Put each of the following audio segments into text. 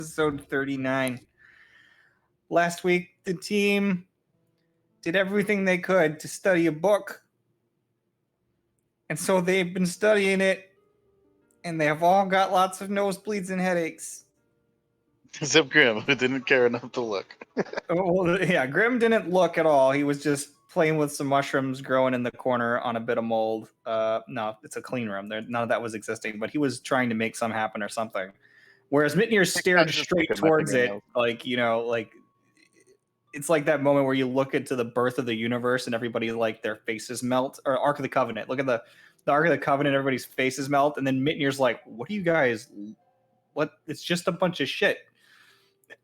Episode 39. Last week, the team did everything they could to study a book. And so they've been studying it, and they have all got lots of nosebleeds and headaches. Except Grim, who didn't care enough to look. Well, yeah, Grim didn't look at all. He was just playing with some mushrooms growing in the corner on a bit of mold. No, it's a clean room. None of that was existing, but he was trying to make some happen or something. Whereas Mitnir stared straight towards it, like it's like that moment where you look into the birth of the universe and everybody, like, their faces melt. Or Ark of the Covenant. Look at the Ark of the Covenant, everybody's faces melt, and then Mitnir's like, what are you guys... What? It's just a bunch of shit.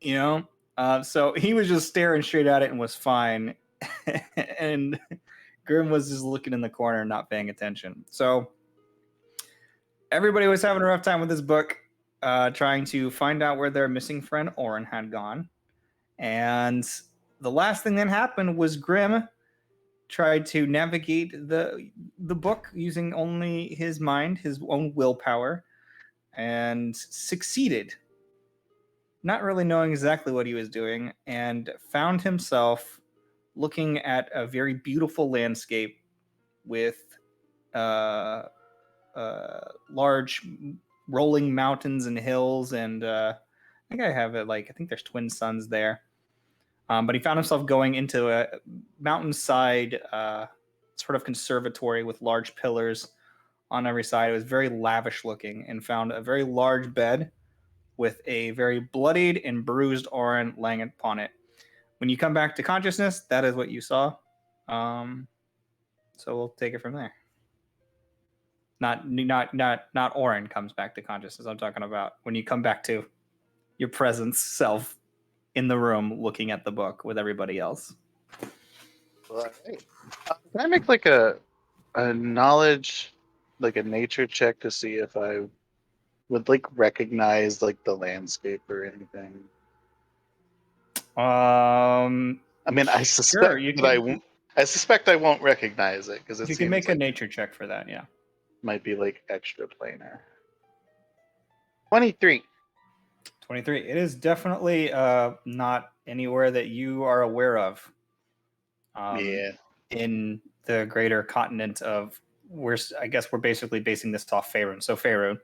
So he was just staring straight at it and was fine. And Grim was just looking in the corner and not paying attention. So everybody was having a rough time with this book, trying to find out where their missing friend Oren had gone. And the last thing that happened was Grim tried to navigate the book using only his mind, his own willpower, and succeeded, not really knowing exactly what he was doing, and found himself looking at a very beautiful landscape with large rolling mountains and hills, and I think there's twin suns there. But he found himself going into a mountainside sort of conservatory with large pillars on every side. It was very lavish looking, and found a very large bed with a very bloodied and bruised Oren laying upon it. When you come back to consciousness, that is what you saw. So we'll take it from there. Not Oren comes back to consciousness. I'm talking about when you come back to your presence self in the room looking at the book with everybody else. All right. Can I make like a knowledge, like a nature check to see if I would like recognize like the landscape or anything? I mean, I suspect I suspect I won't recognize it because you can make a nature check for that. Yeah, might be like extra planar. 23. 23. It is definitely not anywhere that you are aware of. In the greater continent of, I guess we're basically basing this off Faerun. So Faerun.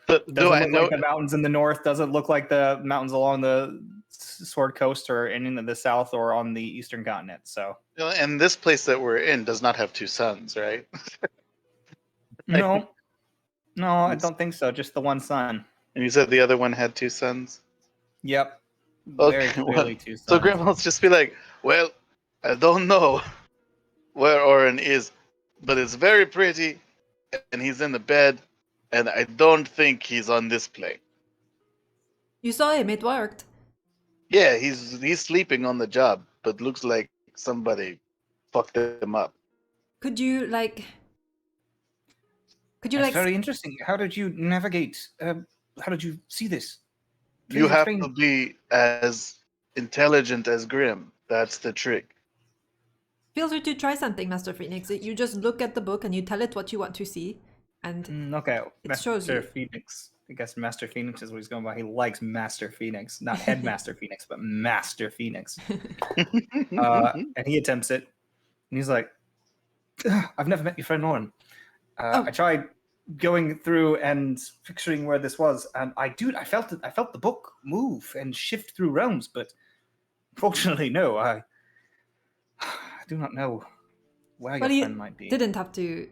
Doesn't look like the mountains in the north. Doesn't look like the mountains along the Sword Coast or in the south or on the eastern continent. So. And this place that we're in does not have two suns, right? No, I don't think so. Just the one sun. And you said the other one had two suns? Yep. Okay, very clearly two suns. So Grandma's just be like, well, I don't know where Oren is, but it's very pretty, and he's in the bed, and I don't think he's on this plane. You saw him, it worked. Yeah, he's sleeping on the job, but looks like somebody fucked him up. Could you That's very interesting. How did you navigate? How did you see this? You have to be as intelligent as Grim. That's the trick. Feel free to try something, Master Phoenix. You just look at the book and you tell it what you want to see, and okay, it shows you. Master Phoenix. I guess Master Phoenix is what he's going by. He likes Master Phoenix, not Headmaster Phoenix, but Master Phoenix. And he attempts it, and he's like, "I've never met your friend Oren. I tried going through and picturing where this was, and I felt it. I felt the book move and shift through realms, but fortunately, no. I do not know where your friend might be." Didn't have to.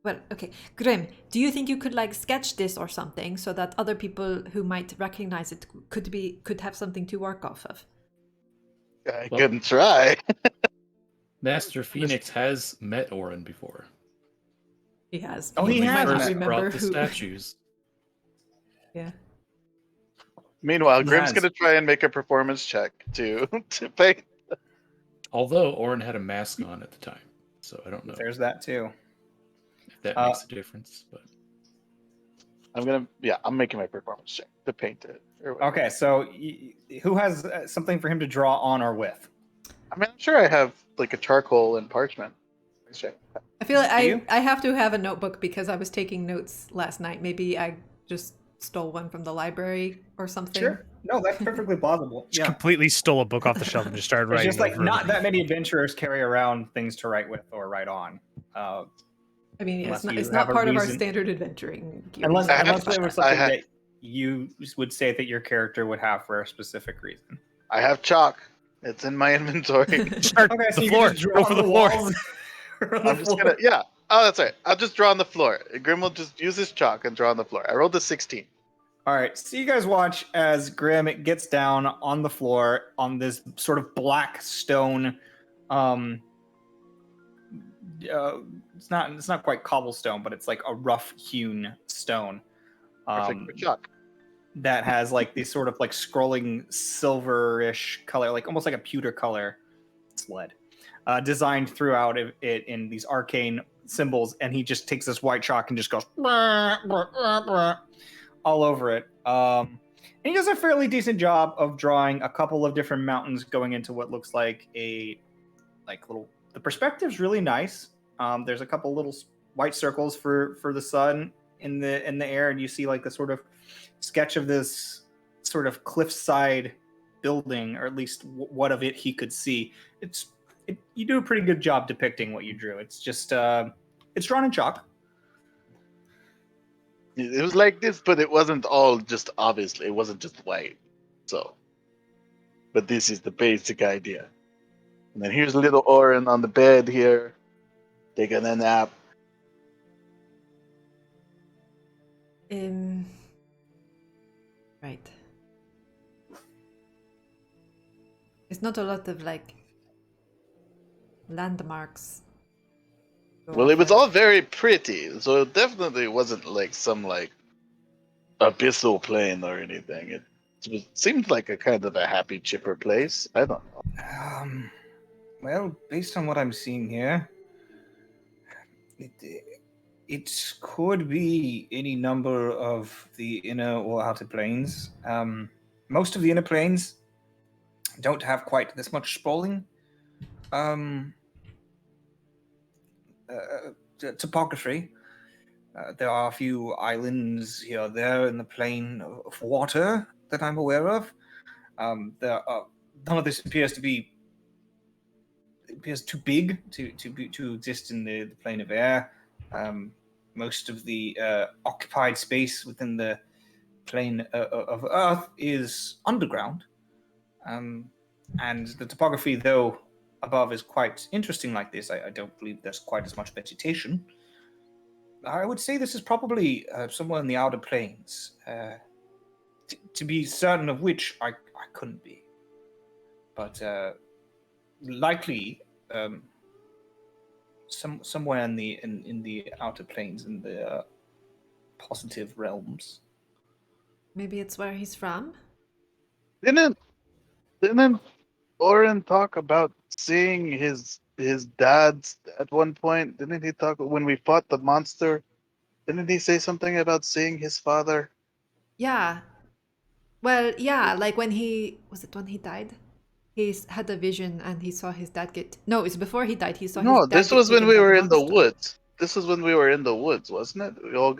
Well, okay, Grim, do you think you could sketch this or something so that other people who might recognize it could have something to work off of? I couldn't try. Master Phoenix has met Oren before. He has. Oh, he has. First brought the statues. Yeah. Meanwhile, Grim's gonna try and make a performance check to paint. Although Oren had a mask on at the time, so I don't know. There's that too. If that makes a difference, but I'm making my performance check to paint it. Okay, so who has something for him to draw on or with? I mean, I'm sure I have like a charcoal and parchment. I feel like I have to have a notebook because I was taking notes last night. Maybe I just stole one from the library or something. Sure. No, that's perfectly plausible. Just Yeah. completely stole a book off the shelf and just started It's writing just like over not everything. that many adventurers carry around things to write with or write on. I mean, Unless it's you not have a part of our reason- standard adventuring gear. Unless I have unless to- there was I something have- that you would say that your character would have for a specific reason. I have chalk. It's in my inventory. Start Okay, so the you floor. can just draw Go for on the the floor. walls. on I'm the just floor. gonna, yeah. Oh, that's right. I'll just draw on the floor. Grim will just use his chalk and draw on the floor. I rolled a 16. All right, so you guys watch as Grim gets down on the floor on this sort of black stone. It's not quite cobblestone, but it's like a rough hewn stone. Perfect for chalk. That has like these sort of like scrolling silverish color, like almost like a pewter color. It's lead, designed throughout it in these arcane symbols, and he just takes this white chalk and just goes all over it. And he does a fairly decent job of drawing a couple of different mountains going into what looks like a little. The perspective's really nice. There's a couple little white circles for the sun in the air, and you see like the sort of sketch of this sort of cliffside building, or at least what of it he could see. You do a pretty good job depicting what you drew. It's just it's drawn in chalk. It was like this, but it wasn't all just obviously. It wasn't just white. So, but this is the basic idea. And then here's little Oren on the bed here, taking a nap. Right. It's not a lot of like landmarks. Well, it was all very pretty, so it definitely wasn't like some like abyssal plane or anything. It seemed like a kind of a happy, chipper place. I don't know. Well, based on what I'm seeing here, it could be any number of the inner or outer planes. Most of the inner planes don't have quite this much sprawling topography. There are a few islands here or there in the plane of water that I'm aware of. None of this appears too big to exist in the plane of air. Most of the occupied space within the plane of Earth is underground. And the topography, though above, is quite interesting like this. I don't believe there's quite as much vegetation. I would say this is probably somewhere in the outer planes. To be certain of which, I couldn't be. But likely somewhere in the outer planes, in the positive realms. Maybe it's where he's from. Didn't Oren talk about seeing his dad at one point? Didn't he talk when we fought the monster? Didn't he say something about seeing his father? Yeah. Well, yeah, like when he died? Had a vision and he saw his dad get. No, it's before he died. He saw his No, dad this get was when taken we by were in the monster. woods. This was when we were in the woods, wasn't it? We all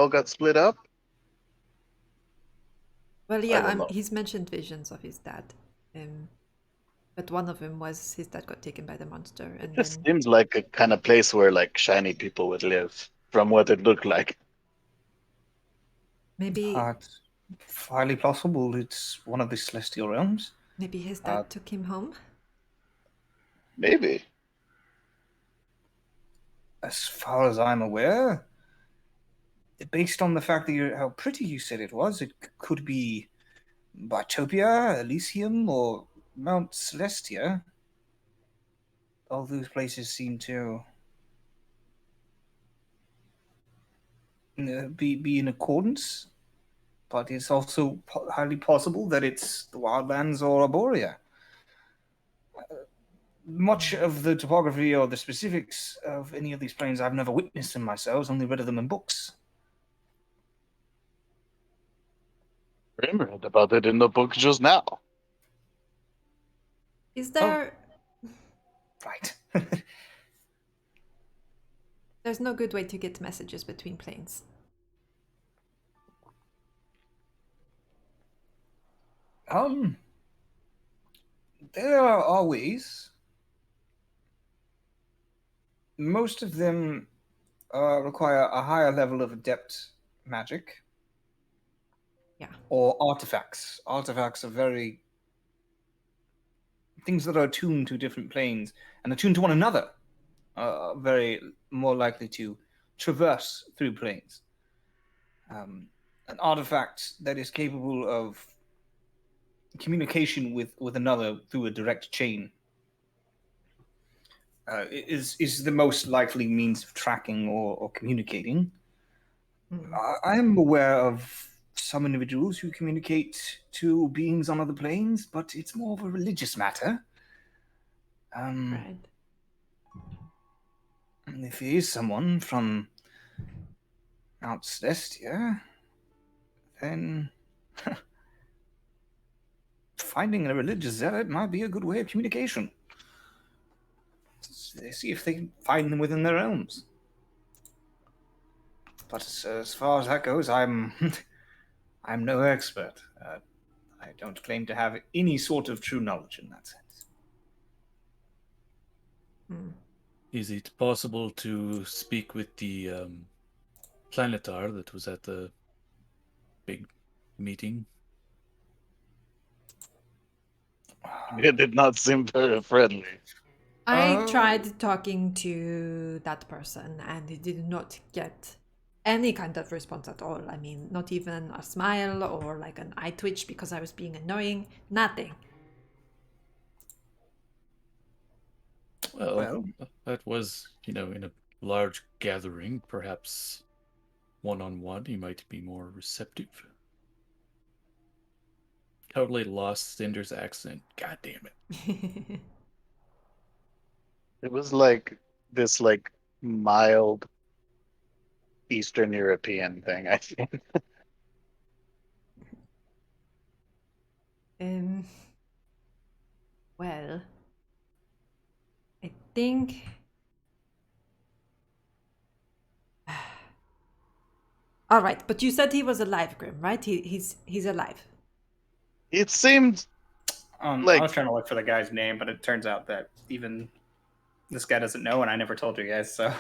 got split up. Well, I yeah, don't know. he's mentioned visions of his dad. But one of them was his dad got taken by the monster, and Just then seems like a kind of place where like shiny people would live, from what it looked like. maybe It's highly possible it's one of the celestial realms. maybe his dad took him home. Maybe. As far as I'm aware, based on the fact that how pretty you said it was, it could be Bitopia, Elysium, or Mount Celestia. All those places seem to be in accordance, but it's also highly possible that it's the Wildlands or Arborea. Much of the topography or the specifics of any of these planes I've never witnessed them myself, only read of them in books. I read about it in the book just now. Is there? Right. There's no good way to get messages between planes. There are always. Most of them require a higher level of adept magic. Yeah. Or artifacts. Artifacts are things that are attuned to different planes and attuned to one another. Very more likely to traverse through planes. An artifact that is capable of communication with another through a direct chain is the most likely means of tracking or communicating. I am aware of some individuals who communicate to beings on other planes, but it's more of a religious matter. Right. And if he is someone from out Celestia, then finding a religious zealot might be a good way of communication. See if they can find them within their realms. But as far as that goes, I'm I'm no expert. I don't claim to have any sort of true knowledge in that sense. Is it possible to speak with the planetar that was at the big meeting? It did not seem very friendly. I tried talking to that person and it did not get any kind of response at all. I mean, not even a smile or like an eye twitch because I was being annoying. Nothing. Well, that was, in a large gathering, perhaps one-on-one, he might be more receptive. Totally lost Cinder's accent. God damn it. It was like this mild Eastern European thing, I think. Well, I think. All right, but you said he was alive, Grim, right? He's alive. It seemed I was trying to look for the guy's name, but it turns out that even this guy doesn't know, and I never told you guys. So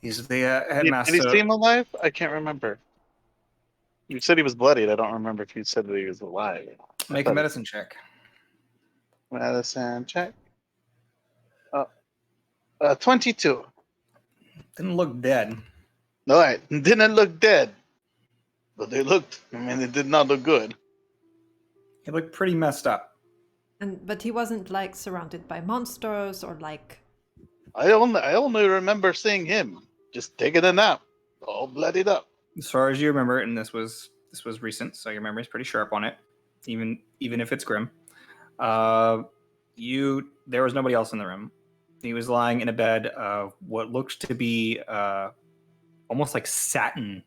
he's the headmaster. Did he seem alive? I can't remember. You said he was bloodied. I don't remember if you said that he was alive. Make a medicine check. Medicine check. 22. Didn't look dead. No, it didn't look dead. But they looked, it did not look good. He looked pretty messed up. But he wasn't like surrounded by monsters or like. I only remember seeing him just taking a nap, all bloodied up. As far as you remember, and this was recent, so your memory's pretty sharp on it, even if it's grim. There was nobody else in the room. He was lying in a bed of what looked to be almost like satin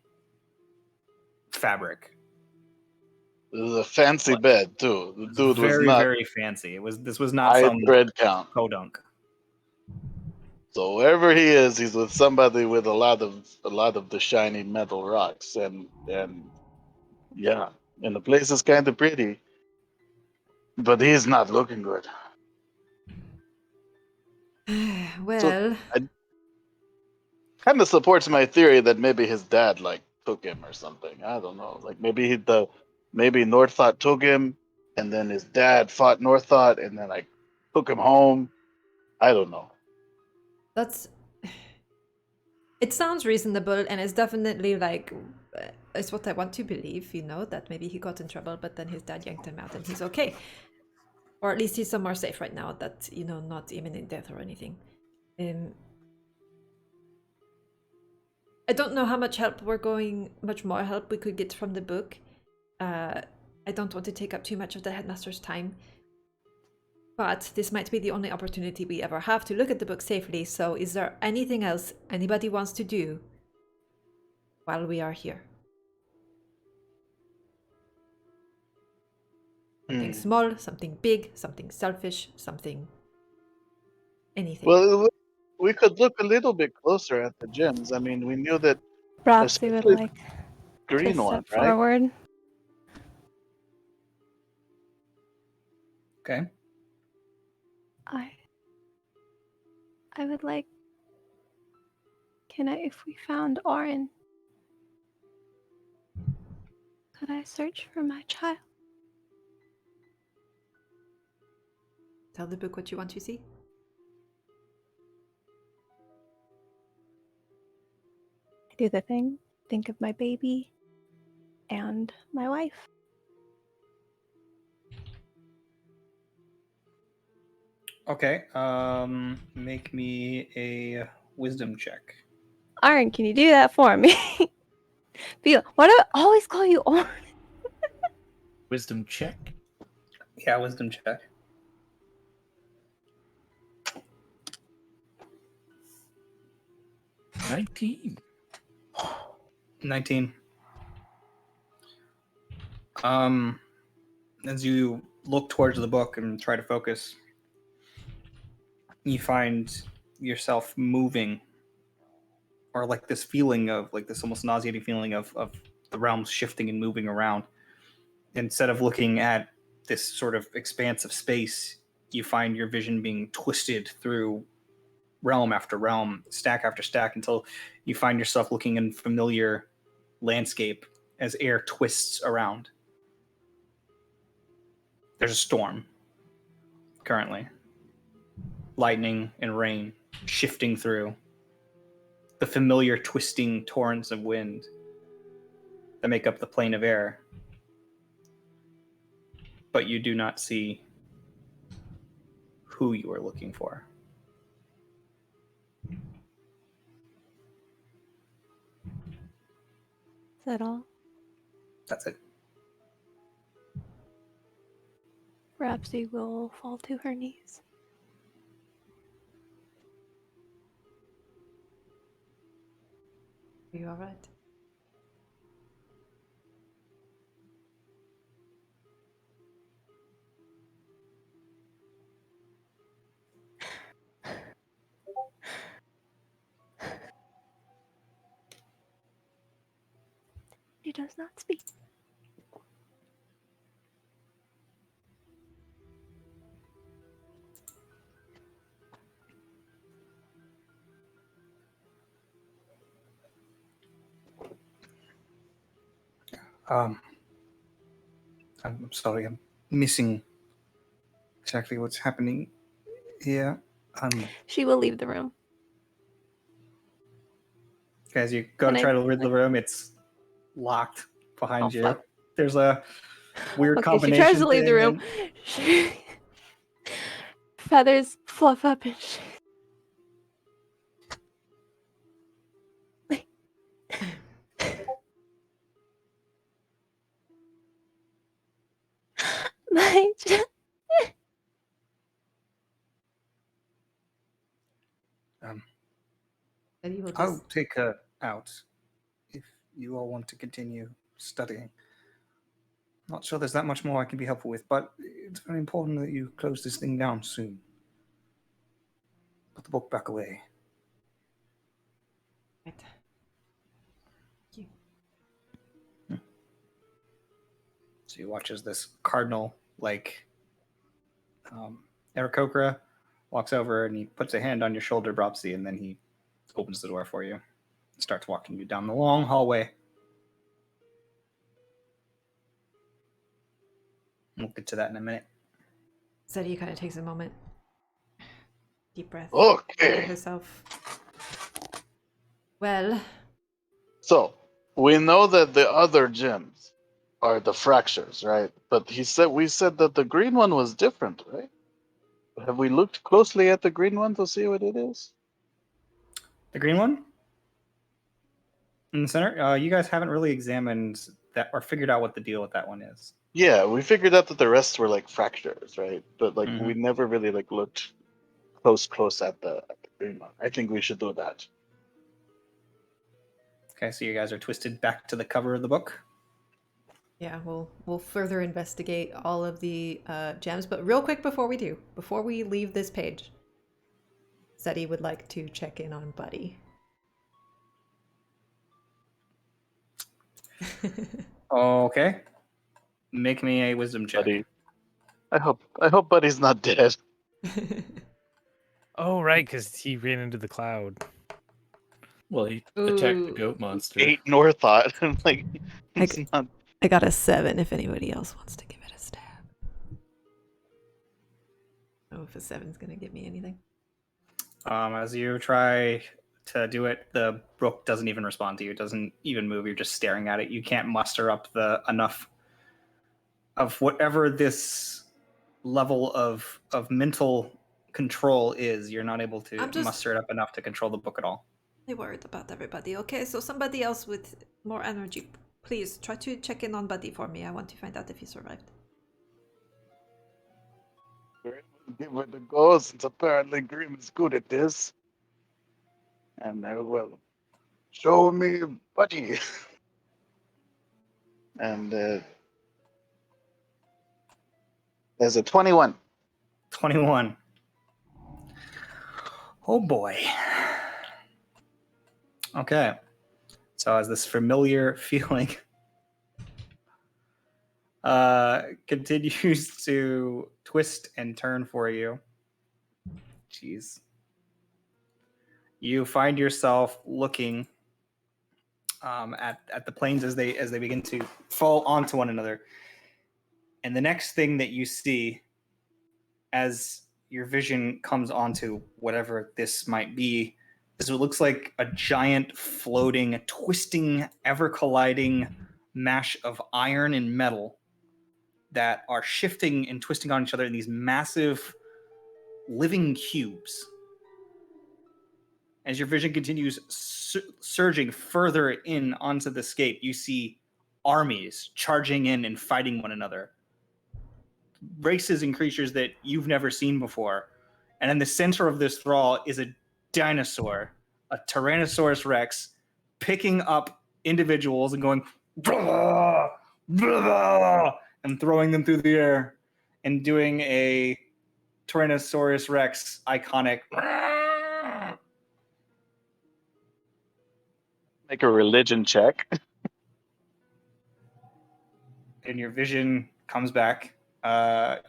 fabric. It was a fancy bed too. The dude was very, not very fancy. This was not high some thread count. podunk. So wherever he is, he's with somebody with a lot of the shiny metal rocks, and yeah, and the place is kind of pretty, but he's not looking good. Well, So kind of supports my theory that maybe his dad took him or something. I don't know. Like maybe Norththought took him, and then his dad fought Norththought, and then took him home. I don't know. It sounds reasonable, and it's definitely it's what I want to believe. That maybe he got in trouble, but then his dad yanked him out, and he's okay, or at least he's somewhere safe right now. That not imminent death or anything. I don't know how much more help we could get from the book. I don't want to take up too much of the headmaster's time. But this might be the only opportunity we ever have to look at the book safely, so is there anything else anybody wants to do while we are here? Something small, something big, something selfish, something... anything. Well, we could look a little bit closer at the gems. I mean, we knew that Roxy would especially like green to one, step right? forward. Okay. I would like. If we found Orin, could I search for my child? Tell the book what you want to see. I do the thing. Think of my baby and my wife. Okay. Make me a wisdom check. Orin, can you do that for me? Why do I always call you Orin? Wisdom check. Yeah, wisdom check. 19. 19. As you look towards the book and try to focus, you find yourself moving, or like this feeling of like this almost nauseating feeling of the realms shifting and moving around. Instead of looking at this sort of expanse of space, you find your vision being twisted through realm after realm, stack after stack, until you find yourself looking in familiar landscape as air twists around. There's a storm currently. Lightning and rain shifting through. The familiar twisting torrents of wind that make up the plane of air. But you do not see who you are looking for. Is that all? That's it. Rhapsody will fall to her knees. Are you alright? She does not speak. I'm sorry, I'm missing exactly what's happening here. She will leave the room. As you go Can to I- try to rid the room, it's locked behind Oh, you. fuck. There's a weird Okay, combination. she tries to leave the thing room. Feathers fluff up and shit. My Then you will I'll just. take her out if you all want to continue studying. Not sure there's that much more I can be helpful with, but it's very important that you close this thing down soon. Put the book back away. Right. Thank you. So you watch as this cardinal, like Aarakocra, walks over and he puts a hand on your shoulder, Bropsy, and then he opens the door for you. Starts walking you down the long hallway. We'll get to that in a minute. Zeddy kind of takes a moment. Deep breath. Okay. To herself. Well, So we know that the other gems are the fractures, right? But we said that the green one was different, right? Have we looked closely at the green one to see what it is? The green one? In the center? You guys haven't really examined that or figured out what the deal with that one is. Yeah, we figured out that the rest were like fractures, right? But like Mhm. we never really like looked close at the green one. I think we should do that. Okay, so you guys are twisted back to the cover of the book. yeah, we'll further investigate all of the gems. But real quick before we leave this page, Zeddy would like to check in on Buddy. Okay. Make me a wisdom check. Buddy. I hope Buddy's not dead. Oh, right, because he ran into the cloud. Well, he attacked the Ooh. goat monster. 8 Nor thought. Like, I it's g- not. I got a 7 if anybody else wants to give it a stab. Oh, if a 7's gonna give me anything. As you try to do it, the brook doesn't even respond to you. It doesn't even move. You're just staring at it. You can't muster up the enough of whatever this level of mental control is. You're not able to I'm just- muster it up enough to control the book at all. I'm worried about everybody. Okay, so somebody else with more energy, please try to check in on Buddy for me. I want to find out if he survived. Give it a go, since apparently Grim is good at this. And I will show me Buddy. And there's a 21. 21. Oh boy. Okay. So as this familiar feeling continues to twist and turn for you, jeez, you find yourself looking at the planes as they begin to fall onto one another. And the next thing that you see as your vision comes onto whatever this might be is what looks like a giant floating, twisting, ever colliding mash of iron and metal that are shifting and twisting on each other in these massive living cubes. As your vision continues surging further in onto the scape, you see armies charging in and fighting one another. Races and creatures that you've never seen before. And in the center of this thrall is a dinosaur, a Tyrannosaurus Rex, picking up individuals and going blah, blah, and throwing them through the air and doing a Tyrannosaurus Rex iconic. Make a religion check. And your vision comes back.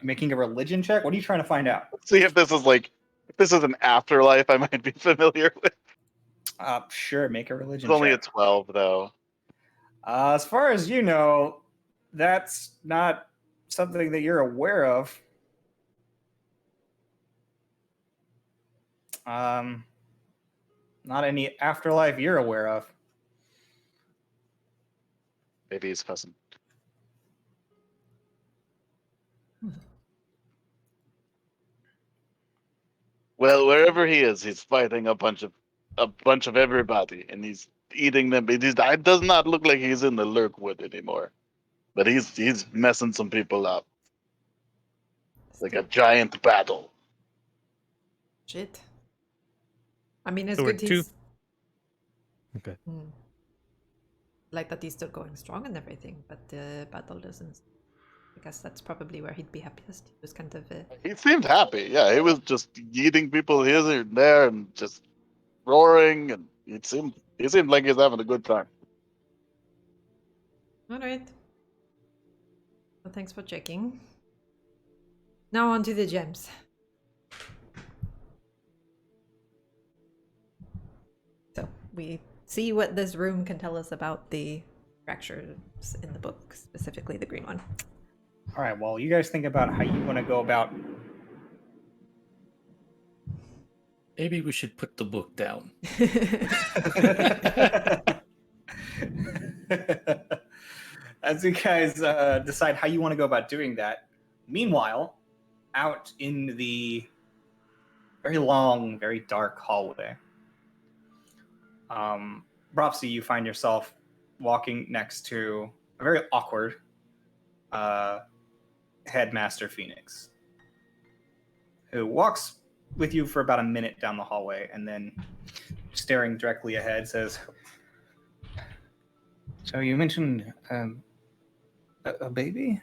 Making a religion check? What are you trying to find out? See if this is an afterlife I might be familiar with. Sure, make a religion It's only a check. 12 though. As far as you know, that's not something that you're aware of. Not any afterlife you're aware of. Maybe he's fussing. Well, wherever he is, he's fighting a bunch of everybody, and he's eating them. It does not look like he's in the Lurkwood anymore, but he's messing some people up. It's like a giant battle. Shit. I mean, it's So we're good two- he's... Okay. Like that he's still going strong and everything, but the battle doesn't... I guess that's probably where he'd be happiest. He was kind of... He seemed happy. Yeah, he was just eating people here and there and just roaring, and he seemed like he's having a good time. Alright. Well, thanks for checking. Now on to the gems. So, we see what this room can tell us about the fractures in the book, specifically the green one. All right, well, you guys think about how you want to go about. Maybe we should put the book down. As you guys decide how you want to go about doing that, meanwhile, out in the very long, very dark hallway, Bropsy, you find yourself walking next to a very awkward Headmaster Phoenix, who walks with you for about a minute down the hallway and then, staring directly ahead, says, "So you mentioned a baby?"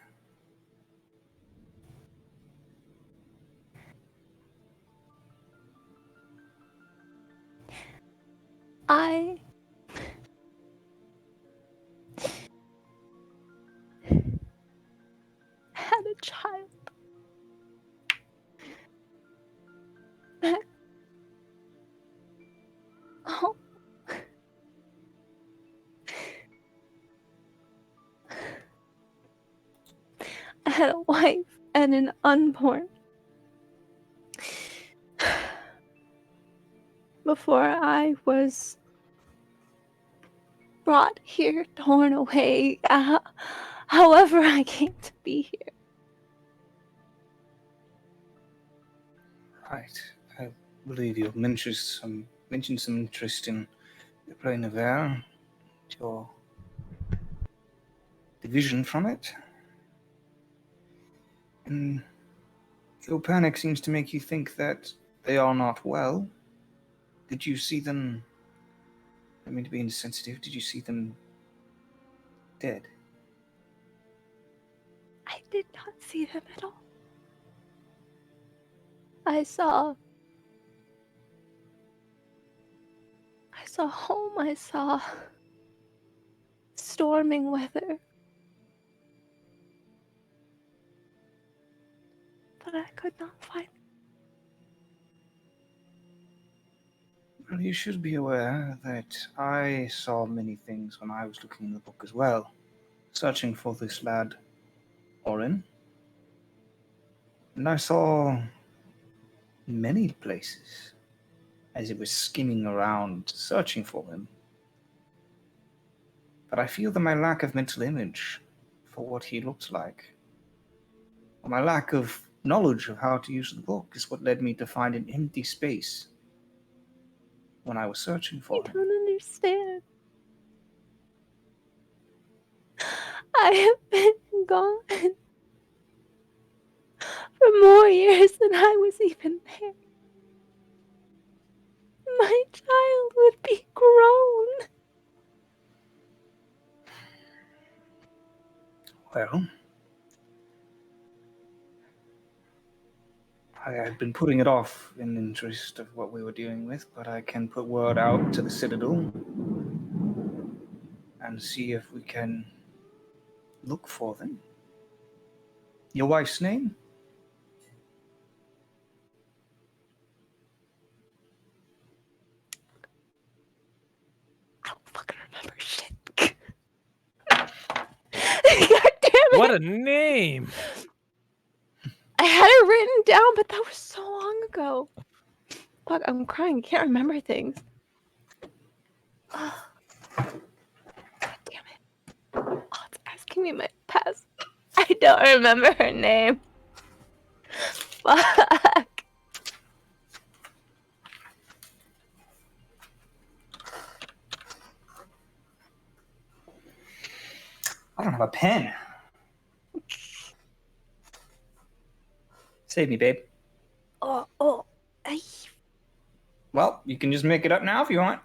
I had a child. I had a wife and an unborn. Before I was brought here, torn away, however I came to be here. Right. I believe you mentioned some interest in the plane of air, your division from it. And your panic seems to make you think that they are not well. Did you see them? I mean to be insensitive. Did you see them dead? I did not see them at all. I saw home, I saw storming weather. But I could not find them. Well, you should be aware that I saw many things when I was looking in the book as well, searching for this lad, Orin. And I saw many places as it was skimming around, searching for him. But I feel that my lack of mental image for what he looked like, or my lack of knowledge of how to use the book, is what led me to find an empty space when I was searching I for him. don't understand. I have been gone for more years than I was even there. My child would be grown. Well, I had been putting it off in interest of what we were dealing with, but I can put word out to the Citadel and see if we can look for them. Your wife's name? I don't fucking remember shit. God damn it! What a name! I had it written down, but that was so long ago. Fuck, I'm crying. I can't remember things. Oh, God damn it. Oh, it's asking me my past. I don't remember her name. Fuck. I don't have a pen. Save me, babe. Well, you can just make it up now if you want.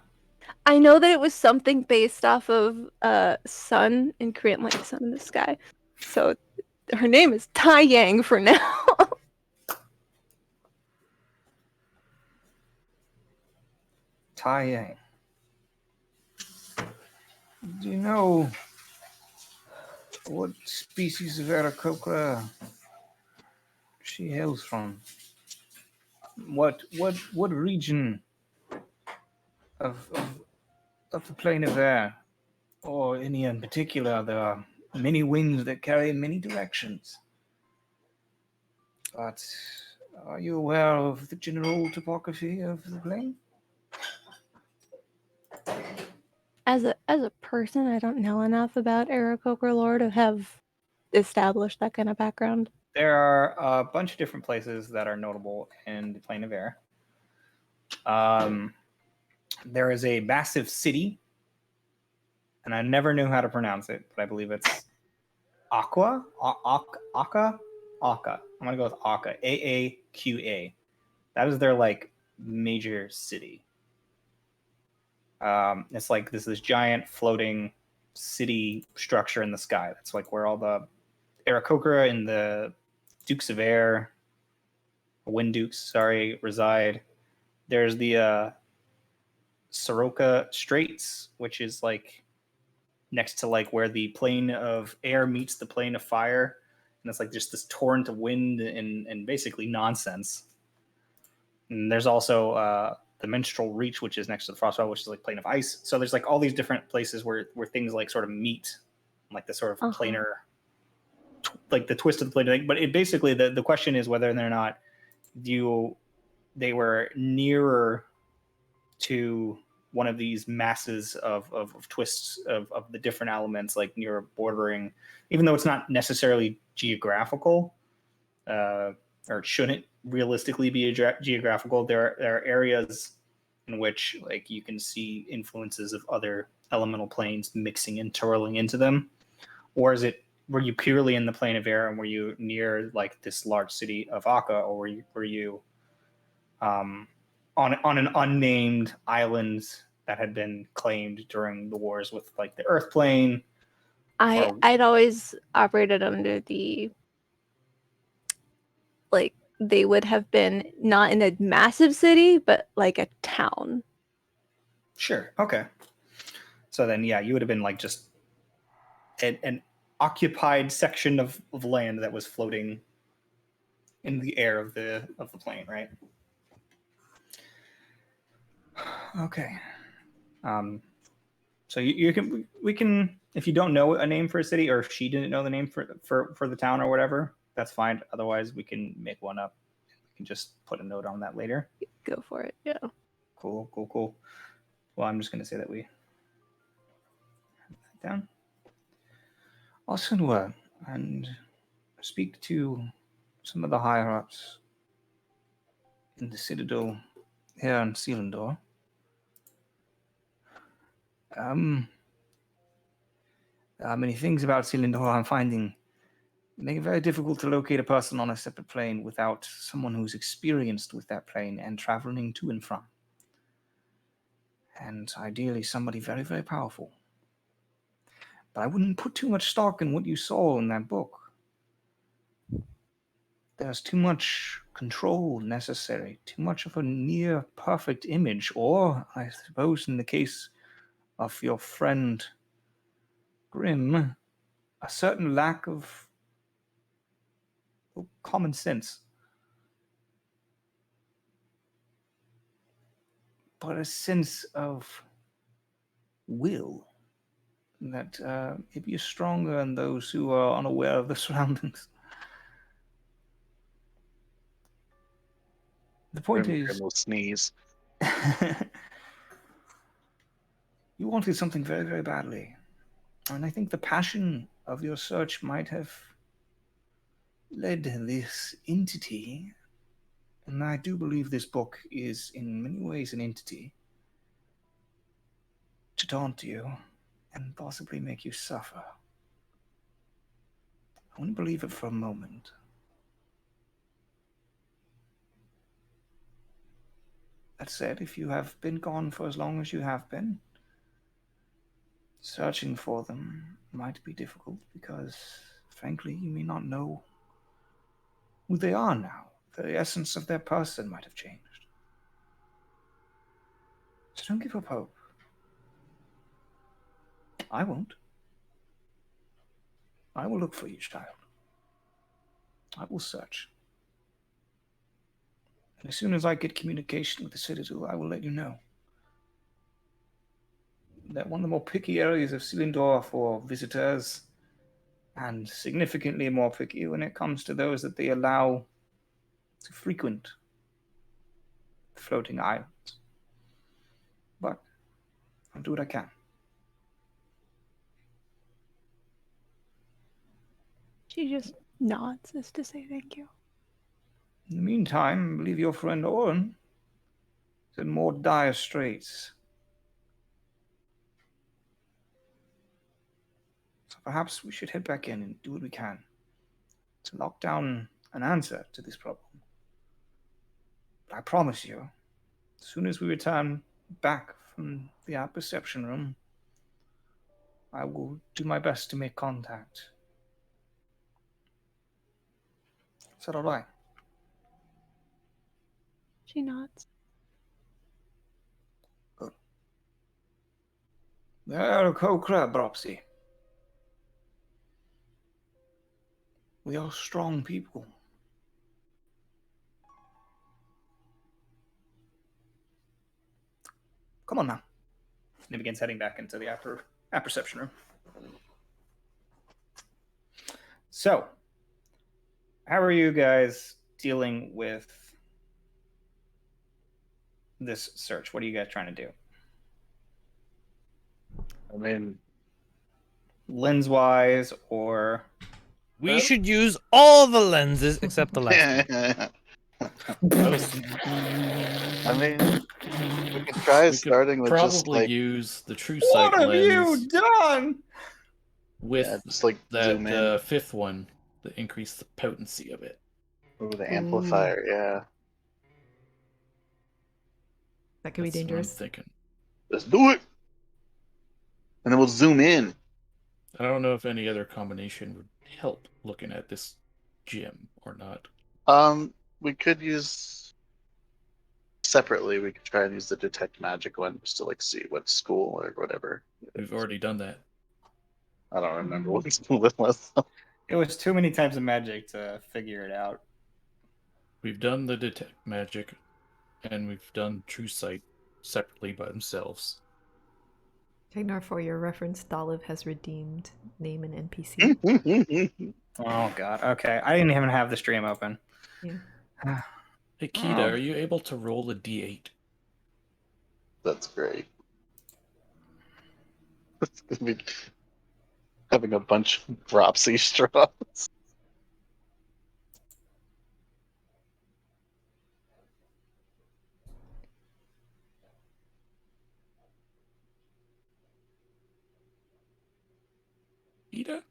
I know that it was something based off of sun in Korean, like sun in the sky. So her name is Tai Yang for now. Tai Yang. Do you know what species of Aarakocra she hails from? What region of the plane of air, or any in particular? There are many winds that carry in many directions. But are you aware of the general topography of the plane? As a person, I don't know enough about Aarakocra lore to have established that kind of background. There are a bunch of different places that are notable in the plane of air. There is a massive city, and I never knew how to pronounce it, but I believe it's Aqua. Aka. I'm gonna go with Aka. Aaqa. That is their like major city. It's like this giant floating city structure in the sky. That's like where all the Aarakocra and the Dukes of Air, Wind Dukes, sorry, reside. There's the Soroka Straits, which is like next to like where the plane of air meets the plane of fire, and it's like just this torrent of wind and basically nonsense. And there's also the Menstrual Reach, which is next to the Frostwell, which is like plane of ice. So there's like all these different places where things like sort of meet, like this sort of planar like the twist of the plane thing. But it basically the question is whether or not they were nearer to one of these masses of twists of the different elements, like near bordering, even though it's not necessarily geographical, or it shouldn't realistically be geographical. There are areas in which like you can see influences of other elemental planes mixing and twirling into them. Or were you purely in the plane of air, and were you near like this large city of Akka, or were you on an unnamed island that had been claimed during the wars with like the Earth plane? I'd always operated under the, like, they would have been not in a massive city, but like a town. Sure. Okay. So then, yeah, you would have been like just an occupied section of land that was floating in the air of the plane, right? Okay. So we can, if you don't know a name for a city, or if she didn't know the name for the town or whatever, that's fine. Otherwise, we can make one up. We can just put a note on that later. Go for it. Yeah. Cool. Well, I'm just going to say that we have that down. I'll send word and speak to some of the higher ups in the Citadel here in Selindor. There are many things about Selindor I'm finding make it very difficult to locate a person on a separate plane without someone who's experienced with that plane and traveling to and from. And ideally somebody very, very powerful. But I wouldn't put too much stock in what you saw in that book. There's too much control necessary, too much of a near perfect image, or I suppose in the case of your friend Grimm, a certain lack of common sense. But a sense of will that maybe is stronger than those who are unaware of the surroundings. The point is, will sneeze. you wanted something very, very badly. And I think the passion of your search might have led this entity, and I do believe this book is in many ways an entity, to taunt you and possibly make you suffer. I wouldn't believe it for a moment. That said, if you have been gone for as long as you have been, searching for them might be difficult because, frankly, you may not know who they are now. The essence of their person might have changed. So don't give up hope. I won't. I will look for you, child. I will search. And as soon as I get communication with the Citadel, I will let you know. That one of the more picky areas of Selindor for visitors, and significantly more picky when it comes to those that they allow to frequent floating islands. But I'll do what I can. She just nods as to say thank you. In the meantime, I believe your friend Oren is in more dire straits. So perhaps we should head back in and do what we can to lock down an answer to this problem. But I promise you, as soon as we return back from the perception room, I will do my best to make contact. Is that all right? She nods. Good. There, Kokra, Bropsy. We are strong people. Come on now. And he begins heading back into the apperception room. So, how are you guys dealing with this search? What are you guys trying to do? I mean, Lens-wise, or We should use all the lenses except the last one. I mean, we could try We could starting with just probably like use the true what sight have you lens done? with just like zoom that in. fifth one to increase the potency of it. Ooh, the amplifier, yeah. That could be That's what I'm dangerous. thinking. Let's do it. And then we'll zoom in. I don't know if any other combination would help looking at this gem or not. We could use separately. We could try and use the detect magic one just to like see what school or whatever. We've already done that. I don't remember what school it was. It was too many types of magic to figure it out. We've done the detect magic, and we've done true sight separately by themselves. Gagnor, for your reference, Daliv has redeemed name an NPC. Oh god. Okay, I didn't even have the stream open. Yeah. Hey, Kita, are you able to roll a d8? That's great. It's gonna be having a bunch of dropsy straws. Kita?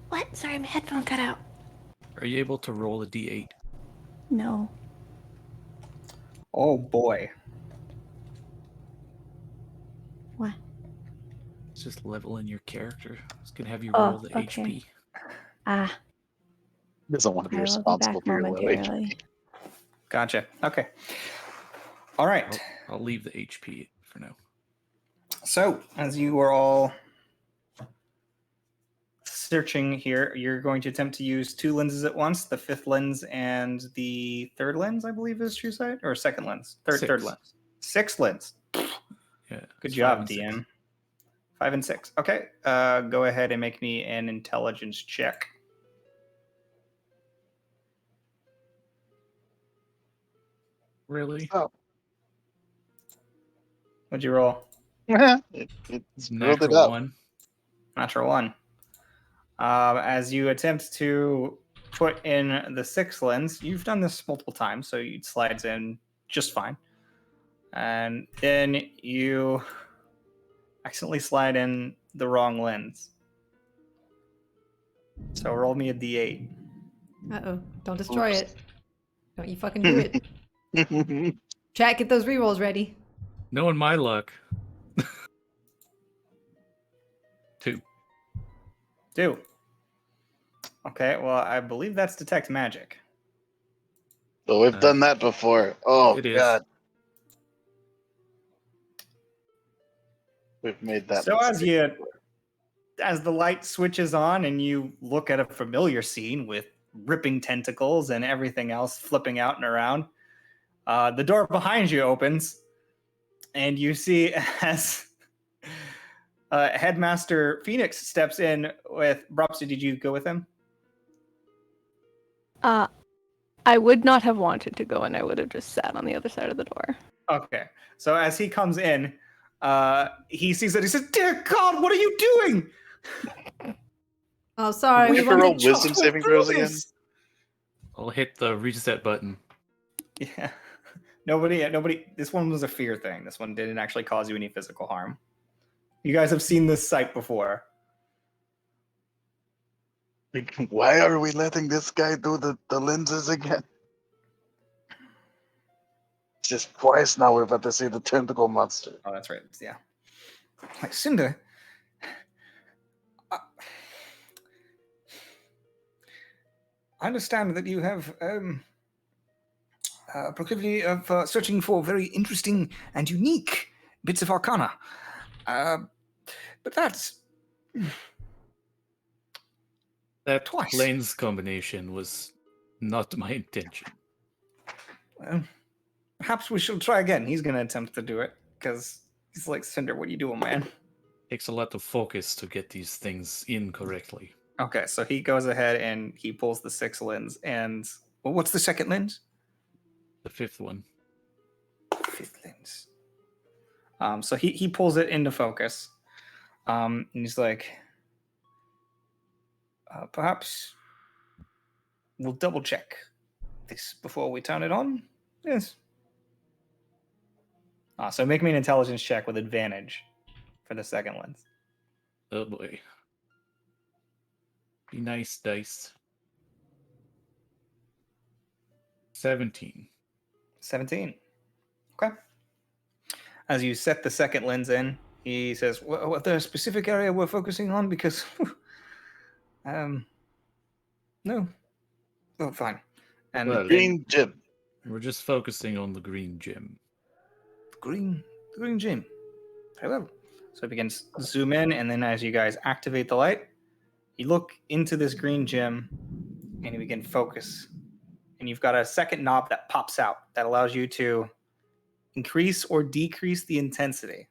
What? Sorry, my headphone cut out. Are you able to roll a d8? No. Oh boy. What? It's just leveling your character. It's gonna have you Oh, roll the okay. HP. Ah, Doesn't want to be I will be responsible back for your low momentarily. HP. Gotcha. Okay. All right. I'll leave the HP for now. So, as you are all searching here, you're going to attempt to use two lenses at once, the fifth lens and the third lens, I believe is true sight, or second lens? Third lens. Sixth lens. Yeah. Good it's job, 5 and 6. DM. 5 and 6. Okay. Go ahead and make me an intelligence check. Really? Oh. What'd you roll? It's grilled it Natural up. 1. Natural 1. As you attempt to put in the sixth lens, you've done this multiple times, so it slides in just fine. And then you accidentally slide in the wrong lens. So roll me a d8. Uh-oh. Don't destroy Oops. it. Don't you fucking do it. Chat, get those rerolls ready. Knowing my luck. 2. 2. Okay, well, I believe that's detect magic. So we've done that before. Oh It is. god. We've made that. So mistake. as the light switches on and you look at a familiar scene with ripping tentacles and everything else flipping out and around, the door behind you opens, and you see as Headmaster Phoenix steps in with Bropsy. Did you go with him? I would not have wanted to go, and I would have just sat on the other side of the door. Okay. So as he comes in, he sees that. He says, "Dear God, what are you doing?" Oh, sorry. We We have to roll wanted... wisdom saving throws again. I'll hit the reset button. Yeah. Nobody. This one was a fear thing. This one didn't actually cause you any physical harm. You guys have seen this sight before. Like, why are we letting this guy do the lenses again? Just twice now we're about to see the tentacle monster. Oh, that's right. Yeah. Like, Cinder. I understand that you have a proclivity of searching for very interesting and unique bits of arcana. But that's... That Twice. lens combination was not my intention. Perhaps we should try again. He's going to attempt to do it, because he's like, Cinder, what are you doing, man? Takes a lot of focus to get these things in correctly. Okay, so he goes ahead and he pulls the 6 lens. And well, what's the second lens? The fifth one. 5th lens. So he pulls it into focus. And he's like, perhaps we'll double check this before we turn it on. Yes. So make me an intelligence check with advantage for the second lens. Oh boy. Be nice, dice. 17. 17. Okay. As you set the second lens in, he says, well, "What the specific area we're focusing on? Because, no. Oh, fine." And Well, Green gem. We're just focusing on the green gem. the green gem. Very well. So it begins to zoom in, and then as you guys activate the light, you look into this green gem, and you begin focus. And you've got a second knob that pops out that allows you to increase or decrease the intensity.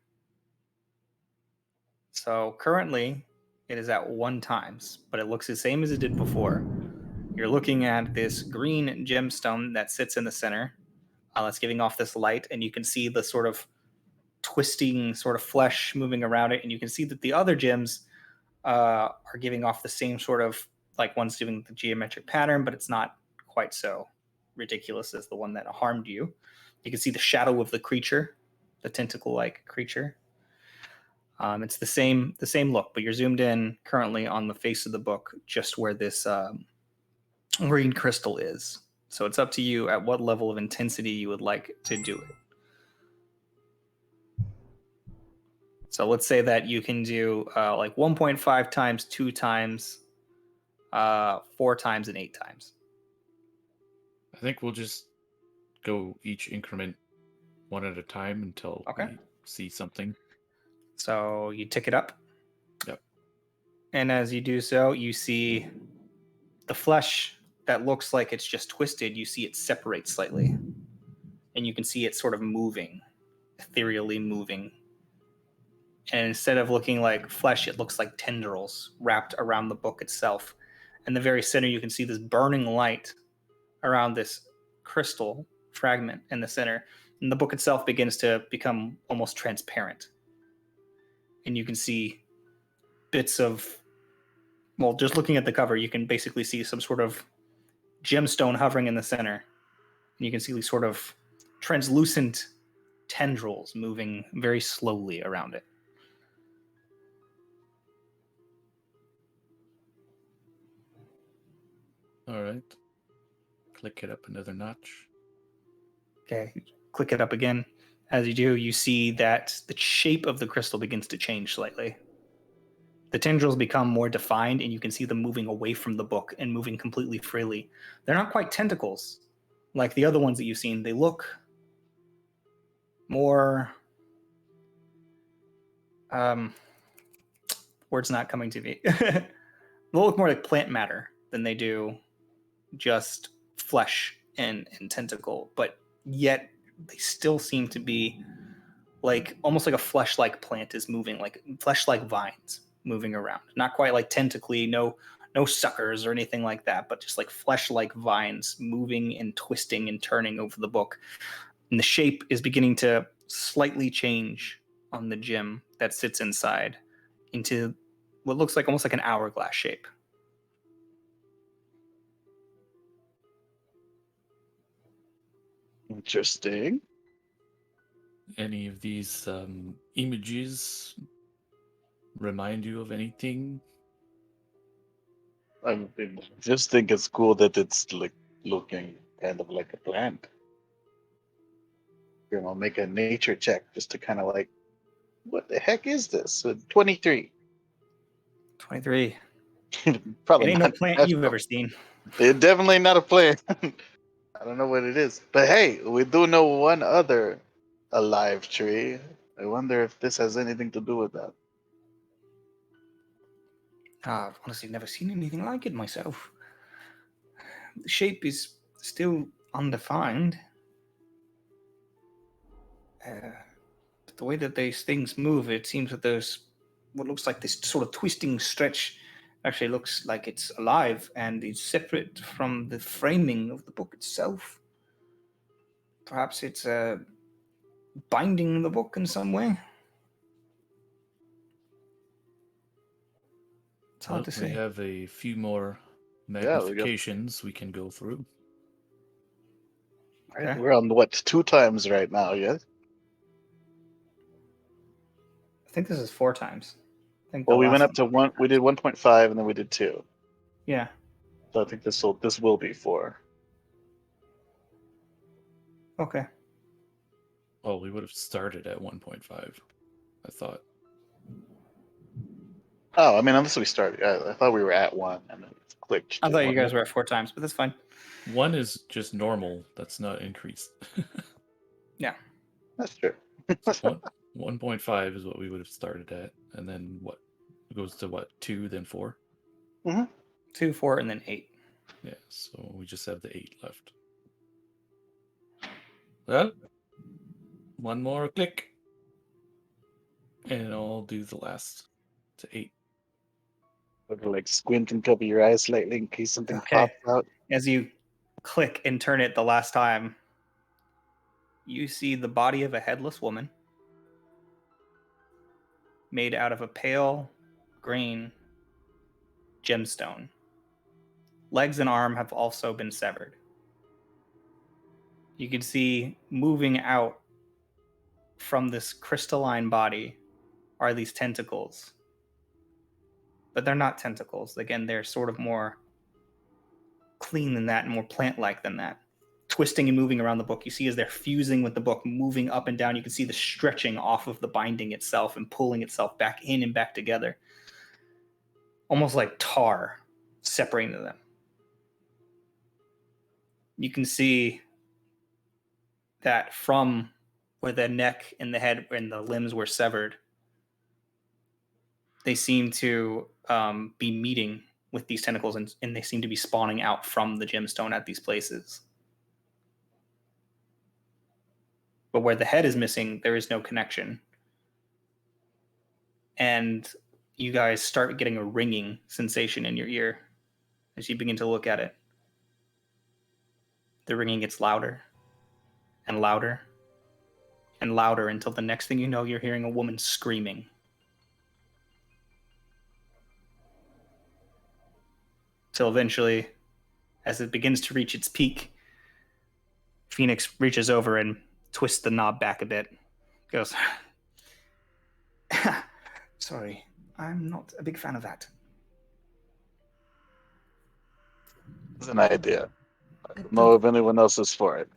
So currently, it is at 1 times, but it looks the same as it did before. You're looking at this green gemstone that sits in the center, that's giving off this light, and you can see the sort of twisting sort of flesh moving around it, and you can see that the other gems are giving off the same sort of, like one's doing the geometric pattern, but it's not quite so ridiculous as the one that harmed you. You can see the shadow of the creature, the tentacle-like creature. It's the same look, but you're zoomed in currently on the face of the book, just where this green crystal is. So it's up to you at what level of intensity you would like to do it. So let's say that you can do like 1.5 times, 2 times, 4 times, and 8 times. I think we'll just go each increment one at a time until we see something. So you tick it up. Yep. And as you do so, you see the flesh that looks like it's just twisted. You see it separate slightly. And you can see it sort of moving, ethereally moving. And instead of looking like flesh, it looks like tendrils wrapped around the book itself. In the very center, you can see this burning light around this crystal fragment in the center. And the book itself begins to become almost transparent. And you can see bits of, well, just looking at the cover, you can basically see some sort of gemstone hovering in the center. And you can see these sort of translucent tendrils moving very slowly around it. All right. Click it up another notch. Okay, click it up again. As you do, you see that the shape of the crystal begins to change slightly. The tendrils become more defined, and you can see them moving away from the book and moving completely freely. They're not quite tentacles like the other ones that you've seen. They look more... words not coming to me. They look more like plant matter than they do just flesh and tentacle, but yet they still seem to be like almost like a flesh-like plant is moving, like flesh-like vines moving around. Not quite like tentacly, no suckers or anything like that, but just like flesh-like vines moving and twisting and turning over the book. And the shape is beginning to slightly change on the gem that sits inside into what looks like almost like an hourglass shape. Interesting. Any of these images remind you of anything? I just think it's cool that it's like looking kind of like a plant. You know, make a nature check just to kind of like, what the heck is this? 23. 23. Probably It ain't no not plant natural. you've ever seen. They're definitely not a plant. I don't know what it is. But hey, we do know one other alive tree. I wonder if this has anything to do with that. I've honestly never seen anything like it myself. The shape is still undefined. But the way that these things move, it seems that there's what looks like this sort of twisting stretch Actually looks like it's alive and is separate from the framing of the book itself. Perhaps it's binding the book in some way. It's hard to We say. have a few more Yeah, we got- magnifications we can go through. Okay. We're on what 2 times right now, yeah? I think this is 4 times. I think Well, the we went last up to 1. We did 1.5, and then we did 2. Yeah. So I think this will be 4. Okay. Well, we would have started at 1.5, I thought. Oh, I mean, unless we started. I thought we were at 1, and then it clicked. I to thought you 1. guys were at 4 times, but that's fine. 1 is just normal. That's not increased. That's true. So 1.5 is what we would have started at, and then what? It goes to what? 2, then 4. 2, 4, and then 8. Yeah. So we just have the 8 left. Well, one more click, and I'll do the last to 8. Like squint and cover your eyes slightly in case something Okay. pops out. As you click and turn it the last time, you see the body of a headless woman made out of a pale green gemstone. Legs and arm have also been severed. You can see moving out from this crystalline body are these tentacles. But they're not tentacles. Again, they're sort of more clean than that and more plant-like than that. Twisting and moving around the book. You see as they're fusing with the book, moving up and down, you can see the stretching off of the binding itself and pulling itself back in and back together. Almost like tar separating them. You can see that from where the neck and the head and the limbs were severed, they seem to be meeting with these tentacles, and they seem to be spawning out from the gemstone at these places. But where the head is missing, there is no connection. And you guys start getting a ringing sensation in your ear as you begin to look at it. The ringing gets louder and louder and louder until the next thing you know, you're hearing a woman screaming. Till eventually, as it begins to reach its peak, Phoenix reaches over and twists the knob back a bit. Goes, sorry, I'm not a big fan of that. It's an idea. I I don't know don't- if anyone else is for it.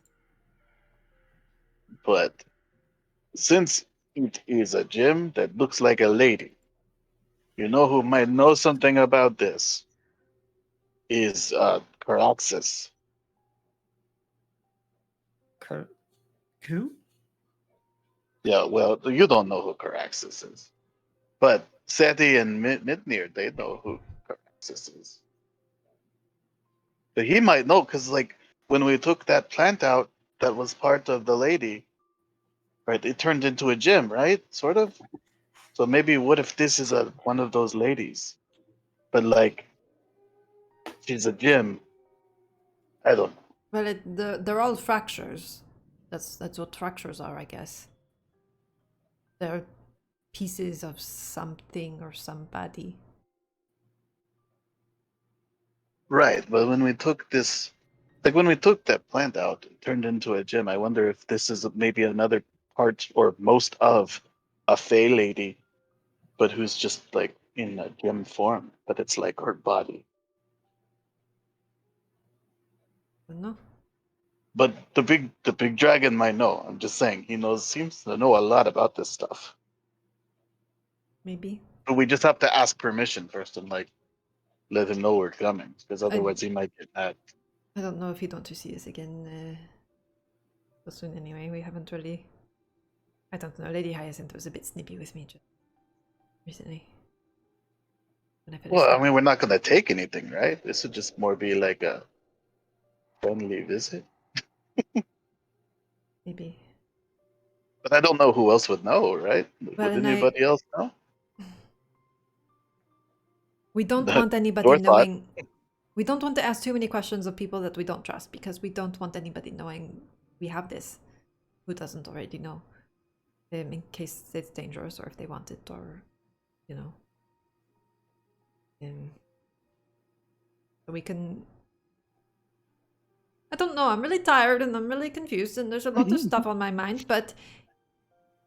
But since it is a gym that looks like a lady, you know who might know something about this is Caraxes. Who? Yeah, well, you don't know who Caraxes is. But Seti and Midnir, they know who Caraxes is. But he might know, because, like, when we took that plant out that was part of the lady, right, it turned into a gym, right? Sort of? So maybe what if this is one of those ladies? But, like, she's a gym. I don't know. Well, they're all fractures. That's what fractures are, I guess. They're pieces of something or somebody. Right, but when we took this, like when we took that plant out, it turned into a gym. I wonder if this is maybe another part or most of a Fey lady, but who's just like in a gym form, but it's like her body. I don't know. But the big dragon might know. I'm just saying seems to know a lot about this stuff. Maybe. But we just have to ask permission first and like let him know we're coming, because otherwise he might get mad. I don't know if he'd want to see us again so soon anyway. We haven't really... I don't know. Lady Hyacinth was a bit snippy with me just recently. When I fell Well, I asleep. mean, we're not gonna take anything, right? This would just more be like a friendly visit. Maybe. But I don't know who else would know, right? Well, Would and anybody else know? We don't The want anybody door thought. knowing. We don't want to ask too many questions of people that we don't trust because we don't want anybody knowing we have this who doesn't already know. In case it's dangerous or if they want it or, you know. So we can. I don't know. I'm really tired and I'm really confused and there's a lot of stuff on my mind, but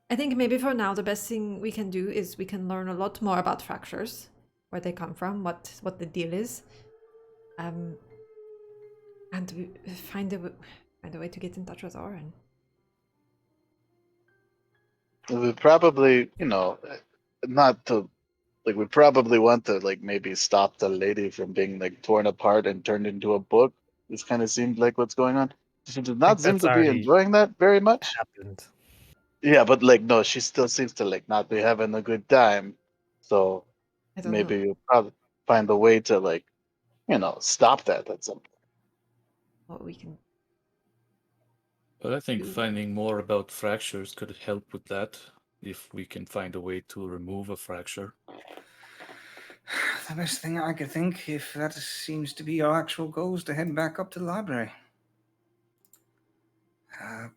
I think maybe for now the best thing we can do is we can learn a lot more about fractures, where they come from, what the deal is, and find a way to get in touch with Oren. We probably, not to like. We probably want to like maybe stop the lady from being like torn apart and turned into a book. This kind of seemed like what's going on. She did not seem that's to be already enjoying that very much. happened. Yeah, but like no, she still seems to like not be having a good time. So I don't maybe know you'll probably find a way to like, stop that at some point. what we can But I think do. finding more about fractures could help with that, if we can find a way to remove a fracture. The best thing I could think, if that seems to be our actual goal, is to head back up to the library.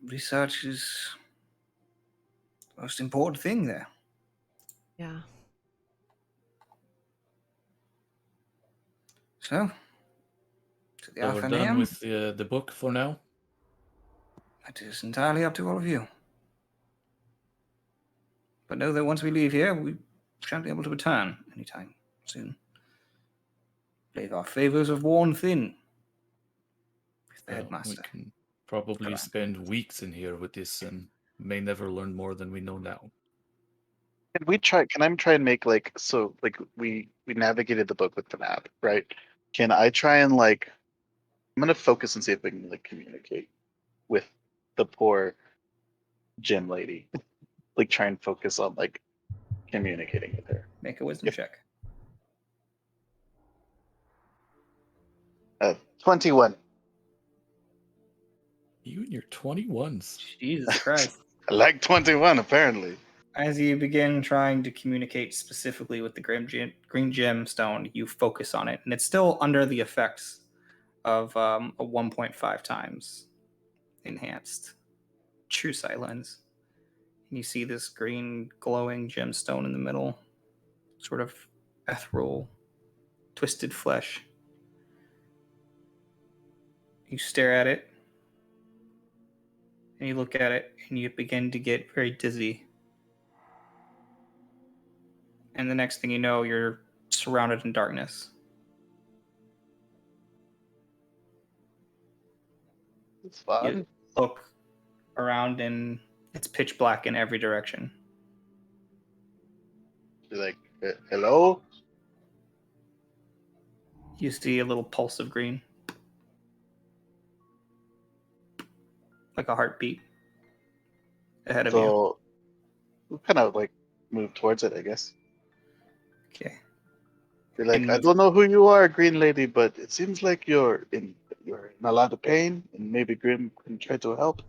Research is the most important thing there. Yeah. So, to the So we're done Athenaeum, with the book for now. that is entirely up to all of you. But know that once we leave here, we shan't be able to return anytime soon. I believe our favors have worn thin with the We headmaster. can probably Correct. spend weeks in here with this and may never learn more than we know now. Can I try and make like so like we navigated the book with the map, right? Can I try and like I'm gonna focus and see if we can like communicate with the poor gym lady. Like try and focus on like communicating with her. Make a wisdom Yep. check. 21. You and your 21s. Jesus Christ. I like 21 apparently. As you begin trying to communicate specifically with the green gemstone, you focus on it, and it's still under the effects of a 1.5 times enhanced true sight lens. And you see this green glowing gemstone in the middle, sort of ethereal, twisted flesh. You stare at it, and you look at it, and you begin to get very dizzy. And the next thing you know, you're surrounded in darkness. It's fun. You look around, and it's pitch black in every direction. You're like, hello? You see a little pulse of green, like a heartbeat ahead of you. So we kind of like move towards it, I guess. Okay. You're like, And I don't know who you are, Green Lady, but it seems like you're in a lot of pain, and maybe Grim can try to help.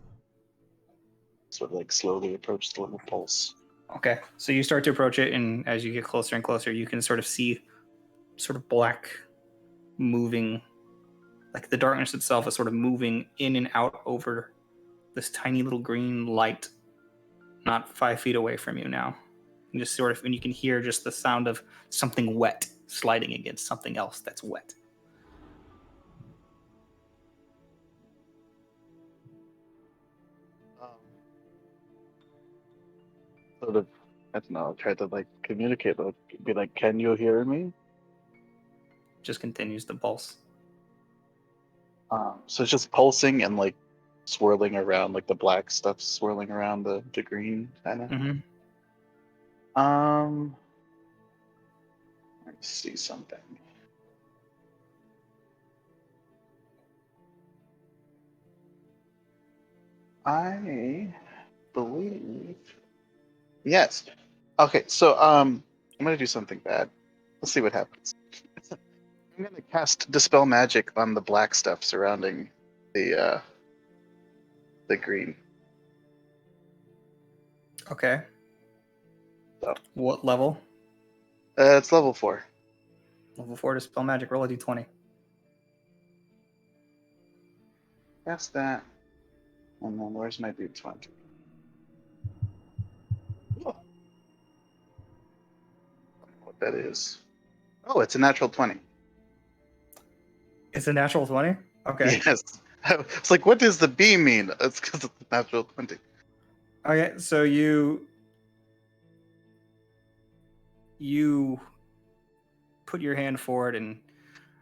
Sort of like slowly approach the little pulse. okay, so you start to approach it, and as you get closer and closer, you can sort of see sort of black moving, like the darkness itself is sort of moving in and out over this tiny little green light, not 5 feet away from you now. And just sort of, and you can hear just the sound of something wet sliding against something else that's wet. Sort of, I don't know, try to like communicate, but be like, can you hear me? Just continues to pulse. So it's just pulsing and like swirling around, like the black stuff swirling around the green kind of. Mm-hmm. Let's see something. I believe. Yes. Okay, so I'm gonna do something bad. Let's see what happens. I'm gonna cast Dispel Magic on the black stuff surrounding the green. Okay. So. What level? It's level 4. Level 4 Dispel Magic. Roll a d20. That's that. And then where's my d20? Oh. What that is? Oh, it's a natural 20. It's a natural 20? Okay. Yes. It's like, what does the B mean? It's because it's a natural 20. Okay, so you put your hand forward, and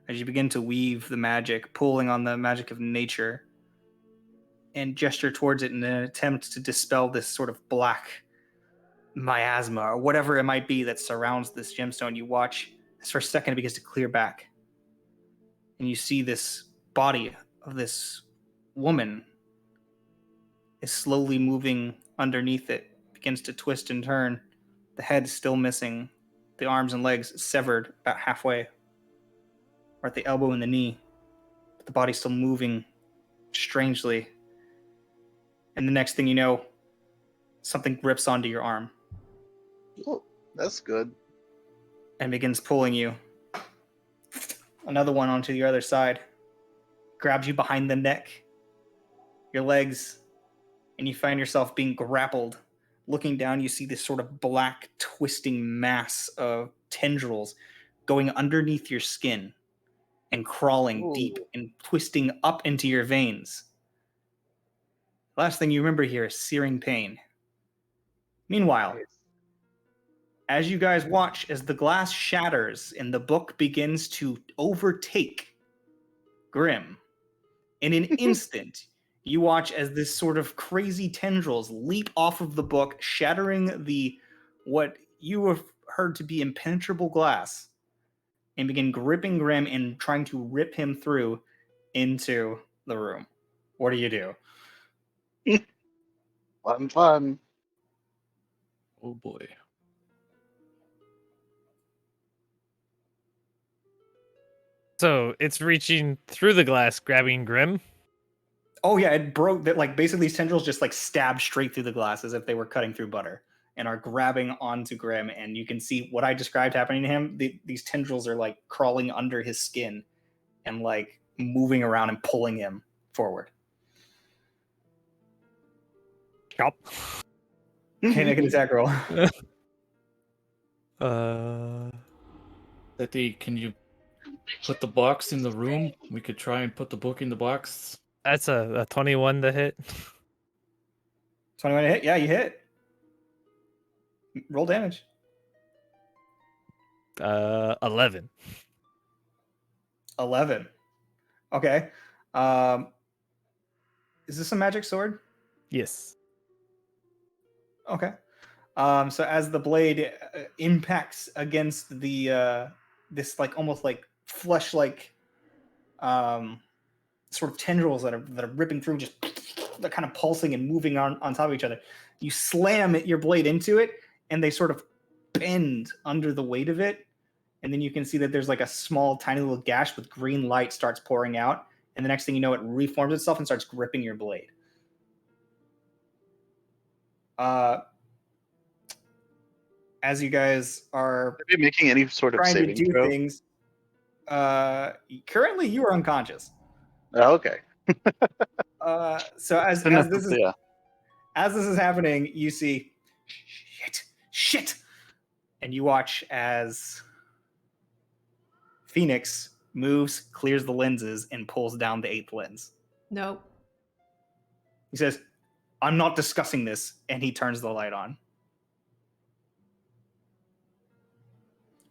as you begin to weave the magic, pulling on the magic of nature, and gesture towards it in an attempt to dispel this sort of black miasma or whatever it might be that surrounds this gemstone, you watch as for a second it begins to clear back. And you see this body of this woman is slowly moving underneath it, begins to twist and turn. The head still missing, the arms and legs severed about halfway, or at the elbow and the knee. But the body's still moving strangely. And the next thing you know, something grips onto your arm Oh, that's good. and begins pulling you. Another one onto the other side. Grabs you behind the neck, your legs, and you find yourself being grappled. Looking down, you see this sort of black, twisting mass of tendrils going underneath your skin and crawling deep and twisting up into your veins. Last thing you remember here is searing pain. Meanwhile, as you guys watch as the glass shatters and the book begins to overtake Grim, in an instant, you watch as this sort of crazy tendrils leap off of the book, shattering the what you have heard to be impenetrable glass, and begin gripping Grim and trying to rip him through into the room. What do you do? Fun. Oh boy. So it's reaching through the glass, grabbing Grim. Oh yeah, it broke that. Like basically, these tendrils just like stab straight through the glass as if they were cutting through butter, and are grabbing onto Grim. And you can see what I described happening to him. These tendrils are like crawling under his skin, and like moving around and pulling him forward. Chop. Okay, make an attack roll. Letty, can you put the box in the room? We could try and put the book in the box. That's a 21 to hit. 21 to hit. Yeah, you hit. Roll damage. 11. 11. Okay. Is this a magic sword? Yes. Okay. So as the blade impacts against the this like almost like flesh-like sort of tendrils that are ripping through, just they're kind of pulsing and moving on top of each other. You slam your blade into it, and they sort of bend under the weight of it. And then you can see that there's like a small, tiny little gash with green light starts pouring out. And the next thing you know, it reforms itself and starts gripping your blade. As you guys are Are you making any sort of trying to saving do throw? things, currently you are unconscious. Oh, okay. So as this is Yeah. as this is happening, you see shit, and you watch as Phoenix moves, clears the lenses, and pulls down the 8th lens. No. He says, "I'm not discussing this," and he turns the light on.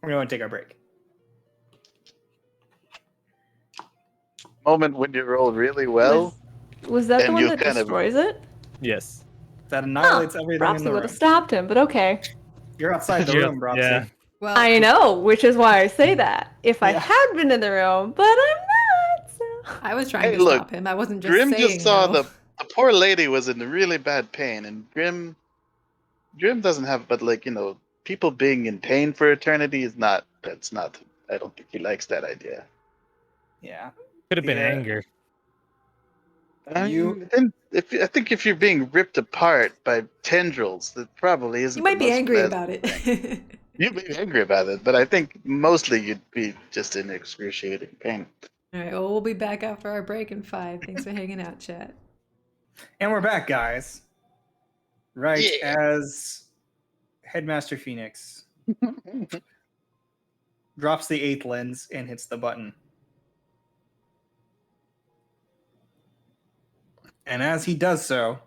We're going to take our break. Moment when you roll really well. Was that the and one you that kind of- destroys it? Yes. That annihilates everything in Propsy the would room. have stopped him, but okay. You're outside the Yeah, room, Propsy. yeah. Well, I know, which is why I say that. If I Yeah. had been in the room, but I'm not. So. I was trying Hey, to look, stop him. I wasn't just Grim saying just saw no. the poor lady was in really bad pain, and Grim doesn't have, but like, people being in pain for eternity is not. That's not. I don't think he likes that idea. Yeah. Could have been Yeah. anger. I think if you're being ripped apart by tendrils, that probably isn't. You the might be most angry pleasant about it. thing. You'd be angry about it, but I think mostly you'd be just in excruciating pain. All right, well, we'll be back after our break in 5. Thanks for hanging out, chat. And we're back, guys. Right Yeah. as Headmaster Phoenix drops the 8th lens and hits the button. And as he does so,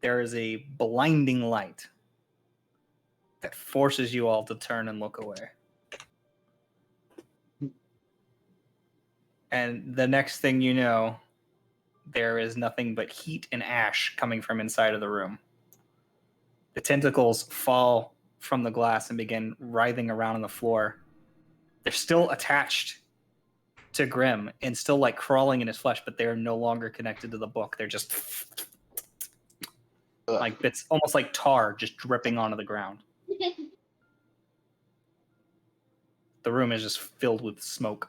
there is a blinding light that forces you all to turn and look away. And the next thing you know, there is nothing but heat and ash coming from inside of the room. The tentacles fall from the glass and begin writhing around on the floor. They're still attached to Grim and still like crawling in his flesh, but they're no longer connected to the book. They're just like bits, almost like tar just dripping onto the ground. The room is just filled with smoke.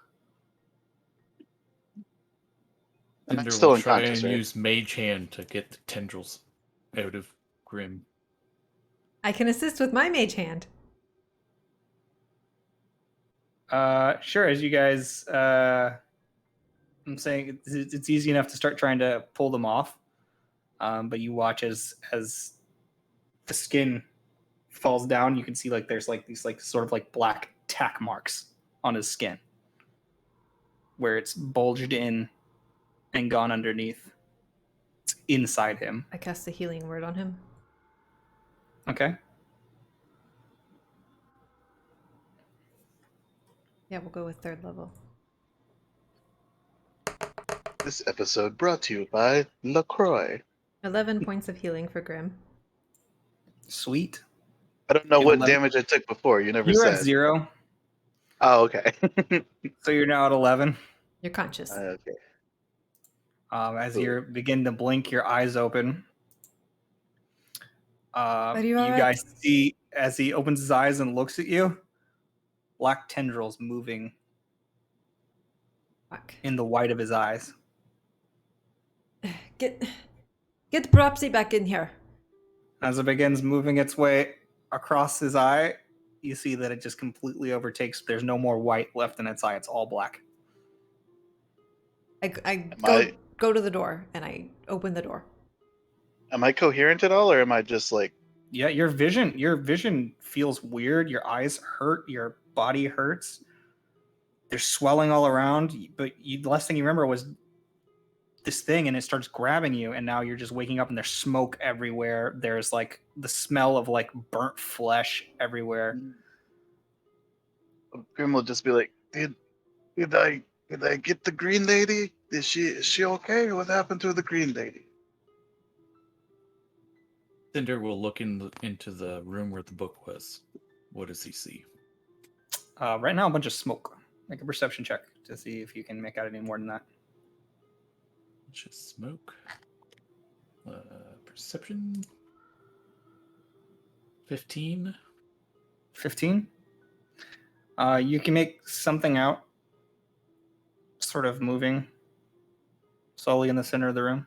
And I'm Cinder still will try unconscious, and right? use Mage Hand to get the tendrils out of Grim. I can assist with my mage hand. Sure. As you guys, I'm saying it's easy enough to start trying to pull them off, but you watch as the skin falls down. You can see like there's like these like sort of like black tack marks on his skin, where it's bulged in and gone underneath. It's inside him. I cast a healing word on him. Okay. Yeah, we'll go with 3rd level. This episode brought to you by LaCroix. 11 points of healing for Grim. Sweet. I don't know You what 11 damage I took before. You never You're at said. 0, Oh, okay. so you're now at 11. You're conscious. Okay. As Cool. you begin to blink your eyes open, Are you you all right? guys see as he opens his eyes and looks at you, black tendrils moving Fuck. in the white of his eyes. Get Propsy back in here. As it begins moving its way across his eye, you see that it just completely overtakes. There's no more white left in its eye. It's all black. I go to the door and I open the door. Am I coherent at all, or am I just like? Yeah, your vision feels weird. Your eyes hurt. Your body hurts. There's swelling all around. But the last thing you remember was this thing, and it starts grabbing you. And now you're just waking up, and there's smoke everywhere. There's like the smell of like burnt flesh everywhere. Grim will just be like, did I get the green lady? Is she okay? What happened to the green lady? Cinder will look into the room where the book was. What does he see? Right now, a bunch of smoke. Make a perception check to see if you can make out any more than that. Just smoke. Perception. 15. 15. You can make something out, sort of moving slowly in the center of the room.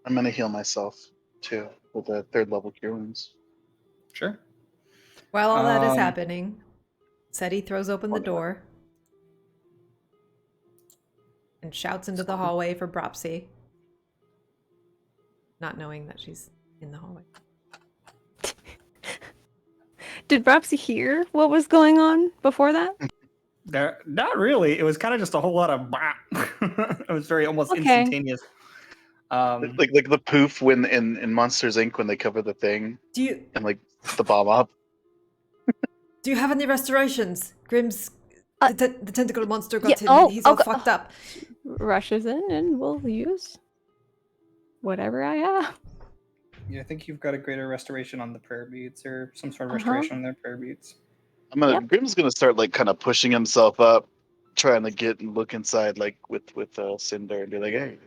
I'm gonna heal myself too with the 3rd level cure wounds. Sure. While all that is Um, happening, Seti throws open the Wonderful. door and shouts into the hallway for Propsy, not knowing that she's in the hallway. Did Bropsy hear what was going on before that? Not really. It was kind of just a whole lot of. It was very almost Okay. instantaneous. Like the poof when in Monsters Inc. when they cover the thing Do you and like the bomb up. have any restorations? Grim's the tentacle monster got yeah, him. oh, And he's all okay. fucked up. Rushes in and we'll use whatever I have. Yeah, I think you've got a greater restoration on the prayer beads or some sort of Uh-huh. restoration on their prayer beads. Yep. Grim's gonna start like kind of pushing himself up, trying to get and look inside like with Cinder and be like, hey,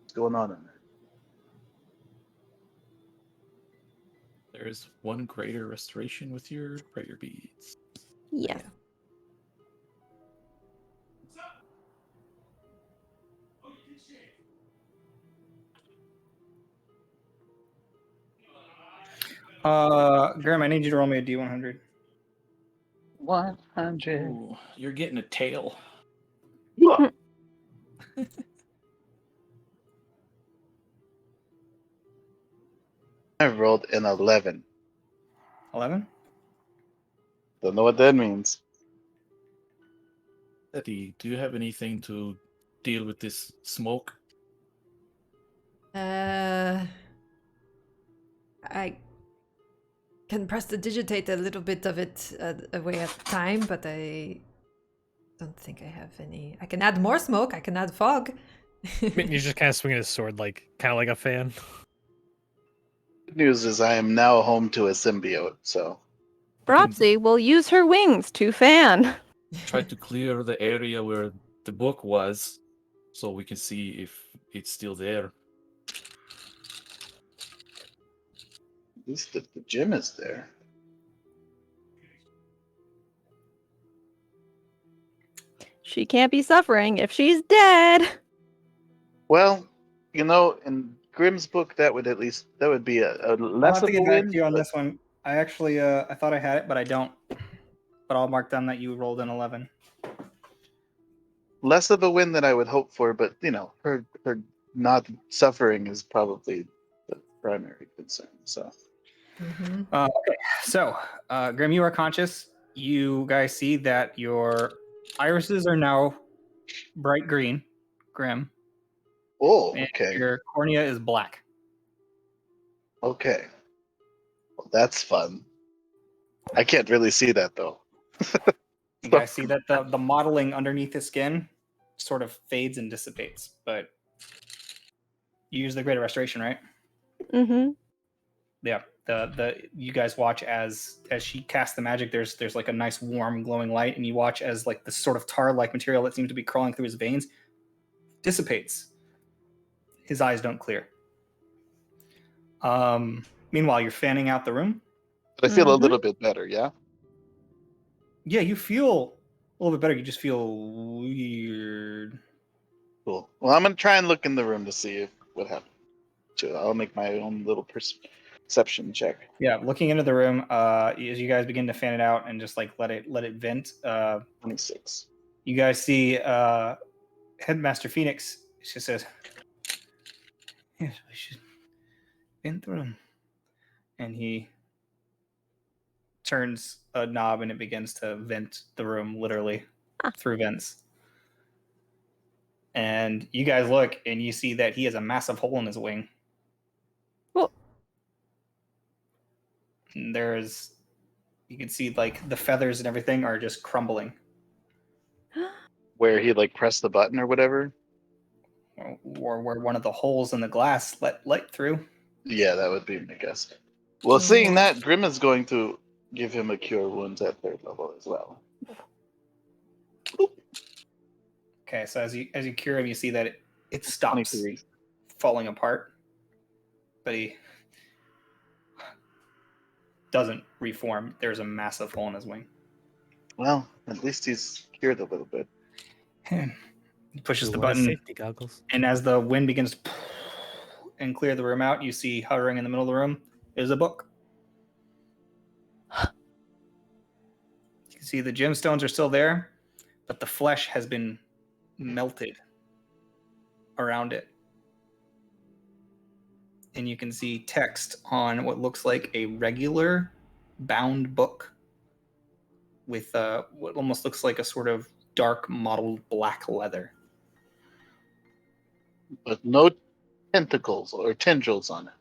what's going on in there? There is one greater restoration with your prayer beads. Yes. Graham, I need you to roll me a D100. 100. Ooh, you're getting a tail. I rolled an 11. 11. Don't know what that means. Eddie, do you have anything to deal with this smoke? I can prestidigitate a little bit of it away at a time, but I don't think I have any. I can add more smoke. I can add fog. I mean, you're just kind of swinging his sword, kind of like a fan. Good news is I am now home to a symbiote, so Bropsy will use her wings to fan. Try to clear the area where the book was, so we can see if it's still there. at least the gym is there. She can't be suffering if she's dead. Well, in Grimm's book, that would be a I'll less have of to a get back win. to you on but this one. I actually, I thought I had it, but I don't. But I'll mark down that you rolled an 11. Less of a win than I would hope for, but her not suffering is probably the primary concern. So Mhm. Okay, so Grim, you are conscious. You guys see that your irises are now bright green, Grim, and okay, your cornea is black. okay, well, that's fun. I can't really see that though. You guys see that the modeling underneath the skin sort of fades and dissipates, but you use the greater restoration, right? Mm-hmm. Yeah. The you guys watch as she casts the magic. There's like a nice warm glowing light, and you watch as like the sort of tar-like material that seems to be crawling through his veins dissipates. His eyes don't clear. Meanwhile, you're fanning out the room. But I feel a Mhm. little bit better. Yeah. Yeah, you feel a little bit better. You just feel weird. Cool. Well, I'm gonna try and look in the room to see what happened. I'll make my own little perception check. Yeah, looking into the room, as you guys begin to fan it out and just like let it vent, 26. you guys see Headmaster Phoenix. She says, "Yes, we should vent the room," and he turns a knob and it begins to vent the room literally through vents. And you guys look and you see that he has a massive hole in his wing. Well, And you can see like the feathers and everything are just crumbling. Where he pressed the button or whatever. Or where one of the holes in the glass let light through. Yeah, that would be my guess. Well, seeing that, Grim is going to give him a cure wounds at 3rd level as well. Okay, so as you cure him, you see that it stops 23. falling apart, but he doesn't reform. There's a massive hole in his wing. Well, at least he's cured a little bit. He pushes Ooh, the what a button, safety goggles. and as the wind begins to and clear the room out, you see hovering in the middle of the room is a book. You can see the gemstones are still there, but the flesh has been melted around it. And you can see text on what looks like a regular bound book with what almost looks like a sort of dark mottled black leather. But no tentacles or tendrils on it.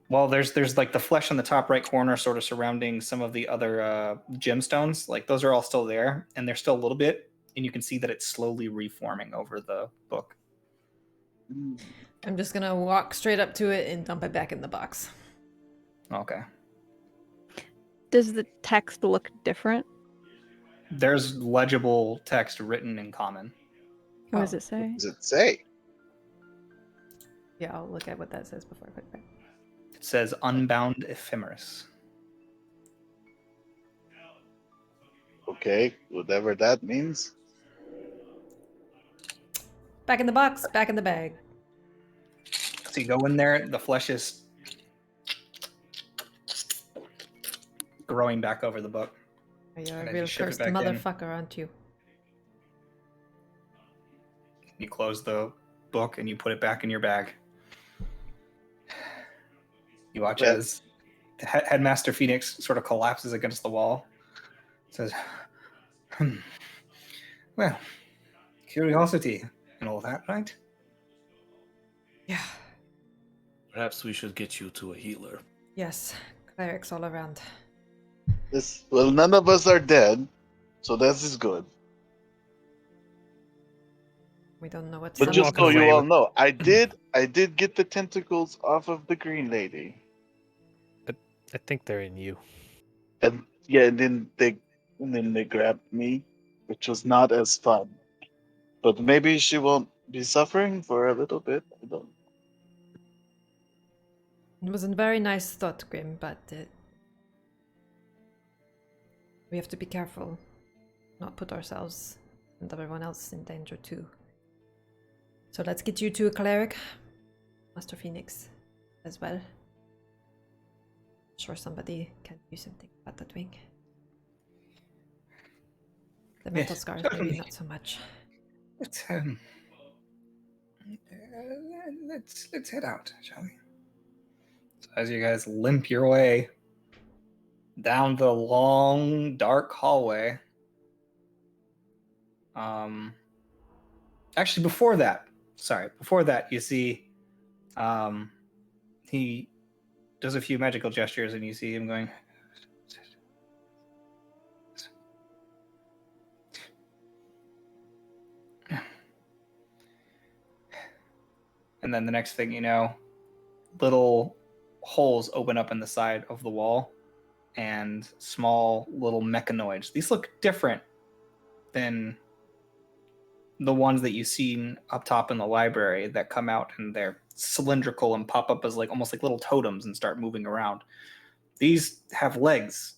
Well, there's like the flesh on the top right corner sort of surrounding some of the other gemstones. Like those are all still there, and they're still a little bit, and you can see that it's slowly reforming over the book. I'm just gonna walk straight up to it and dump it back in the box. Okay. does the text look different? There's legible text written in common. What does it say? What does it say? Yeah, I'll look at what that says before I put it back. It says Unbound Ephemeris. Okay, whatever that means. Back in the box, back in the bag. So you go in there, the flesh is growing back over the book. You're And a as you real ship it cursed back in- motherfucker, aren't you? You close the book and you put it back in your bag. You watch Yeah. as the Headmaster Phoenix sort of collapses against the wall. Says, well, curiosity and all that, right? Yeah. Perhaps we should get you to a healer. Yes. Clerics all around. Well, none of us are dead, so this is good. We don't know what's But I'm just walking so you away all with- know, I did get the tentacles off of the green lady. I think they're in you. And yeah, and then they grabbed me, which was not as fun. But maybe she won't be suffering for a little bit. I don't. It was a very nice thought, Grim, but we have to be careful. Not put ourselves and everyone else in danger too. So let's get you to a cleric. Master Phoenix as well. Sure somebody can do something about that wing. The mental Yes, scars maybe certainly. not so much. Let's head out, shall we? So as you guys limp your way down the long, dark hallway. Actually, before that, you see, he does a few magical gestures, and you see him going. And then the next thing you know, little holes open up in the side of the wall, and small little mechanoids. These look different than the ones that you've seen up top in the library that come out and they're cylindrical and pop up as like almost like little totems and start moving around. These have legs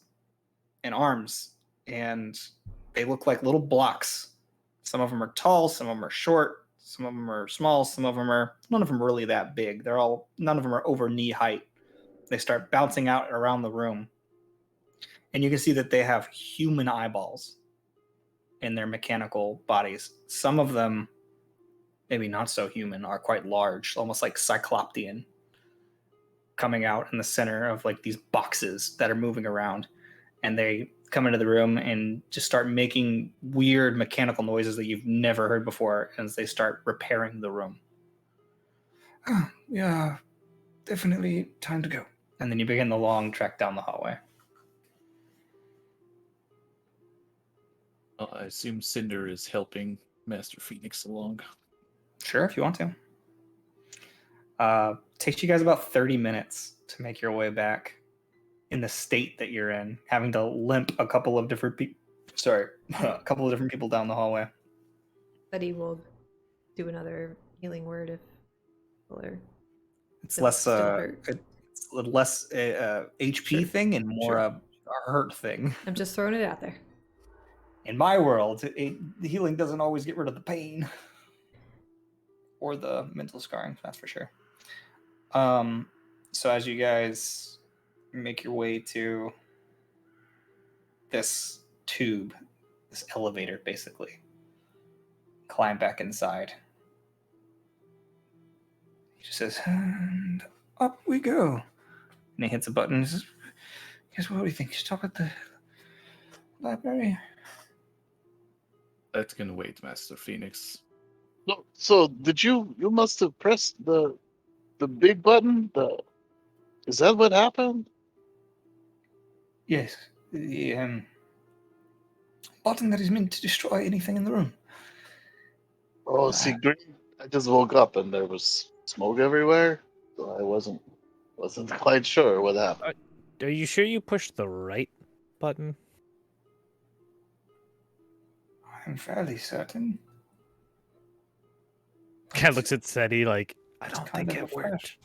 and arms, and they look like little blocks. Some of them are tall, some of them are short, some of them are small, none of them are really that big. None of them are over knee height. They start bouncing out around the room. And you can see that they have human eyeballs in their mechanical bodies. Some of them, maybe not so human, are quite large, almost like Cycloptean, coming out in the center of like these boxes that are moving around. And they come into the room and just start making weird mechanical noises that you've never heard before as they start repairing the room. Oh, yeah, definitely time to go. And then you begin the long trek down the hallway. I assume Cinder is helping Master Phoenix along. Sure, if you want to. Takes you guys about 30 minutes to make your way back in the state that you're in, having to limp a couple of different people. Sorry, a couple of different people down the hallway. Buddy will do another healing word if or It's still- less still hurt. it's a less HP Sure, thing and more sure. a hurt thing. I'm just throwing it out there. In my world, the healing doesn't always get rid of the pain or the mental scarring. That's for sure. So as you guys make your way to this tube, this elevator, basically, climb back inside. He just says, and up we go. And he hits a button and says, guess what do you think? Stop at the library. That's gonna wait, Master Phoenix. So did you must have pressed the big button? Is that what happened? Yes, the button that is meant to destroy anything in the room. Oh, see, green. I just woke up and there was smoke everywhere, so I wasn't quite sure what happened. Are you sure you pushed the right button? I'm fairly certain. Cat looks at Seti like, I It's don't kind think of it a worked. flash.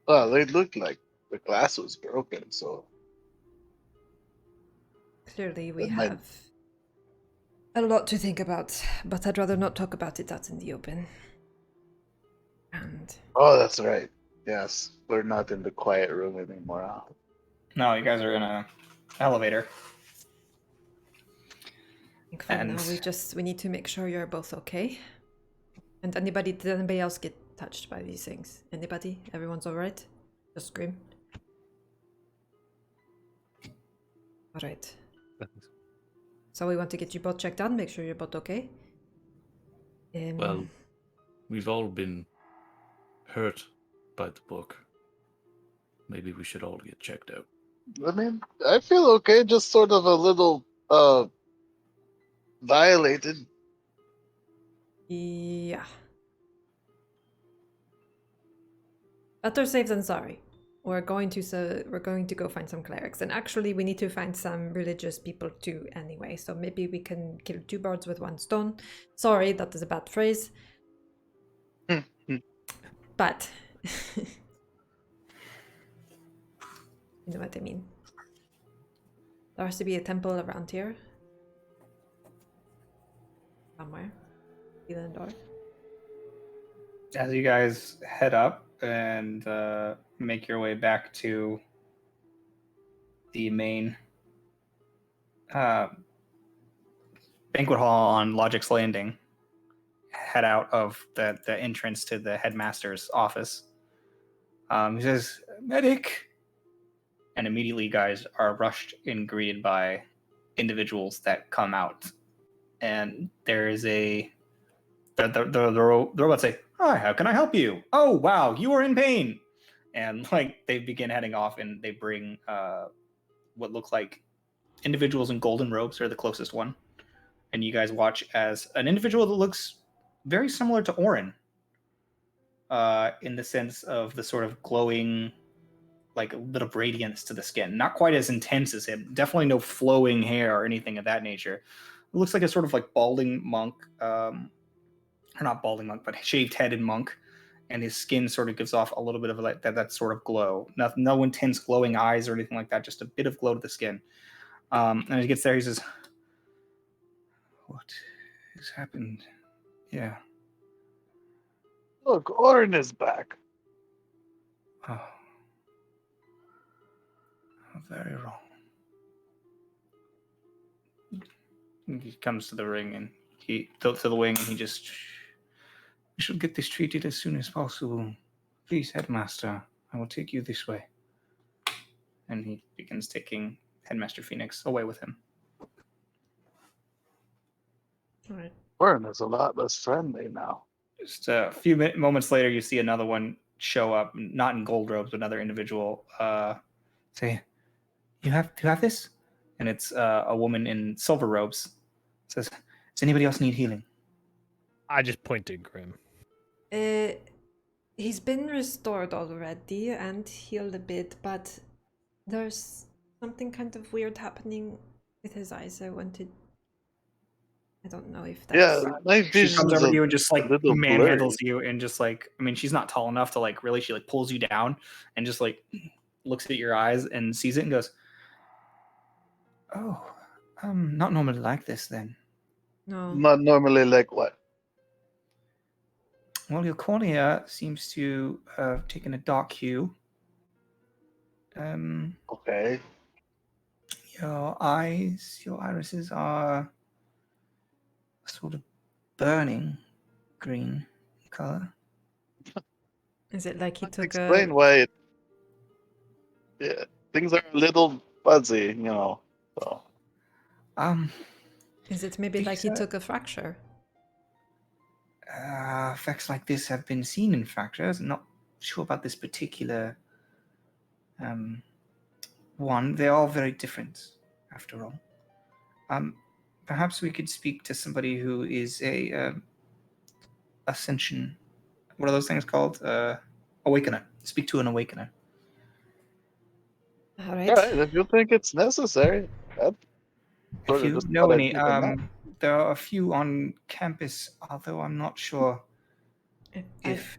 Well, they looked like the glass was broken, so Clearly, we That might- have a lot to think about, but I'd rather not talk about it out in the open. And oh, that's right. Yes, we're not in the quiet room anymore. Huh? No, you guys are in a elevator. I think for And- now we need to make sure you're both okay. And did anybody else get touched by these things? Anybody? Everyone's alright? Just scream. Alright. So we want to get you both checked out, make sure you're both okay. Well, we've all been hurt by the book. Maybe we should all get checked out. I mean, I feel okay, just sort of a little violated. Yeah. Better safe than sorry. We're going to go find some clerics, and actually we need to find some religious people too anyway, so maybe we can kill two birds with one stone. Sorry, that is a bad phrase. But you know what I mean. There has to be a temple around here. Somewhere. Selindor. As you guys head up and make your way back to the main banquet hall on Logic's Landing, head out of the entrance to the headmaster's office. He says, "Medic!" And immediately you guys are rushed and greeted by individuals that come out. And there is the robots say, "Hi, how can I help you? Oh, wow, you are in pain." And like they begin heading off, and they bring what look like individuals in golden robes are the closest one. And you guys watch as an individual that looks very similar to Orin, in the sense of the sort of glowing, like a bit of radiance to the skin. Not quite as intense as him. Definitely no flowing hair or anything of that nature. It looks like a sort of like balding monk, or not balding monk, but shaved-headed monk. And his skin sort of gives off a little bit of like that sort of glow. No intense glowing eyes or anything like that. Just a bit of glow to the skin. And as he gets there, he says, "What has happened?" Yeah. Look, Orin is back. Oh. Very wrong. He comes to the ring and to the wing, and he just, "We should get this treated as soon as possible. Please, headmaster, I will take you this way." And he begins taking Headmaster Phoenix away with him. Alright. Orin is a lot less friendly now. Just a few moments later, you see another one show up, not in gold robes, but another individual. Say, "You have this?" And it's a woman in silver robes. Says, "Does anybody else need healing?" I just pointed Grim. He's been restored already and healed a bit, but there's something kind of weird happening with his eyes. I don't know if that's... Yeah, my She vision's comes over to you and just like a little manhandles you, and just like, I mean, she's not tall enough to like really. She like pulls you down and just like looks at your eyes and sees it and goes, "Oh, not normally like this then." No. Not normally like what? Well, your cornea seems to have taken a dark hue. Okay. Your irises are sort of burning green color. Is it like he took Explain why yeah, things are a little fuzzy, you know. So. Is it maybe like he took a fracture? Effects like this have been seen in fractures. I'm not sure about this particular one. They're all very different, after all. Perhaps we could speak to somebody who is a ascension. What are those things called? Awakener. Speak to an awakener. All right. All right, if you think it's necessary. If you know any, there are a few on campus, although I'm not sure if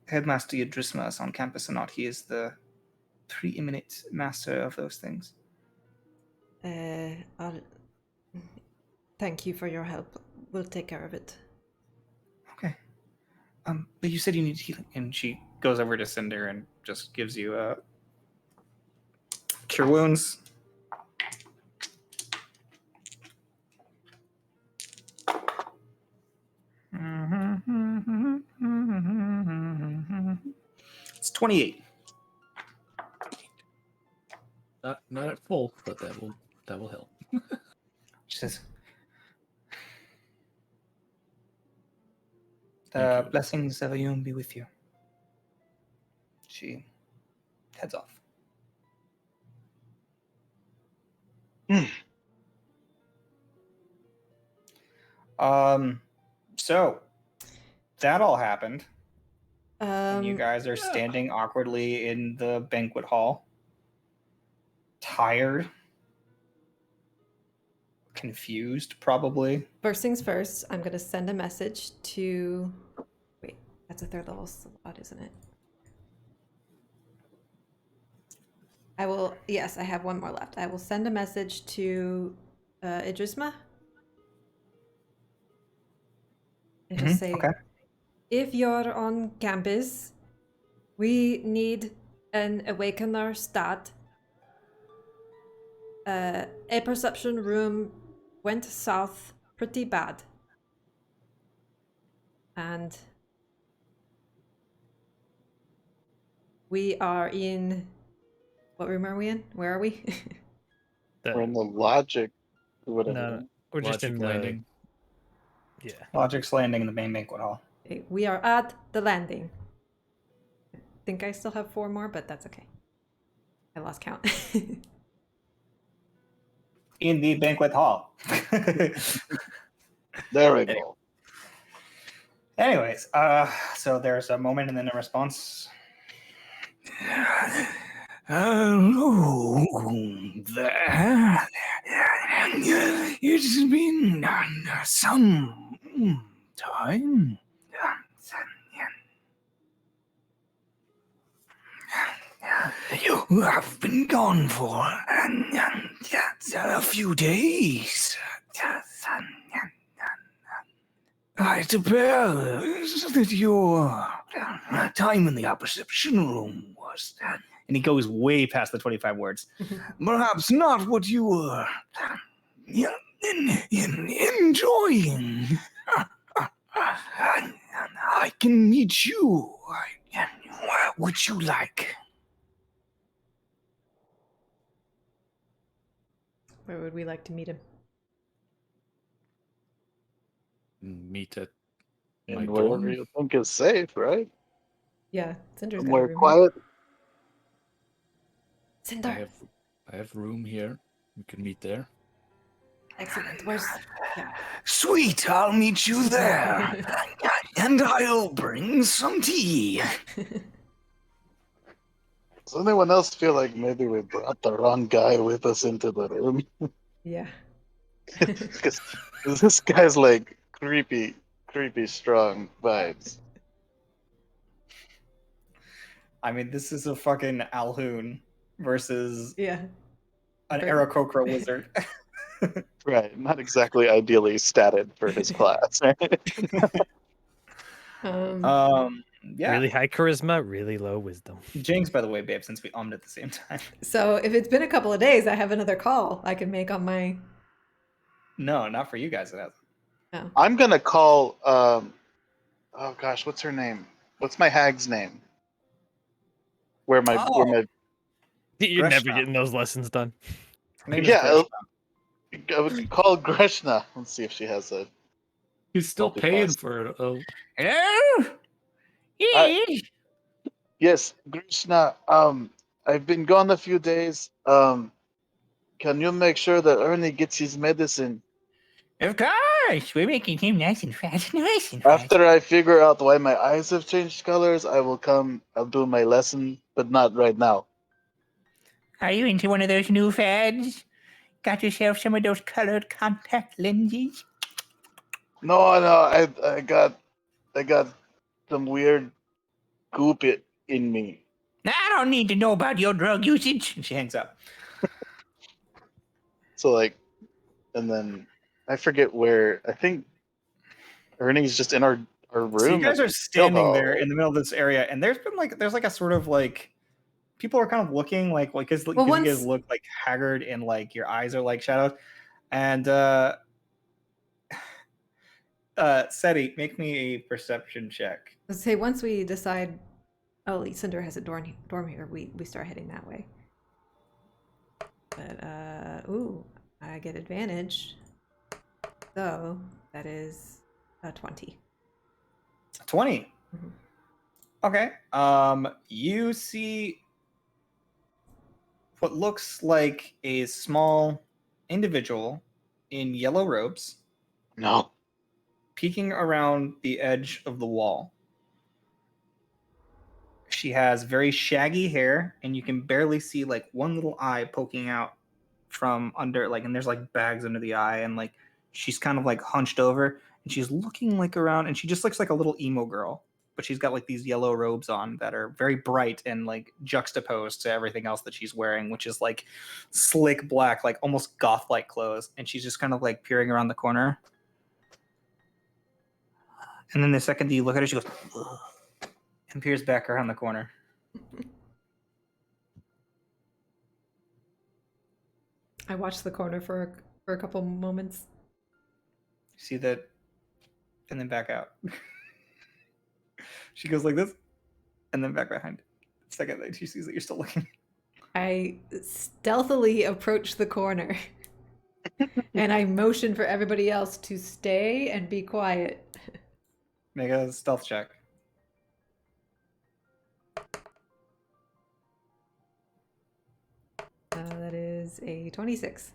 Headmaster Yadrisma is on campus or not. He is the preeminent master of those things. Thank you for your help. We'll take care of it. Okay. But you said you need healing, and she goes over to Cinder and just gives you Cure wounds. It's 28. Not at full, but that will help. She says, Thank "The you. blessings of Ayun be with you." She heads off. So that all happened, and you guys are standing awkwardly in the banquet hall, tired, confused, probably. First things first, I'm gonna send a message to. Wait, that's a third level slot, isn't it? I will. Yes, I have one more left. I will send a message to Idrisma and just say, Okay. if you're on campus, we need an awakener stat. A perception room went south pretty bad. And we are in... What room are we in? Where are we? We're in the logic, or whatever. No, we're just Logic in the landing. yeah. Logic's landing in the main banquet hall. Okay, we are at the landing. I think I still have 4 more, but that's okay. I lost count. In the banquet hall. There we go. Anyways, so there's a moment and then a response. Hello there. It's been some time. You have been gone for a few days. I suppose that your time in the perception room was, And he goes way past the 25 words. perhaps not what you were enjoying. I can meet you. Where would you like? Where would we like to meet him? Meet at my And wherever dorm. you think is safe, right? Yeah, Cinder's got a Somewhere room. quiet. Cinder! I have room here. We can meet there. Excellent. Where's... Yeah. Sweet, I'll meet you there. And I'll bring some tea. Does anyone else feel like maybe we brought the wrong guy with us into the room? Yeah. Because this guy's like creepy strong vibes. I mean, this is a fucking Alhoon versus Yeah. an Very- Aarakocra wizard. Right, not exactly ideally statted for his class. Right? Yeah. Really high charisma, really low wisdom. Jinx, by the way, babe, since we ummed at the same time. So if it's been a couple of days, I have another call I can make on my... No, not for you guys. It hasn't. Oh. I'm gonna call. Oh gosh, what's her name? What's my hag's name? Where my You're never Greshna. getting those lessons done. Her name is Yeah, Greshna. I would call Greshna. Let's see if she has a. He's still paying Multicast. for it. Oh, Hello? Yes. Yes, Greshna. I've been gone a few days. Can you make sure that Ernie gets his medicine? Of course. We're making him nice and fast. Nice and fast. After I figure out why my eyes have changed colors, I will come. I'll do my lesson, but not right now. Are you into one of those new fads? Got yourself some of those colored contact lenses? No, I got some weird goop in me. I don't need to know about your drug usage. And she hangs up. So like, and then I forget where. I think Ernie's just in our room. So you guys at are standing Guildhall. there in the middle of this area, and there's like a sort of like people are kind of looking like because you guys look like haggard and like your eyes are like shadowed. And Seti, make me a perception check. Let's say once we decide, oh, Cinder has a dorm here, we start heading that way. But ooh, I get advantage. So that is a 20. 20. Mhm. Okay. You see what looks like a small individual in yellow robes No. peeking around the edge of the wall. She has very shaggy hair, and you can barely see like one little eye poking out from under, like, and there's like bags under the eye, and like she's kind of like hunched over, and she's looking like around, and she just looks like a little emo girl, but she's got like these yellow robes on that are very bright and like juxtaposed to everything else that she's wearing, which is like slick black, like almost goth-like clothes, and she's just kind of like peering around the corner. And then the second that you look at her, she goes, ugh, and peers back around the corner. I watched the corner for a couple moments. See that, and then back out. She goes like this, and then back behind. The second that she sees that you're still looking. I stealthily approach the corner, and I motion for everybody else to stay and be quiet. Make a stealth check. That is a 26.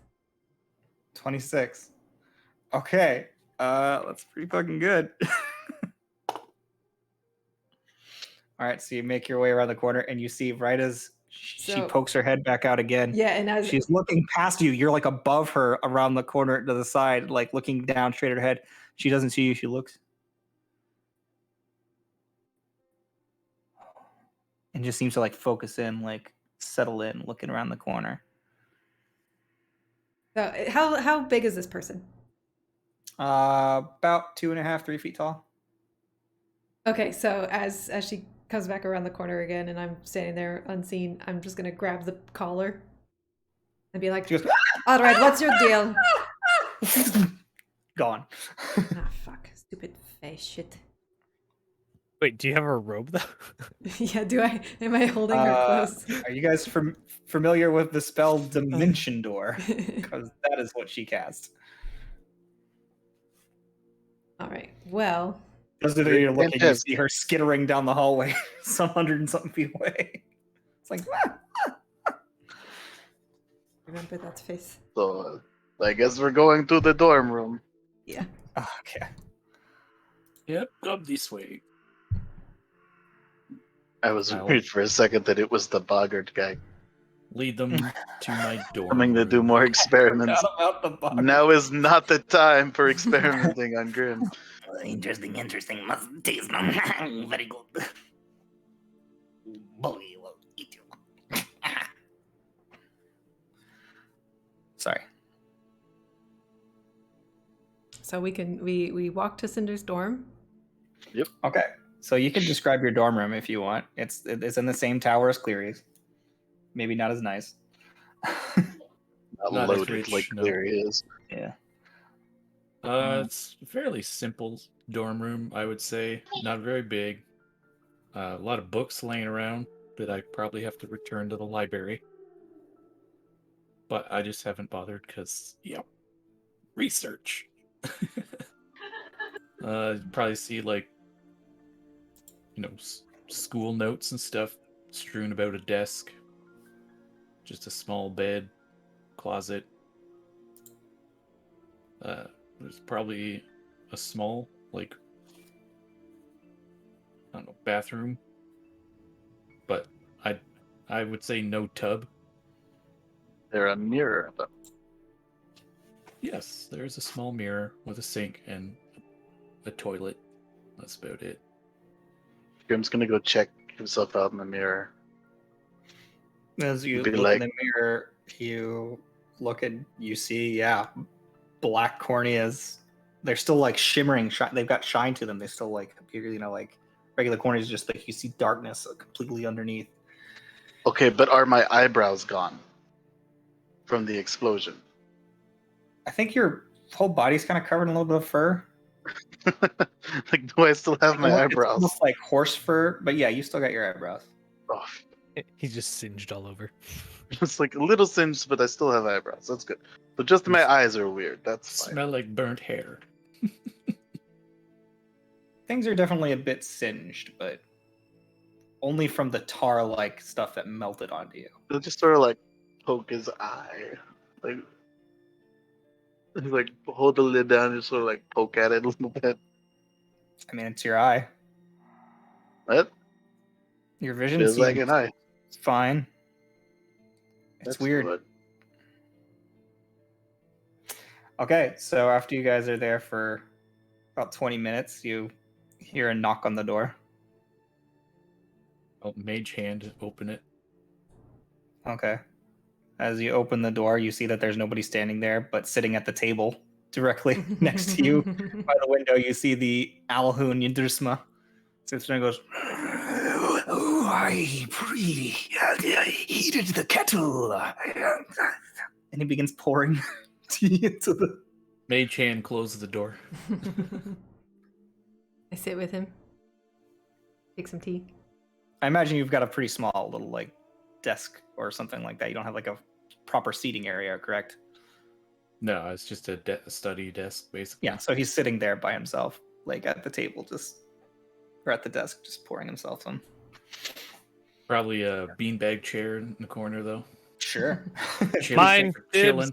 26. Okay. That's pretty fucking good. All right, so you make your way around the corner, and you see right as she So- pokes her head back out again. Yeah, and as She's looking past you. You're like above her around the corner to the side, like looking down straight at her head. She doesn't see you. She looks. And just seems to like focus in, like settle in, looking around the corner. so how big is this person? About 2.5, 3 feet tall. Okay, so as she comes back around the corner again, and I'm standing there unseen, I'm just gonna grab the collar and be like, She goes, "All right, what's your deal?" gone. Ah, fuck, stupid face shit. Wait, do you have a robe though? Yeah, am I holding her close? Are you guys familiar with the spell Dimension Door? Because that is what she cast. All right, well, Those of you who are looking, you see her skittering down the hallway, some 100 and something feet away. It's like, remember that face. So I guess we're going to the dorm room. Yeah. okay. Yep, come this way. I was I'll- worried for a second that it was the boggart guy Lead them to my door. coming to do more experiments. Forgot about the bug. Now is not the time for experimenting on Grim. Interesting. Must taste very good. Boy will eat you. Sorry. So we walk to Cinder's dorm. Okay. So you can describe your dorm room if you want. It's in the same tower as Cleary's. Maybe not as nice. Not Not as loaded rich, like no. Cleary is. Yeah. It's a fairly simple dorm room, I would say. Not very big. A lot of books laying around that I probably have to return to the library. But I just haven't bothered because, research. You probably see, like, school notes and stuff strewn about a desk. Just a small bed, closet. There's probably a small, like, I don't know, bathroom. But I would say no tub. There a mirror though. Yes, there's a small mirror with a sink and a toilet. That's about it. Grim's gonna go check himself out in the mirror. As you Be look like- in the mirror, you look and you see, black corneas. They're still like shimmering. They've got shine to them. They still like appear, like regular corneas. Just like you see darkness completely underneath. Okay, but are my eyebrows gone from the explosion? I think your whole body's kind of covered in a little bit of fur. Like, do I still have my It's eyebrows? almost like horse fur, but yeah, you still got your eyebrows. Oh, He's just singed all over. it's like a little singed, but I still have eyebrows. That's good. But just my eyes are weird. That's fine. Smell like burnt hair. Things are definitely a bit singed, but only from the tar-like stuff that melted onto you. It'll just sort of like poke his eye. Like, like hold the lid down and sort of like poke at it a little bit. I mean, it's your eye. What? Your vision Feels like seems an eye. fine. It's That's weird. what- Okay, so after you guys are there for about 20 minutes, you hear a knock on the door. Oh, mage hand, open it. Okay. As you open the door, you see that there's nobody standing there, but sitting at the table directly next to you by the window, you see the Alhun Yindrisma. Sits there and goes, Oh, I heated the kettle. and he begins pouring tea into the. Mage hand closes the door. I sit with him. Take some tea. I imagine you've got a pretty small little like desk or something like that. You don't have like a proper seating area, correct? No, it's just a study desk, basically. Yeah, so he's sitting there by himself, like at the table, or at the desk, just pouring himself some. Probably a beanbag chair in the corner, though. Sure. Mine, Chilling.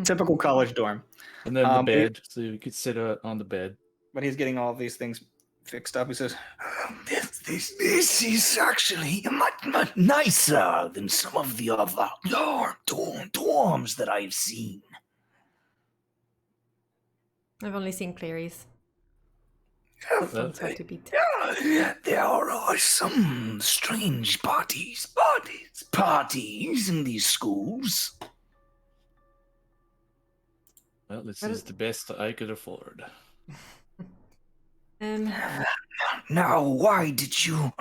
Typical college dorm. And then the But bed, so you could sit on the bed. When he's getting all of these things fixed up, he says, This is actually much nicer than some of the other dorms that I've seen. I've only seen Clary's. Uh, It's hard to beat. There are some strange parties in these schools. Well, this Well- is the best I could afford. Now, why did you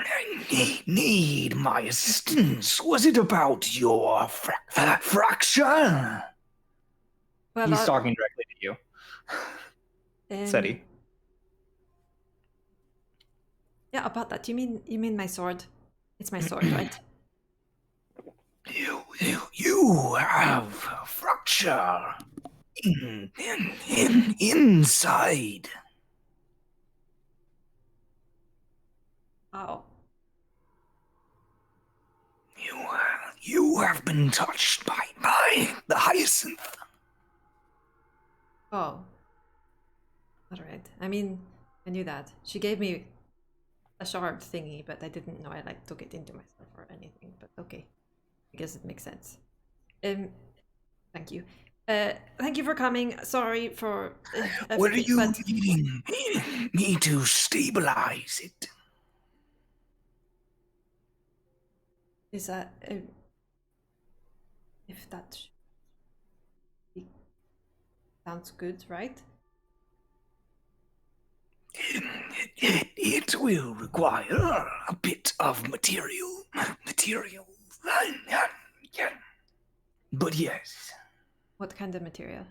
need my assistance? Was it about your fracture? Well, he's talking directly to you, said he. Yeah, about that. You mean my sword? It's my sword, right? You have a fracture inside. Oh. You have been touched by the hyacinth. Oh. Alright. I mean, I knew that. She gave me a shard thingy, but I didn't know I like took it into myself or anything. But okay. I guess it makes sense. Thank you. Thank you for coming. Sorry for What are everything, you but needing me to stabilize it? is that if that sounds good, right? It will require a bit of material. But yes, What kind of material?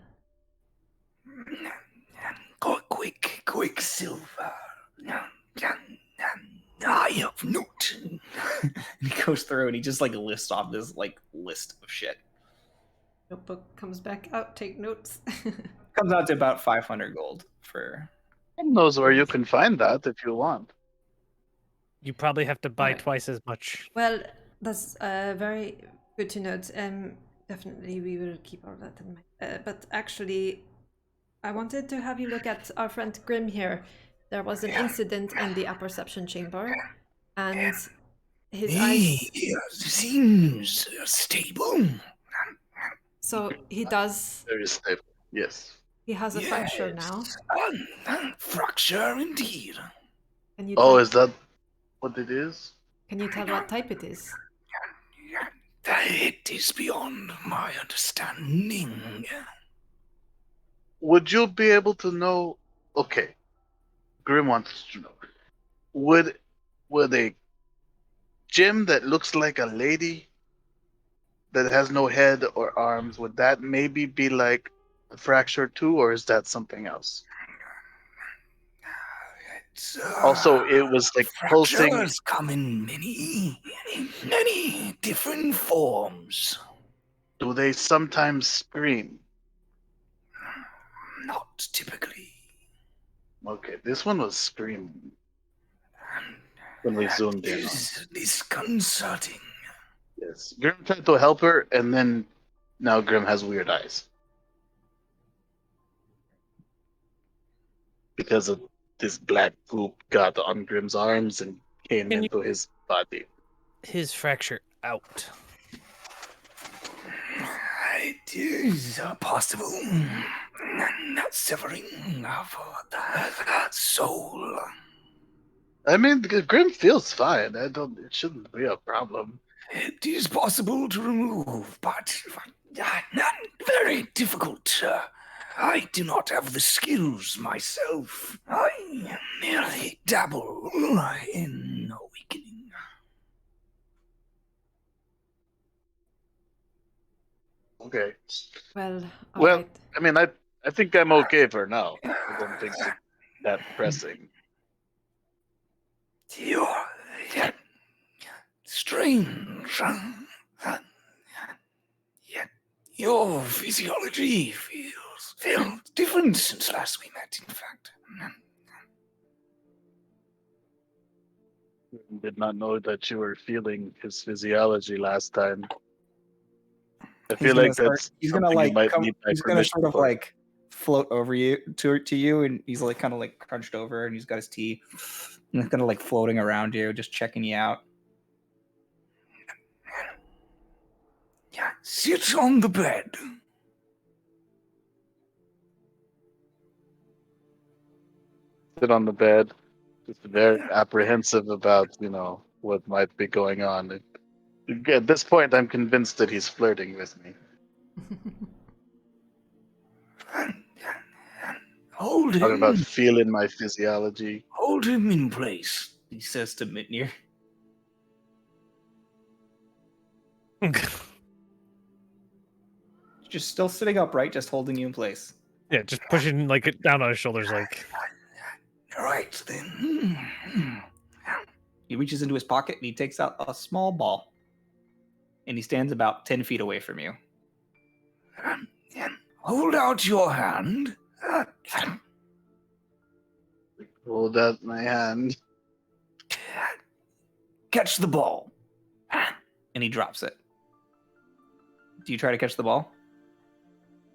quick silver. I have note. And he goes through and he just like lists off this like list of shit. Notebook comes back out. Take notes. Comes out to about 500 gold for. Who knows where you can find that if you want. You probably have to buy Alright. twice as much. Well, that's very good to note. Definitely, we will keep all that in mind. But actually, I wanted to have you look at our friend Grim here. There was an incident in the apperception chamber, and his eyes. He seems stable. So he does. Very stable. Yes. He has a fracture Yes. now. Fracture indeed. Can you? Oh, tell, is that what it is? Can you tell what type it is? It is beyond my understanding. Would you be able to know? Okay, Grim wants to know. Would a gem that looks like a lady that has no head or arms, would that maybe be like a fracture too, or is that something else? It's, Also, it was like pulsing. fractures come in many different forms. Do they sometimes scream? Not typically. Okay, this one was screaming when we That zoomed in on. is disconcerting. Yes, Grim tried to help her, and then now Grim has weird eyes because of this black goop got on Grim's arms and came Can you- into his body. His fracture out. It is possible. Severing of the soul. I mean, Grim feels fine. I don't. It shouldn't be a problem. It is possible to remove, but not very difficult. I do not have the skills myself. I merely dabble in awakening. Okay. Well, Well, alright. I mean, I think I'm okay for now. I don't think it's that pressing. You're strange. Yet your physiology feels different since last we met, in fact. Did not know that you were feeling his physiology last time. I feel like that's He's gonna something you like might come. need my He's gonna permission sort of for. like float over you to you, and he's like kind of like crunched over, and he's got his tea, and he's kind of like floating around you, just checking you out. Yeah, sit on the bed. Sit on the bed, just very apprehensive about what might be going on. At this point, I'm convinced that he's flirting with me. Hold Talking about him. feeling my physiology. Hold him in place. He says to Mitnir. Just still sitting upright, just holding you in place. Yeah, just pushing like it down on his shoulders, like. Right then. He reaches into his pocket and he takes out a small ball. And he stands about 10 feet away from you. Hold out your hand. Hold out my hand. Catch the ball. And he drops it. Do you try to catch the ball?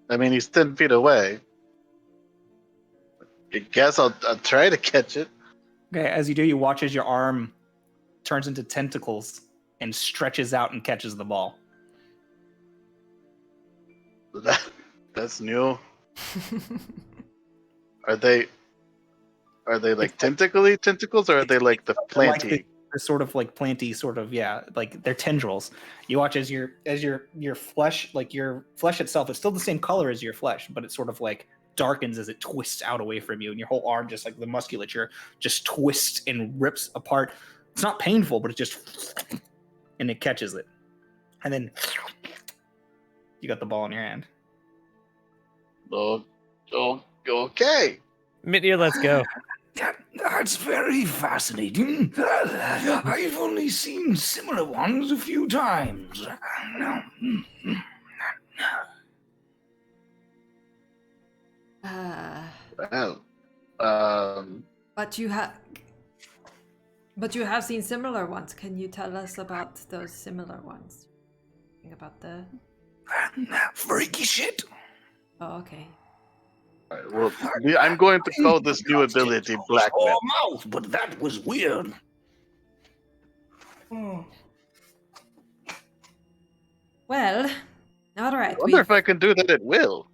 I mean, he's 10 feet away. I guess I'll try to catch it. Okay, as you do, you watch as your arm turns into tentacles and stretches out and catches the ball. That's new. Are they like tentacles, or are they like the planty? Like the sort of like planty sort of, yeah, like they're tendrils. You watch as your flesh, like your flesh itself is still the same color as your flesh, but it sort of like darkens as it twists out away from you, and your whole arm, just like the musculature, just twists and rips apart. It's not painful, but it just and it catches it, and then you got the ball in your hand. Oh, okay. Mitnir, let's go. That's very fascinating. I've only seen similar ones a few times. Well, But you have seen similar ones. Can you tell us about those similar ones? About the Freaky shit. Oh, okay. all right, well, I'm going to call this new ability Black Oh, Metal. mouth, but that was weird. Well, all right. I wonder if I can do that at will.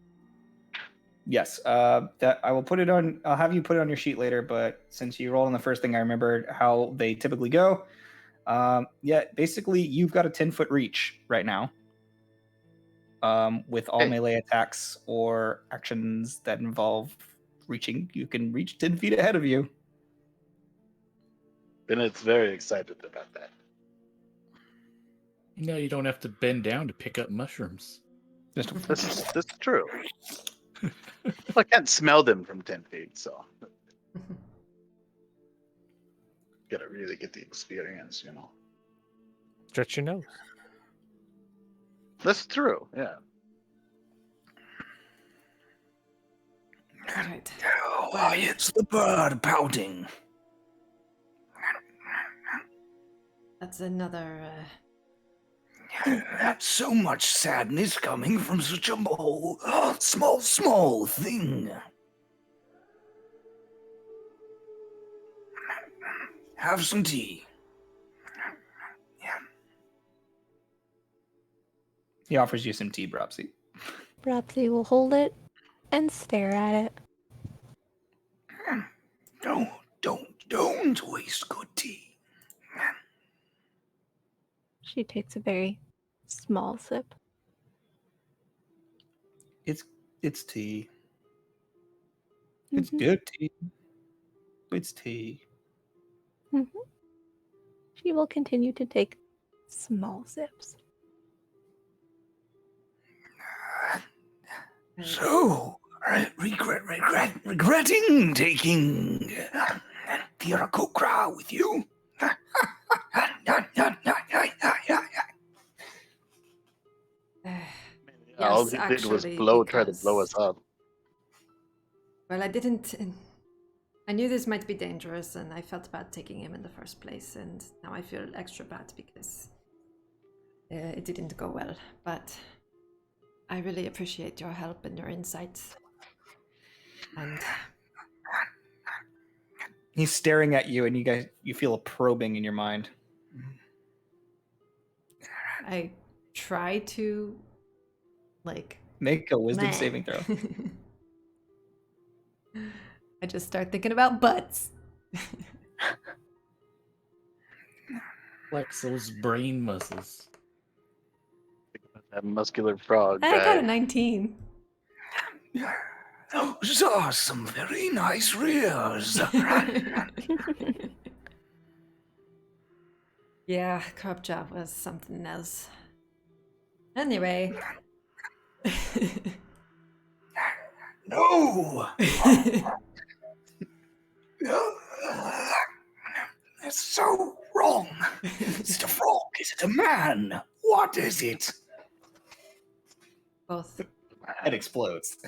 Yes, that I will put it on. I'll have you put it on your sheet later. But since you rolled on the first thing, I remembered how they typically go. Yeah, basically, you've got a 10-foot reach right now. With all melee attacks or actions that involve reaching, you can reach 10 feet ahead of you. Then it's very excited about that. No, you don't have to bend down to pick up mushrooms. That's true. Well, I can't smell them from 10 feet, so gotta really get the experience, you know. Stretch your nose. That's true, yeah. Right. Why, it's the bird pouting. That's another. So much sadness coming from such a small thing. Have some tea. He offers you some tea, Bropsy. Bropsy will hold it and stare at it. Don't waste good tea. She takes a very small sip. It's tea. It's Mhm. good tea. It's tea. She will continue to take small sips. So, regretting taking the Irakokra with you? All Yes, he did was actually, try to blow because us up. well, I didn't. I knew this might be dangerous, and I felt bad taking him in the first place, and now I feel extra bad because it didn't go well. But I really appreciate your help and your insights. And He's staring at you, and you feel a probing in your mind. I try to, like, Make a wisdom meh. saving throw. I just start thinking about butts. Flex those brain muscles. That muscular frog I got guy. a 19. Those are some very nice rears. Yeah, Korpja was something else. Anyway. No! That's so wrong. Is it a frog? Is it a man? What is it? Both. It explodes.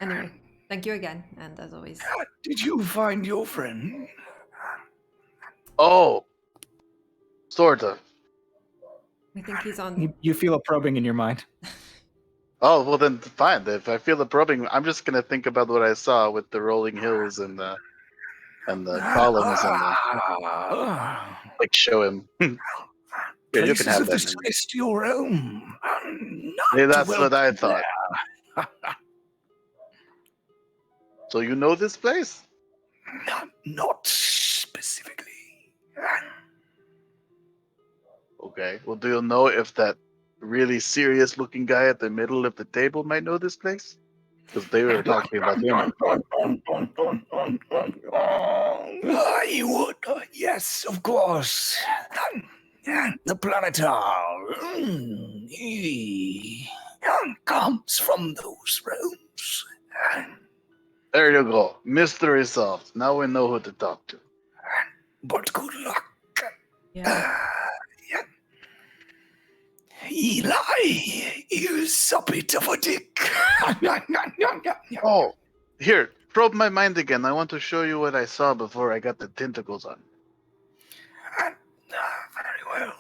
Anyway, thank you again, and as always. Did you find your friend? Oh, sorta. I think he's on. You feel a probing in your mind. Oh, well then fine. If I feel the probing, I'm just gonna think about what I saw with the rolling hills and the columns and like show him. Yeah, you can Places have of the that memory. celestial realm. Yeah, Not that's what I welcome thought. So you know this place? there. Not specifically. Okay. Well, do you know if that really serious-looking guy at the middle of the table might know this place? Because they were talking about him. I would, yes, of course. The Planetar. He comes from those realms. There you go. Mystery solved. Now we know who to talk to. But good luck. Yeah. Eli is a bit of a dick. Oh, here, probe my mind again. I want to show you what I saw before I got the tentacles on. Very well.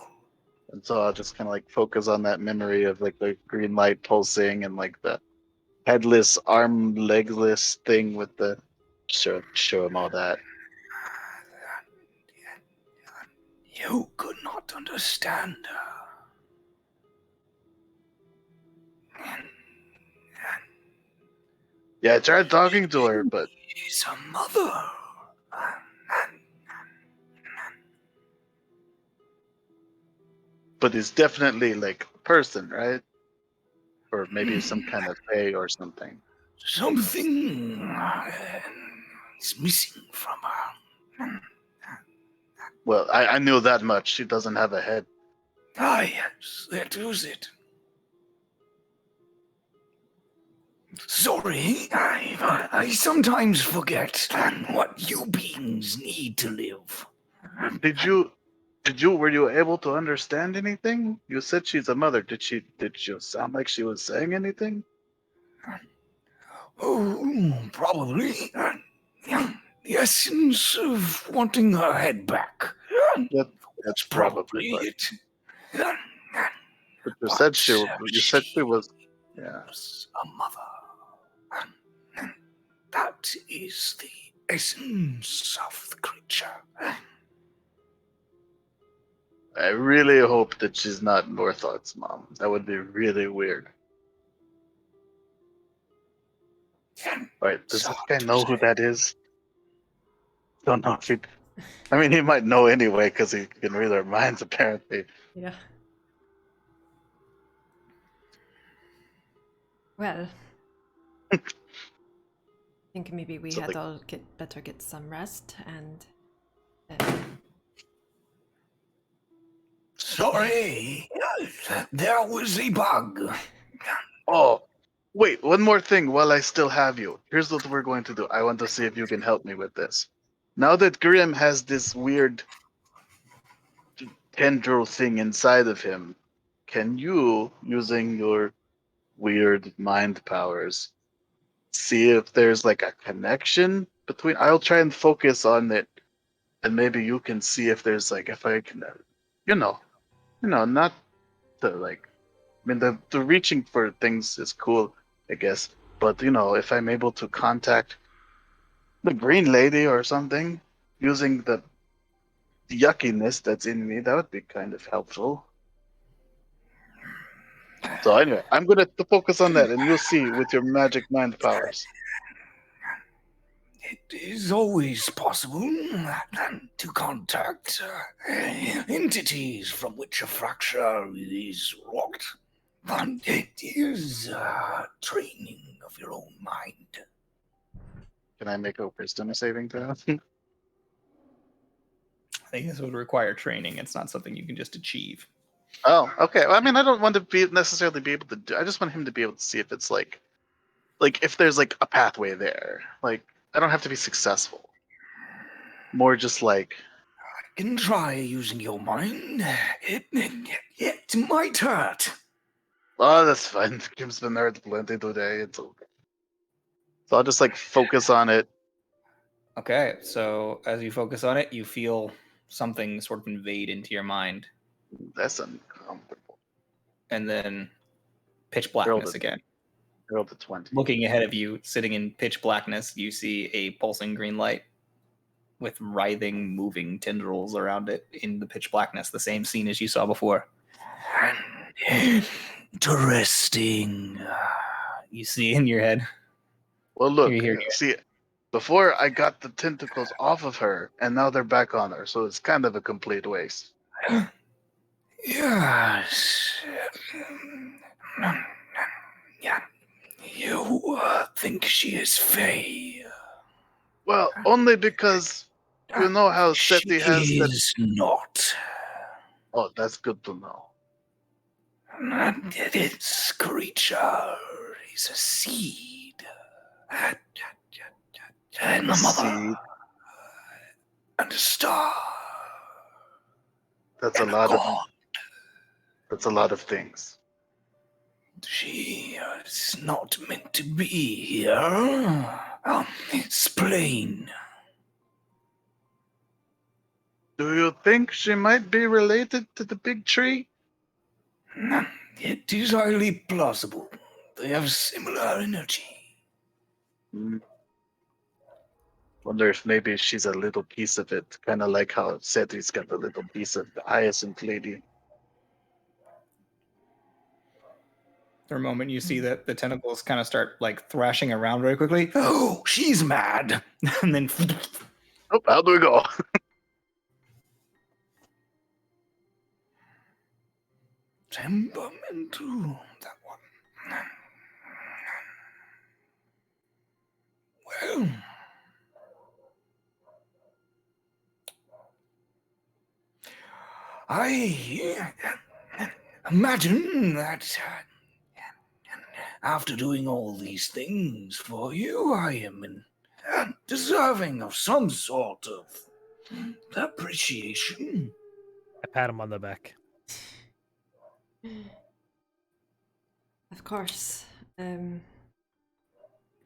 And so I'll just kind of like focus on that memory of like the green light pulsing and like the headless, legless thing with the show him all that. You could not understand her. Yeah, I tried talking to her, but She's a mother. it's definitely like a person, right? Or maybe some kind of fae or something. Something is missing from her. Well, I knew that much. She doesn't have a head. Ah, yes, that was it. Sorry, I sometimes forget what you beings need to live. Were you able to understand anything? You said she's a mother. Did she sound like she was saying anything? Oh, probably. The essence of wanting her head back. That's That's probably, probably but it. you But said she was. Yeah. was a mother. That is the essence of the creature. I really hope that she's not Northot's mom. That would be really weird. Alright, does this guy know who that is? Don't know if he. I mean, he might know anyway because he can read our minds, apparently. Yeah. Well, I think maybe we So, had like- all better get some rest and. Uh, Sorry, there was a bug. Oh, wait, one more thing while I still have you. Here's what we're going to do. I want to see if you can help me with this. Now that Grim has this weird tendril thing inside of him, can you, using your weird mind powers, see if there's like a connection between. I'll try and focus on it, and maybe you can see if there's like if I can, you know, not the like. I mean, the reaching for things is cool, I guess, but if I'm able to contact the green lady or something using the yuckiness that's in me, that would be kind of helpful. So anyway, I'm gonna focus on that, and you'll see with your magic mind powers. It is always possible to contact entities from which a fracture is wrought. But it is training of your own mind. Can I make a wisdom saving throw? I think this would require training. It's not something you can just achieve. Oh, okay. Well, I mean, I don't want to necessarily be able to do. I just want him to be able to see if it's like if there's like a pathway there. Like, I don't have to be successful. More just like, I can try using your mind. It might hurt. oh, that's fine. Kim's been there plenty today. It's okay. So I'll just like focus on it. Okay, so as you focus on it, you feel something sort of invade into your mind, That's uncomfortable. and then pitch Roll blackness the- again. Roll the 20. Looking ahead of you, sitting in pitch blackness, you see a pulsing green light with writhing, moving tendrils around it in the pitch blackness, the same scene as you saw before. Interesting. You see in your head. Well, look, Here. see, before I got the tentacles off of her, and now they're back on her, so it's kind of a complete waste. Yes. Yeah. You think she is Faye? Well, only because you know how She Seti has that. is not. Oh, that's good to know. This creature is a seed. And A a mother. seed. And a star. That's a And lot of. god. That's a lot of things. She is not meant to be here. It's plain. Do you think she might be related to the big tree? It is highly plausible. They have similar energy. Wonder if maybe she's a little piece of it, kind of like how Seti's got a little piece of the Hyacinth lady. For a moment, you see that the tentacles kind of start like thrashing around very quickly. Oh, she's mad. And then Oh, how do we go? Temperamental, that one. Well, I imagine that after doing all these things for you, I am deserving of some sort of appreciation. I pat him on the back. Of course. You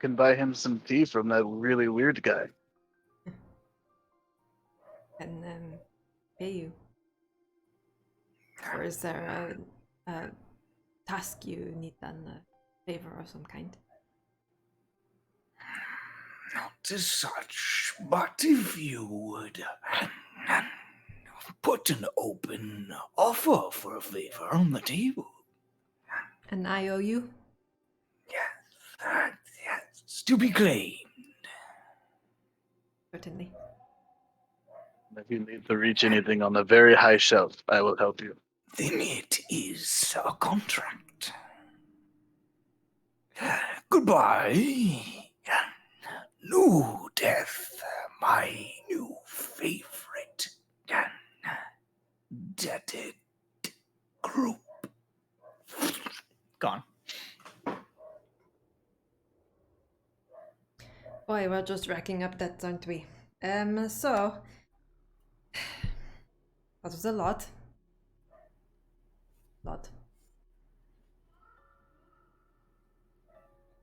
can buy him some tea from that really weird guy. Can pay you. Or is there a task you need done, a favor of some kind? Not as such, but if you would put an open offer for a favor on the table. An IOU? Yes, to be claimed. Certainly. If you need to reach anything on the very high shelf, I will help you. Then it is a contract. Goodbye. New Death, my new favorite. Deaded group. Gone. Boy, we're just racking up that, aren't we? So that was a lot.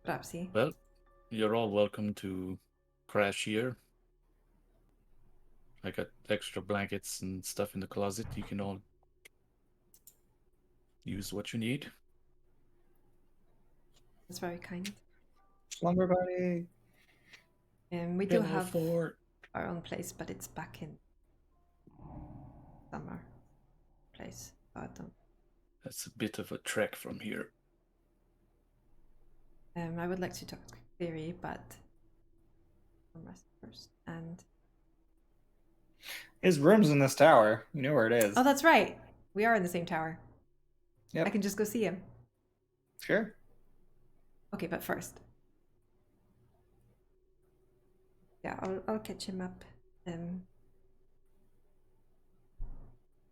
Rapsy. Well, you're all welcome to crash here. I got extra blankets and stuff in the closet. You can all use what you need. That's very kind. Slumber buddy. We do Hello, have Fort. our own place, but it's back in summer place. So I don't. That's a bit of a trek from here. I would like to talk to Theory, but I'm rest first. And His room's in this tower. You know where it is. oh, that's right. We are in the same tower. Yep. I can just go see him. Sure. Okay, but first. Yeah, I'll catch him up.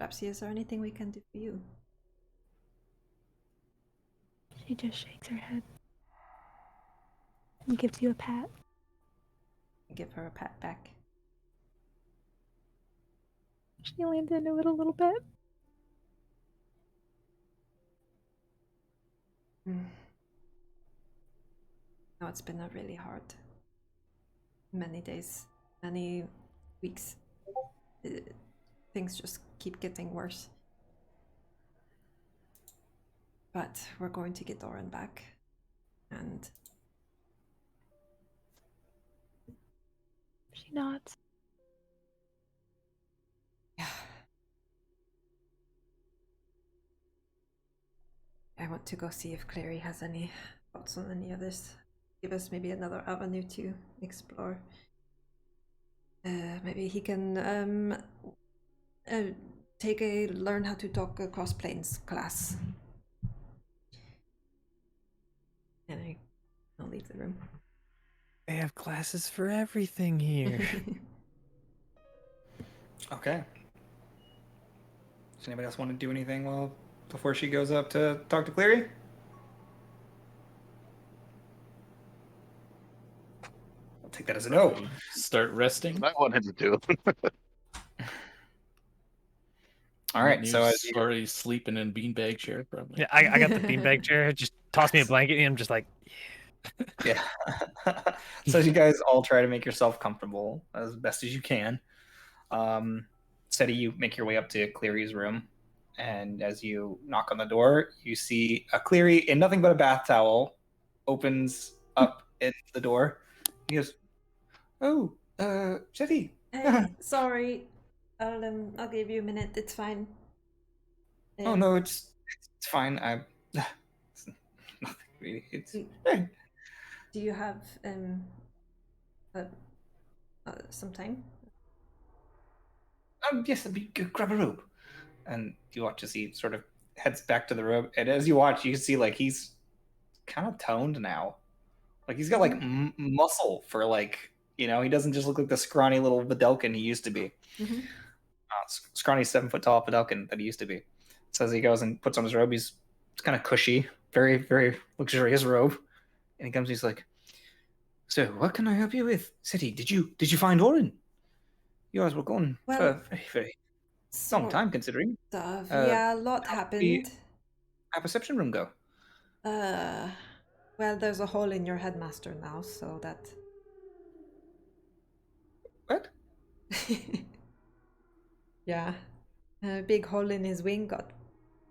Rapsy, is there anything we can do for you? She just shakes her head and gives you a pat. Give her a pat back. She leans into it a little bit. No, it's been a really hard many days, many weeks. Things just keep getting worse. But we're going to get Oren back. And She nods. yeah. I want to go see if Clary has any thoughts on any of this. Give us maybe another avenue to explore. Maybe he can take a learn how to talk across planes class. And I'll leave the room. They have classes for everything here. Okay. Does anybody else want to do anything before she goes up to talk to Cleary? I'll take that as a no. Start resting. I wanted to do. All right. So as He's already sleeping in beanbag chair, probably. Yeah, I got the beanbag chair. Just toss me a blanket, and I'm just like, yeah. So you guys all try to make yourself comfortable as best as you can. Steady, you make your way up to Cleary's room, and as you knock on the door, you see a Cleary in nothing but a bath towel opens up in the door. He goes, "Oh, Steady." Hey, sorry. I'll give you a minute. It's fine. Oh no, it's fine. It's nothing really. It's hey. Do you have some time? Yes, let me grab a robe. And you watch as he sort of heads back to the robe. And as you watch, you can see like he's kind of toned now. Like he's got like muscle for like, he doesn't just look like the scrawny little Videlkin he used to be. Scrawny's 7 foot tall Fidelkin that he used to be. So as he goes and puts on his robe, it's kind of cushy, very, very luxurious robe. And he comes, he's like, "So, what can I help you with? City, did you find Orin? You guys were gone for Well, a very, very long sort time, considering. of. Uh, Yeah, a lot how did the happened. our perception room go? Well, there's a hole in your headmaster now, so that. What? Yeah, a big hole in his wing got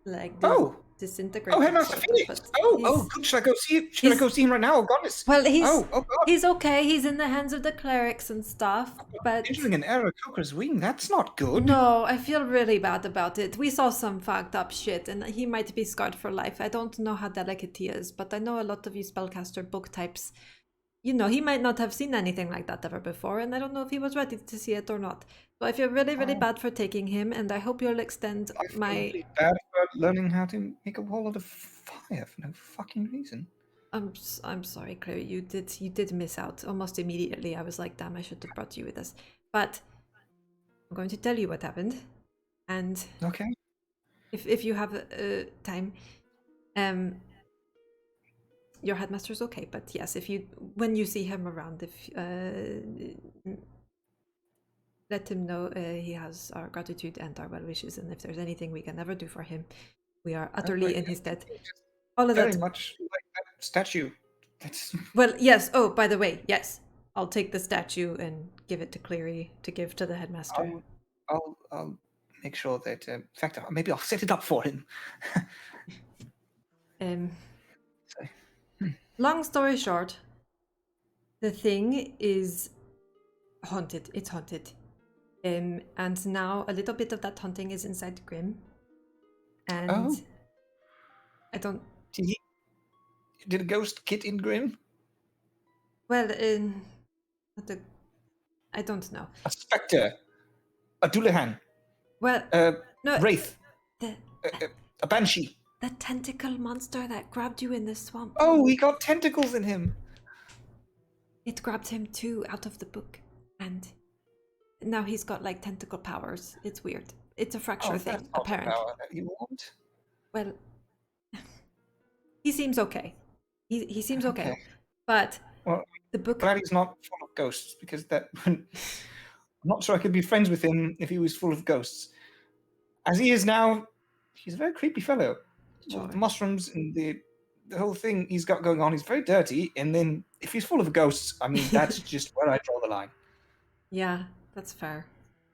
like Oh, disintegrated. Headmaster sort of, Phoenix. but Oh, he's- good. Should I go see him? Should I go see him right now? Oh, goodness. Well, he's Oh God. he's okay. He's in the hands of the clerics and stuff, but Entering an Aarakocra's wing. That's not good. no, I feel really bad about it. We saw some fucked up shit, and he might be scarred for life. I don't know how delicate he is, but I know a lot of you spellcaster book types. You know, he might not have seen anything like that ever before, and I don't know if he was ready to see it or not. So I feel really, really Oh. bad for taking him, and I hope you'll extend I feel my. really bad for learning how to make a whole lot of fire for no fucking reason. I'm sorry, Claire. You did miss out almost immediately. I was like, damn, I should have brought you with us. But I'm going to tell you what happened, and Okay. if you have time, your headmaster's okay. But yes, if you when you see him around, if let him know he has our gratitude and our well wishes, and if there's anything we can ever do for him, we are utterly in his debt. All of Very that. much like that statue. That's Well, yes. Oh, by the way, yes. I'll take the statue and give it to Cleary to give to the headmaster. I'll make sure that. In fact, maybe I'll set it up for him. Sorry. Long story short, the thing is haunted. It's haunted. And now a little bit of that haunting is inside Grim. And Oh. I don't. Did a ghost get in Grim? Well, I don't know. A spectre. A Dullahan. Well, no. Wraith. The A banshee. the tentacle monster that grabbed you in the swamp. Oh, he got tentacles in him. It grabbed him too out of the book, and now he's got like tentacle powers. It's weird. It's a fracture thing, That's not the apparently. power that you want. Well, he seems okay. He seems okay. Okay. But Well, the book. glad he's not full of ghosts, because that. I'm not sure I could be friends with him if he was full of ghosts. As he is now, he's a very creepy fellow. Sure. With the mushrooms and the whole thing he's got going on, he's very dirty. And then if he's full of ghosts, I mean, that's just where I draw the line. Yeah, that's fair.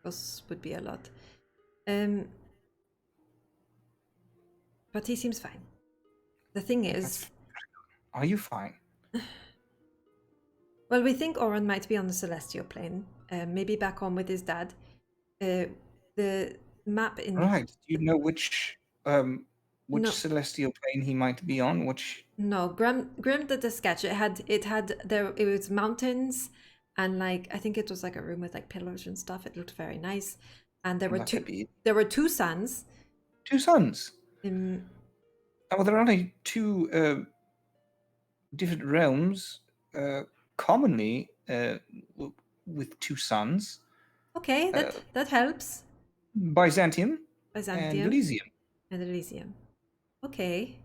Those would be a lot. But he seems fine. The thing is, Are you fine? well, we think Oren might be on the celestial plane, maybe back home with his dad. The map in Right. Do you know which No. celestial plane he might be on? Which? No, Grim did the sketch. It was mountains, and like I think it was like a room with like pillars and stuff. It looked very nice, and there were That could be there were two suns. two suns. Um, Well, there are only two different realms, commonly with two suns: okay, that helps. Byzantium and Byzantium Elysium. and Elysium. Okay,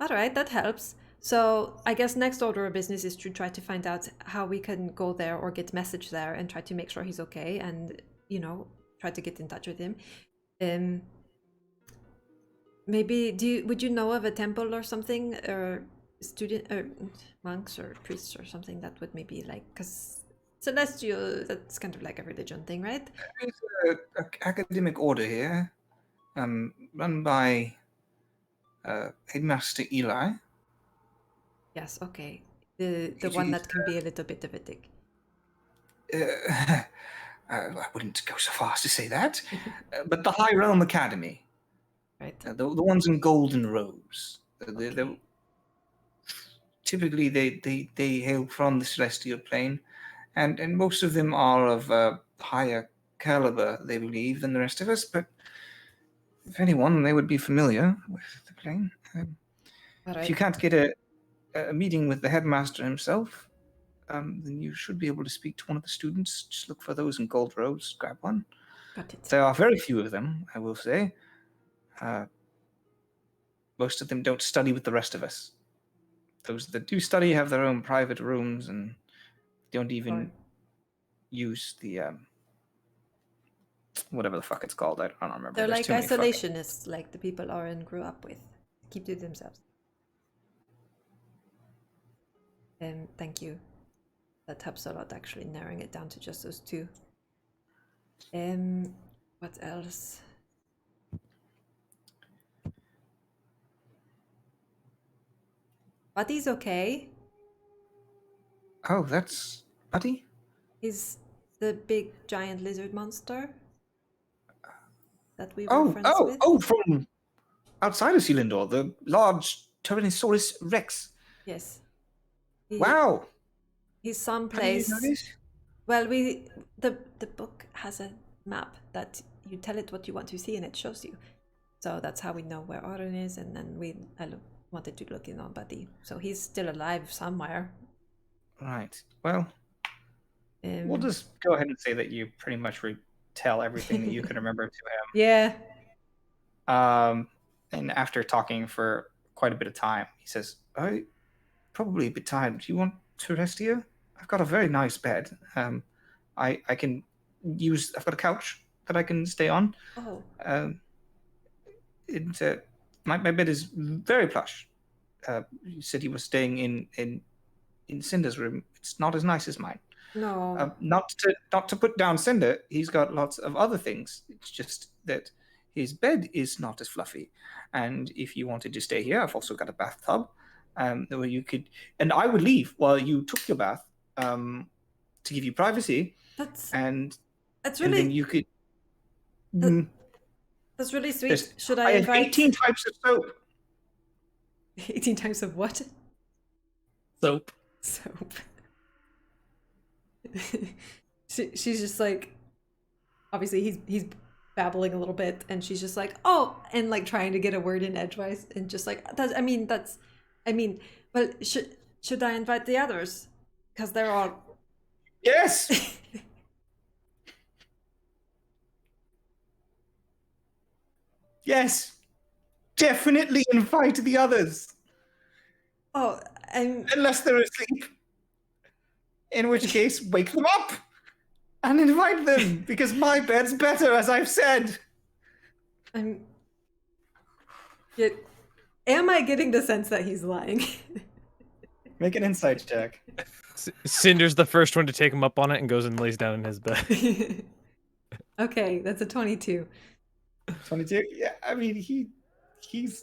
all right, that helps. So I guess next order of business is to try to find out how we can go there or get message there and try to make sure he's okay, and try to get in touch with him. Maybe would you know of a temple or something, or student or monks or priests or something that would maybe like, because celestial, that's kind of like a religion thing, right? There's an academic order here, run by Headmaster Eli. Yes, okay. The one that can be a little bit of a dick. I wouldn't go so far as to say that, but the High Realm Academy. Right. The ones in golden robes. Okay. Typically, they hail from the celestial plane, and most of them are of higher caliber, they believe, than the rest of us. But if anyone, they would be familiar with the plane. All If you right. can't get a meeting with the headmaster himself, then you should be able to speak to one of the students. Just look for those in gold robes. Grab one. Got it. There are very few of them, I will say. Most of them don't study with the rest of us. Those that do study have their own private rooms and don't even use the whatever the fuck it's called. I don't remember. They're There's like too many fucking- isolationists, like the people Oren grew up with. Keep to themselves. Thank you. That helps a lot, actually, narrowing it down to just those two. What else? Buddy's okay. Oh, that's Buddy? He's the big giant lizard monster that we were Oh, friends with. from outside of Selindor, the large Tyrannosaurus Rex. Yes. Wow. He's How did someplace. you know this? Well, the book has a map that you tell it what you want to see and it shows you. So that's how we know where Oren is, and then I wanted to look in on Buddy. So he's still alive somewhere. Right. Well, we'll just go ahead and say that you pretty much retell everything that you can remember to him. Yeah. And after talking for quite a bit of time, he says, "I probably a bit tired. Do you want to rest here? I've got a very nice bed. I can use. I've got a couch that I can stay on. Oh. My bed is very plush. You said you were staying in Cinder's room. It's not as nice as mine. No. Not to put down Cinder. He's got lots of other things. It's just that his bed is not as fluffy. And if you wanted to stay here, I've also got a bathtub where you could. And I would leave while you took your bath to give you privacy. That's really. And then really you could. that's really sweet. There's- Should I I have invite 18 types of soap. 18 types of what? Soap. Soap. She's just like, obviously he's babbling a little bit, and she's just like, oh, and like trying to get a word in edgewise, and just like well, should I invite the others? Because they're all Yes. Yes. Definitely invite the others. oh, and Unless they're asleep. In which case, wake them up and invite them, because my bed's better, as I've said. I'm. Am I getting the sense that he's lying? Make an insight check. Cinder's the first one to take him up on it and goes and lays down in his bed. Okay, that's a 22. 22? Yeah, I mean, he's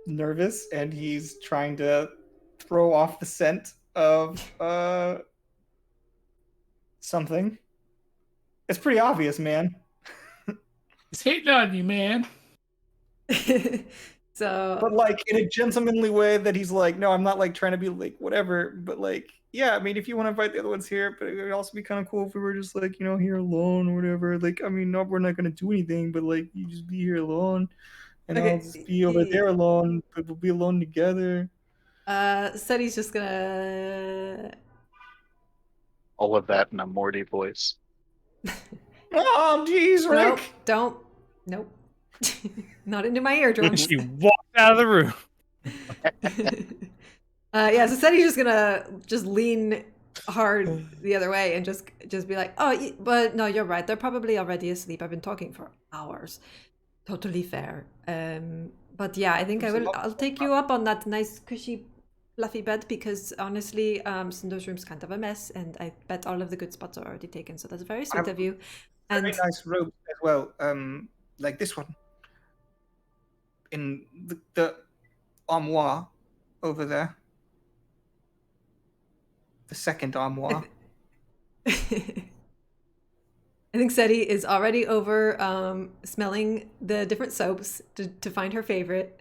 nervous, and he's trying to throw off the scent of something. It's pretty obvious, man. He's hating on you, man. So, But like in a gentlemanly way that he's like, no, I'm not like trying to be like whatever, but like, yeah, I mean, if you want to invite the other ones here, but it would also be kind of cool if we were just like, you know, here alone or whatever. Like, I mean, no, we're not gonna do anything, but like, you just be here alone, and Okay, I'll just be over there alone, but we'll be alone together. Seti's just gonna. All of that in a Morty voice. Oh, jeez, Nope, Rick. don't. Nope. Not into my eardrum. She walked out of the room. Yeah, so Seti's just gonna lean hard the other way and just be like, oh, but no, you're right. They're probably already asleep. I've been talking for hours. Totally fair. But yeah, I think I'll take you up on that nice cushy fluffy bed, because honestly, Cinder's room's kind of a mess, and I bet all of the good spots are already taken. So that's very sweet of you. And Very nice robe as well, like this one. In the armoire over there. The second armoire. I think Seti is already over smelling the different soaps to find her favorite.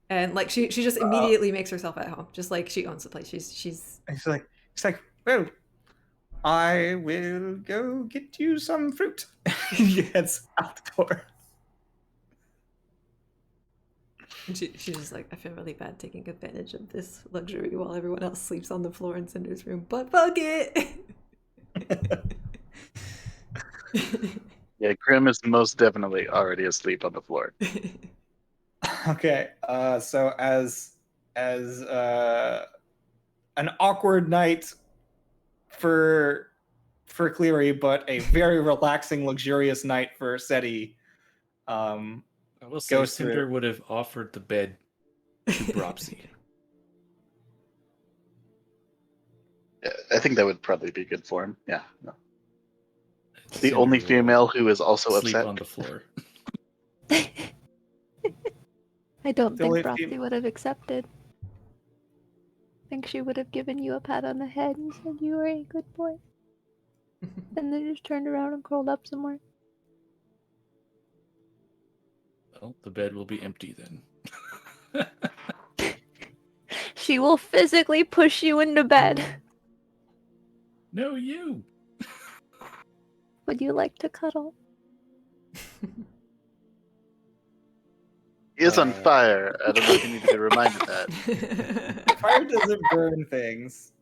And like she just immediately makes herself at home, just like she owns the place. She's It's like, well, I will go get you some fruit. He heads out the door. she's just like, I feel really bad taking advantage of this luxury while everyone else sleeps on the floor in Cinder's room, but fuck it. Yeah, Grim is most definitely already asleep on the floor. Okay. So as an awkward night for Cleary, but a very relaxing, luxurious night for Seti. I will say Goes through. Cinder would have offered the bed to Bropsy. Yeah, I think that would probably be good for him. Yeah. No. The Cinder only will female who is also sleep upset. on the floor. I don't The only think fem- Bropsy would have accepted. I think she would have given you a pat on the head and said you were a good boy. And then just turned around and curled up somewhere. Well, the bed will be empty then. She will physically push you into bed. No, you. Would you like to cuddle? He is on fire. I don't know if you need to be reminded that. Fire doesn't burn things.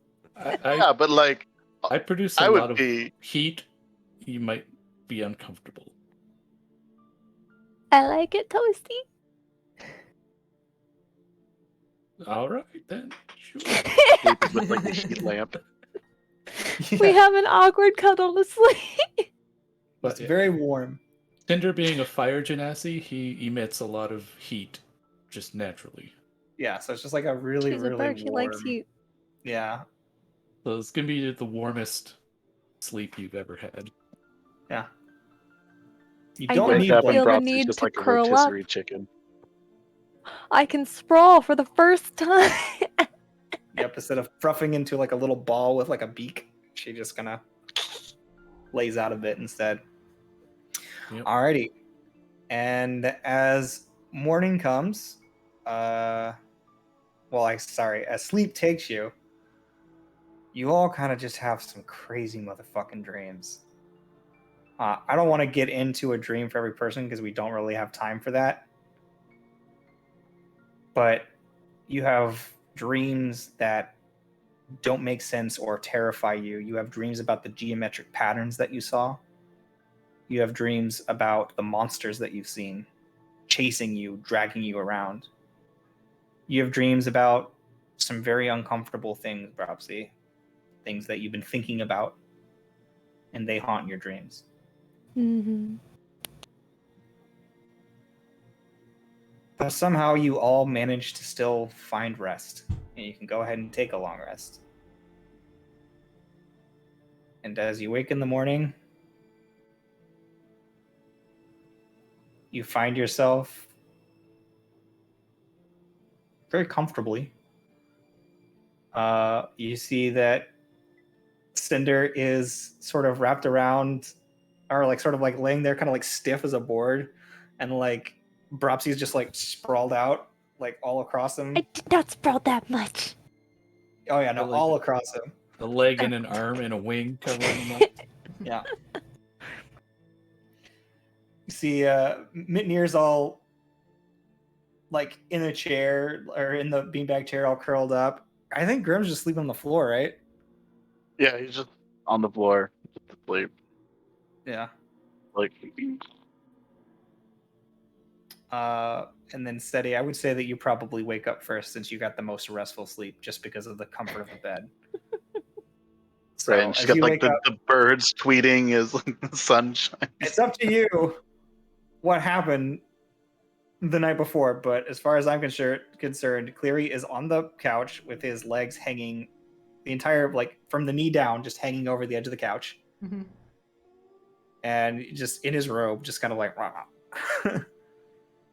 Yeah, but like, I produce a I lot would of be. heat. You might be uncomfortable. I like it toasty. All right then. Sure. Sleeping with like a heat lamp. We have an awkward cuddle to sleep. It's very warm. Cinder being a fire genasi, he emits a lot of heat just naturally. Yeah, so it's just like a really, She's a really bird. She warm. likes heat. Yeah, So it's gonna be the warmest sleep you've ever had. yeah. You I don't don't need feel Captain the one. Prop's need just to like a curl rotisserie up. chicken. I can sprawl for the first time. Yep, instead of fruffing into like a little ball with like a beak, she just kind of lays out a bit instead. Yep. Alrighty. And as morning comes, as sleep takes you, you all kind of just have some crazy motherfucking dreams. I don't want to get into a dream for every person because we don't really have time for that. But you have dreams that don't make sense or terrify you. You have dreams about the geometric patterns that you saw. You have dreams about the monsters that you've seen chasing you, dragging you around. You have dreams about some very uncomfortable things, Bropsy. Things that you've been thinking about, and they haunt your dreams. Mm-hmm. But somehow you all manage to still find rest, and you can go ahead and take a long rest. And as you wake in the morning, you find yourself very comfortably. You see that Cinder is sort of wrapped around, or like sort of like laying there, kind of like stiff as a board, and like Bropsy's just like sprawled out, like all across him. I did not sprawl that much. Oh yeah, no, Like all across him. A leg and an arm and a wing covering him up. Yeah. You see, Mitnir's all like in a chair or in the beanbag chair, all curled up. I think Grim's just sleeping on the floor, right? Yeah, he's just on the floor, just asleep. Yeah. Like, And then Steady, I would say that you probably wake up first since you got the most restful sleep just because of the comfort of the bed. So right, and she's as got you like wake the, up, the birds tweeting as like the sun shines. it's up to you what happened the night before, but as far as I'm concerned, Cleary is on the couch with his legs hanging the entire, like from the knee down, just hanging over the edge of the couch. Mhm. And just in his robe, just kind of like, rah.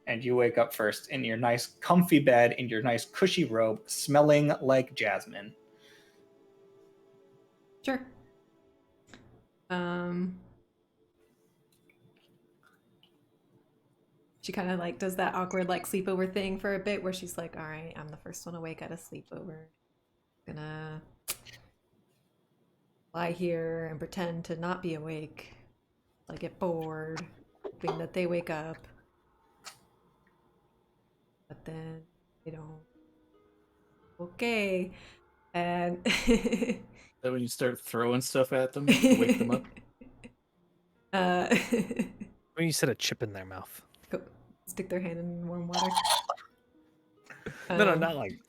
And you wake up first in your nice comfy bed, in your nice cushy robe, smelling like jasmine. Sure. She kind of like does that awkward like sleepover thing for a bit where she's like, all right, I'm the first one awake at a sleepover. Gonna lie here and pretend to not be awake. I get bored, hoping that they wake up. But then they don't. Okay. And That when you start throwing stuff at them to wake them up. When you said a chip in their mouth. Go stick their hand in warm water. No, Um, not like.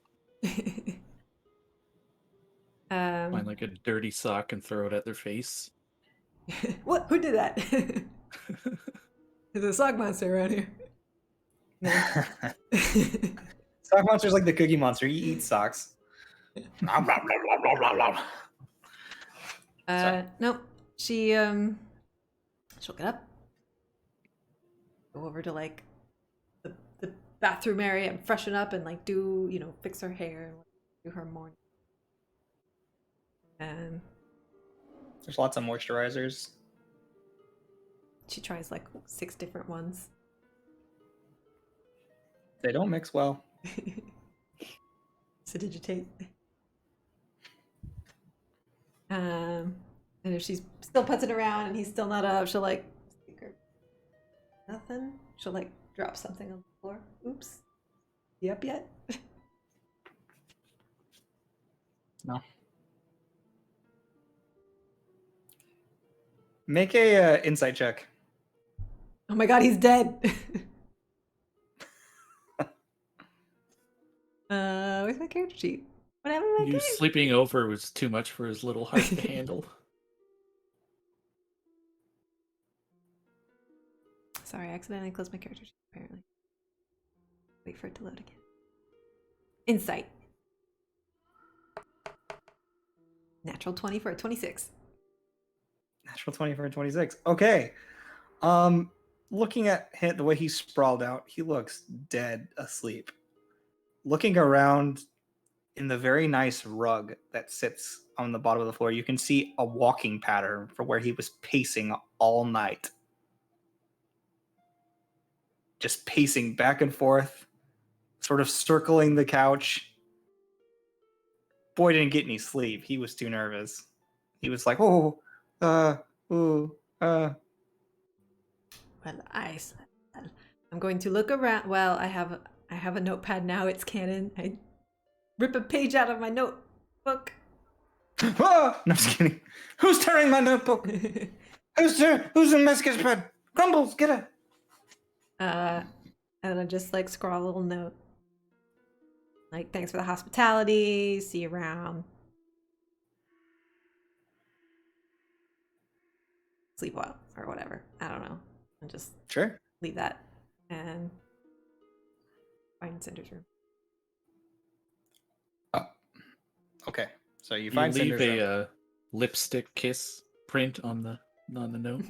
Find like a dirty sock and throw it at their face. What? Who did that? There's a sock monster around here. No. Sock monster's like the Cookie Monster. He eats socks. No. She'll get up, go over to like the bathroom area and freshen up and like do, fix her hair and do her morning. And There's lots of moisturizers. she tries like 6 different ones. They don't mix well. So digitate. And if she's still putzing around and he's still not up, she'll like stick her nothing. She'll like drop something on the floor. Oops. You up yet? No. Make a insight check. Oh my god, he's dead. Where's my character sheet? What happened to my You character? sleeping over was too much for his little heart to handle. Sorry, I accidentally closed my character sheet, apparently. Wait for it to load again. Insight. Natural 20 for a 26. Natural 20 for a 26. Okay. Looking at the way he's sprawled out, he looks dead asleep. Looking around in the very nice rug that sits on the bottom of the floor, you can see a walking pattern for where he was pacing all night. Just pacing back and forth, sort of circling the couch. Boy didn't get any sleep. He was too nervous. He was like, oh, ooh. Well, I'm going to look around. Well, I have a notepad now. It's canon. I rip a page out of my notebook. Ah! No, I'm just kidding. Who's tearing my notebook? Who's in my sketchpad? Crumbles, get it. And I just like scrawl a little note. Like, thanks for the hospitality. See you around. Sleep well, or whatever. I don't know. And just Sure. leave that and find Cinder's room. Okay. So you You find leave Cinder's room. a lipstick kiss print on the note.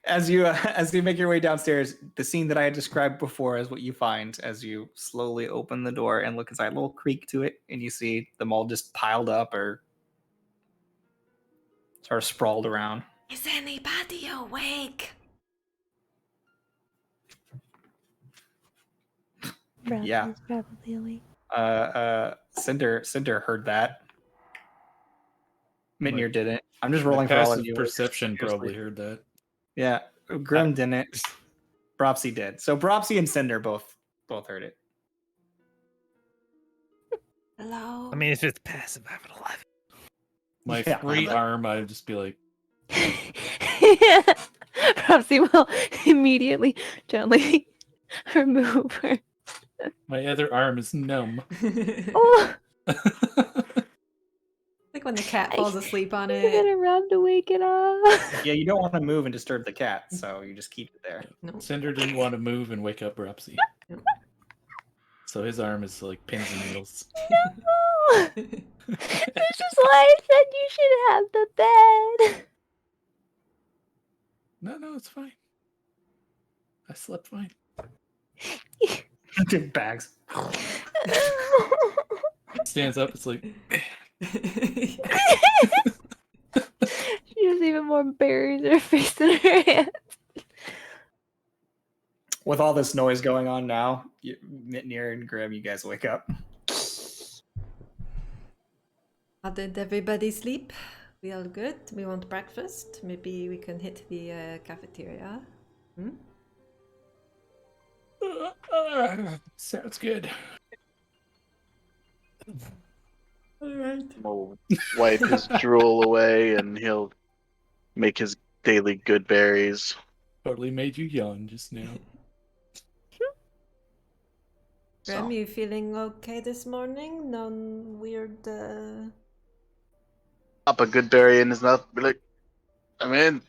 As you make your way downstairs, the scene that I had described before is what you find as you slowly open the door and look inside. A little creak to it, and you see them all just piled up or sort of sprawled around. Is anybody awake? Bradley Yeah. is probably awake. Cinder heard that. Minir Like, didn't. I'm just rolling for all of Passive you. perception Seriously. probably heard that. Yeah, Grim didn't. Bropsy did. So Bropsy and Cinder both heard it. Hello? I mean, if it's passive, I have an 11. My Yeah. free arm, I'd just be like, Propsy will immediately gently remove her. my other arm is numb. Oh, Like when the cat falls asleep on you get it. around to wake it up. Yeah, you don't want to move and disturb the cat, so you just keep it there. No. Cinder didn't want to move and wake up Bropsy. So his arm is like pins and needles. No. This is why I said you should have the bed. No, it's fine. I slept fine. Bags. Stands up, it's like, She has even more berries in her face than her hands. With all this noise going on now, Mitnir and Grim, you guys wake up. How did everybody sleep? We all good? We want breakfast? Maybe we can hit the cafeteria. sounds good. Alright. He'll wipe his drool away and he'll make his daily good berries. Totally made you yawn just now. Grim, So, you feeling okay this morning? No weird. pop a good berry in his mouth. Be like, I mean,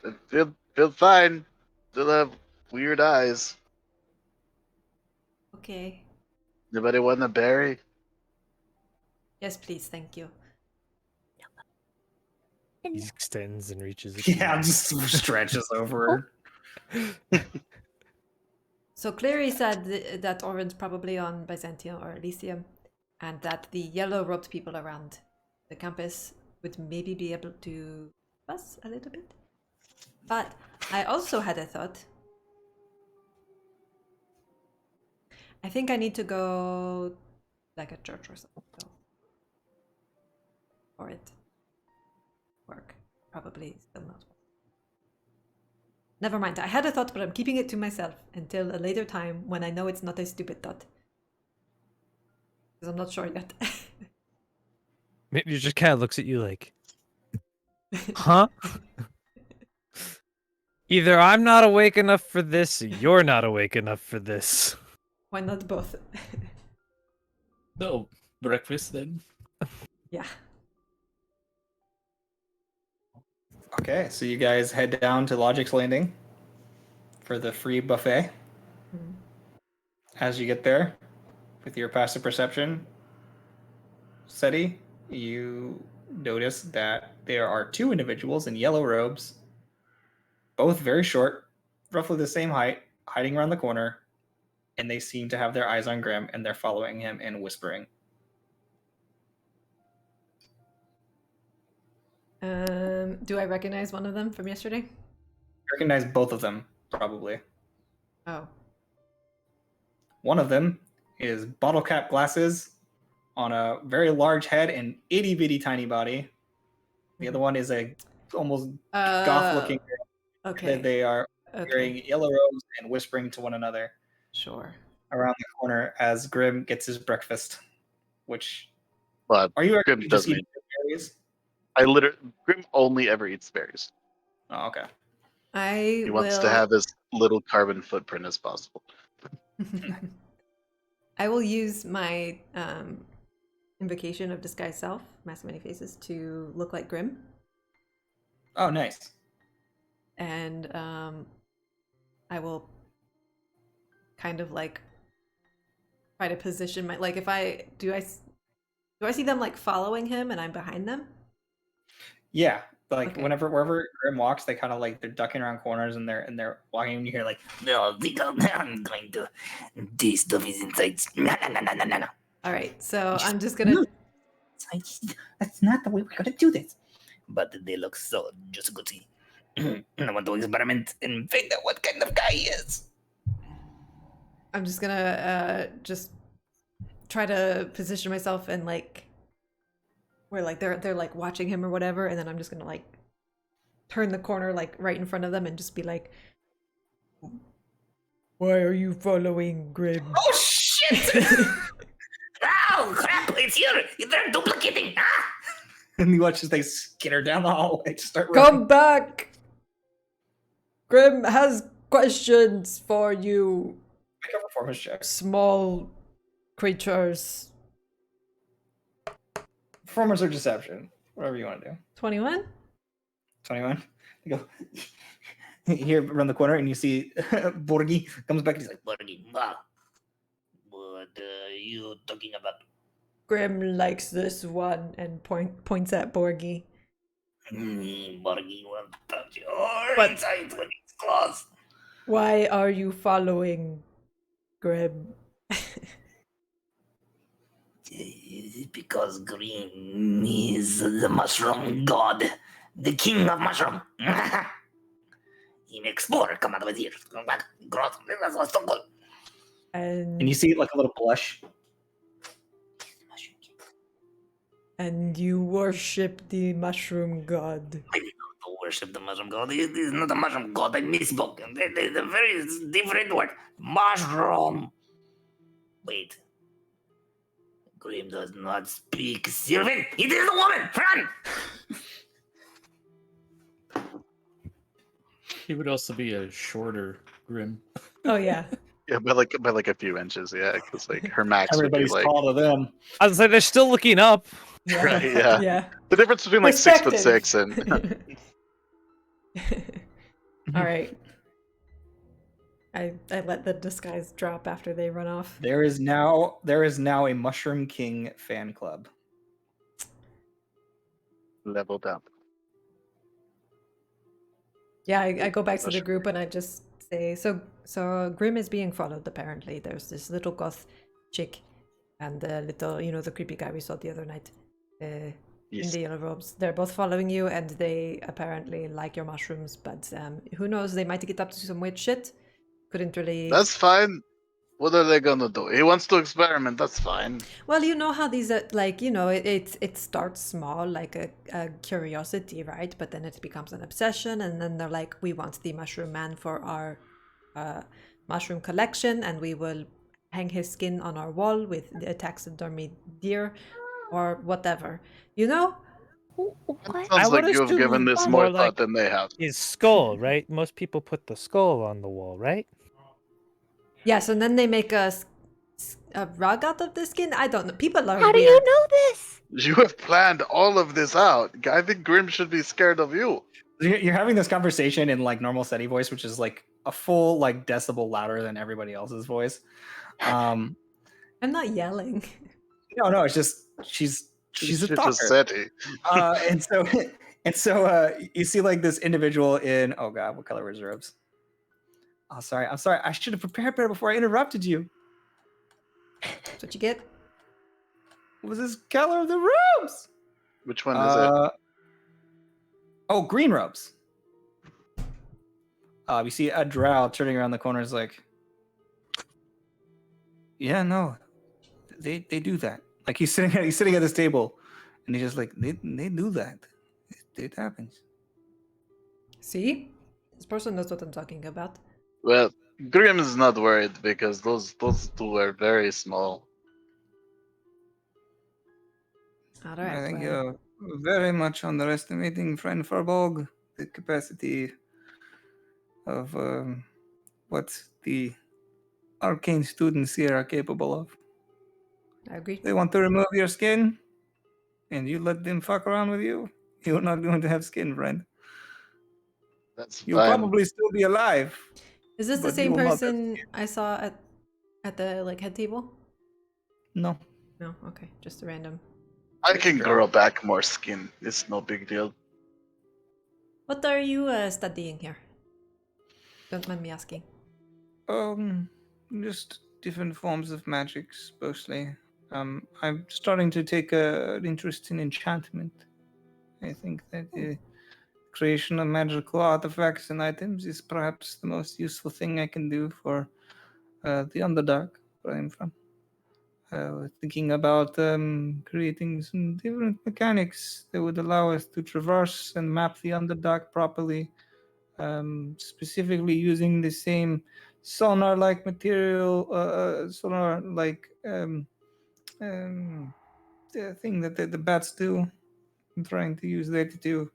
I feel fine. Still have weird eyes. Okay. Anybody want a berry? Yes, please. Thank you. He extends and reaches. A Yeah, few. just stretches over. So Cleary said that Orin's probably on Byzantium or Elysium, and that the yellow-robed people around the campus would maybe be able to bus a little bit. But I also had a thought. I think I need to go like a church or something. So. Or it work. Probably still not. Never mind. I had a thought, but I'm keeping it to myself until a later time when I know it's not a stupid thought. Because I'm not sure yet. Maybe he just kind of looks at you like, huh? Either I'm not awake enough for this, or you're not awake enough for this. Why not both? So, breakfast then? Yeah. Okay, so you guys head down to Logic's Landing for the free buffet. Mm. As you get there, with your passive perception, SETI, you notice that there are two individuals in yellow robes, both very short, roughly the same height, hiding around the corner, and they seem to have their eyes on Grim, and they're following him and whispering. Do I recognize one of them from yesterday? You recognize both of them, probably. Oh. One of them is bottle cap glasses on a very large head and itty bitty tiny body. The other one is a almost goth looking. Okay. They are wearing yellow robes and whispering to one another. Sure. Around the corner as Grim gets his breakfast. Which But are you Grim actually just doesn't eating eat. berries? Grim only ever eats berries. Oh, okay. I He wants to have as little carbon footprint as possible. I will use my invocation of disguise self, mask many faces, to look like Grim. Oh, nice. And I will kind of like try to position my if I do I see them like following him and I'm behind them? Yeah, like Okay. wherever Grim walks, they kind of like they're ducking around corners and they're walking. And you hear like, No, I'm going to. This stuff is inside. No. All right, so I'm just gonna. That's not the way we're gonna do this. But they look so just good. I want to experiment and find out what kind of guy he is. I'm just gonna just try to position myself and like where like they're like watching him or whatever, and then I'm just gonna like turn the corner like right in front of them and just be like, "Why are you following Grim?" Oh shit! Oh crap! It's here. They're duplicating. Ah! and you watch as they skitter down the hallway to start Come running. back! Grim has questions for you, Make a performance check. small creatures. Performance or deception, whatever you want to do. 21? 21. You go here around the corner and you see Borgi comes back and he's like, Borgi, what are you talking about? Grim likes this one and points at Borgi. Borgi will touch your But- inside with its claws. Why are you following Grim? Because Green is the mushroom god, the king of mushroom. He makes more come out of his ears. Gross. That's so good. and you see like a little blush. And you worship the mushroom god. I did not worship the mushroom god. It is not a mushroom god. I misspoke. It is a very different word. Mushroom. Wait. Grim does not speak Sylvan. It is the woman. Run. He would also be a shorter Grim. Oh yeah. Yeah, by like a few inches, yeah, because like her max would be Everybody's like tall to them. I was like, they're still looking up. Yeah. right, yeah. Yeah. The difference between like 6'6" and All right. I let the disguise drop after they run off. There is now a Mushroom King fan club. leveled up. Yeah, I go back to the Mushroom group and I just say, so Grim is being followed apparently. There's this little goth chick and the little, the creepy guy we saw the other night in Yes. the yellow robes. They're both following you and they apparently like your mushrooms, but who knows, they might get up to some weird shit. Couldn't really... That's fine. What are they gonna do? He wants to experiment. That's fine. Well, you know how these are, like, it starts small, like a curiosity, right? But then it becomes an obsession, and then they're like, we want the mushroom man for our mushroom collection, and we will hang his skin on our wall with a taxidermy deer or whatever. You know? What? Sounds would like you've assume given this more more like- thought than they have. His skull, right? Most people put the skull on the wall, right? Yes, and then they make a rug out of the skin. I don't know. People are How do weird. you know this? You have planned all of this out. I think Grim should be scared of you. You're having this conversation in like normal SETI voice, which is like a full like decibel louder than everybody else's voice. I'm not yelling. No, it's just she's a Shit talker. is SETI. And so you see like this individual in, oh god, what color were his robes? Oh, sorry, I'm sorry. I should have prepared better before I interrupted you. That's what you get. What was this color of the robes? Which one is it? Oh, green robes. We see a drow turning around the corner is like, yeah, no, they do that. Like he's sitting at this table, and he's just like, they do that. It happens. See? This person knows what I'm talking about. Well, Grim is not worried because those two are very small. All I right. think Well, you're very much underestimating friend Farbog, the capacity of what the arcane students here are capable of. I agree. They want to remove your skin, and you let them fuck around with you. You're not going to have skin, friend. That's You'll fine. probably still be alive. Is this the but same you will not have person I saw at the like head table? No. No. Okay, just a random. I can grow back more skin. It's no big deal. What are you studying here? Don't mind me asking. Just different forms of magics, mostly. I'm starting to take an interest in enchantment. I think that the creation of magical artifacts and items is perhaps the most useful thing I can do for the Underdark, where I'm from. Thinking about creating some different mechanics that would allow us to traverse and map the Underdark properly, specifically using the same sonar-like material, sonar-like the thing that the bats do. I'm trying to use that to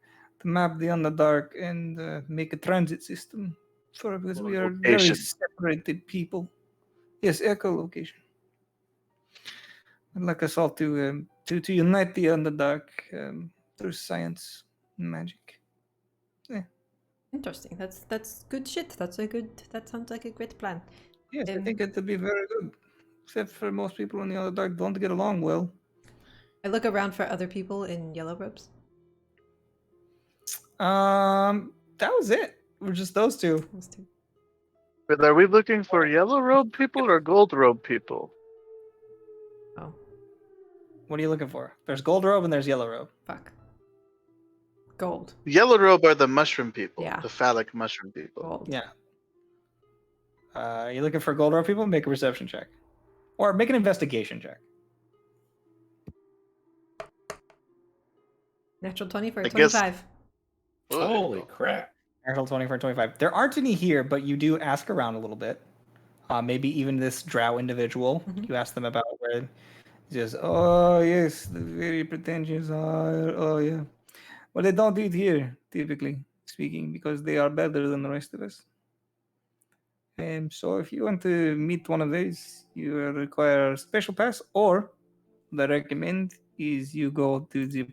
map the Underdark and make a transit system for because we are very Location. separated people. Yes, echolocation. I'd like us all to unite the Underdark through science and magic. Interesting. That's good shit. That sounds like a great plan. Yes, I think it'll be very good. Except for most people in the Underdark don't get along well. I look around for other people in yellow robes. That was it. We're just those two. Those two. But are we looking for yellow robe people or gold robe people? Oh, What are you looking for? There's gold robe and there's yellow robe. fuck. Gold. Yellow robe are the mushroom people. Yeah. The phallic mushroom people. Gold. Yeah. You looking for gold robe people? Make a perception check, or make an investigation check. Natural 20 for I guess- 25. Holy crap. Natural 20 for 25. There aren't any here, but you do ask around a little bit. Maybe even this drow individual. Mhm. You ask them about where. He says, "Oh yes, the very pretentious. Oh yeah. Well, they don't eat here typically. speaking, because they are better than the rest of us. So if you want to meet one of these, you require a special pass, or what I recommend is you go to the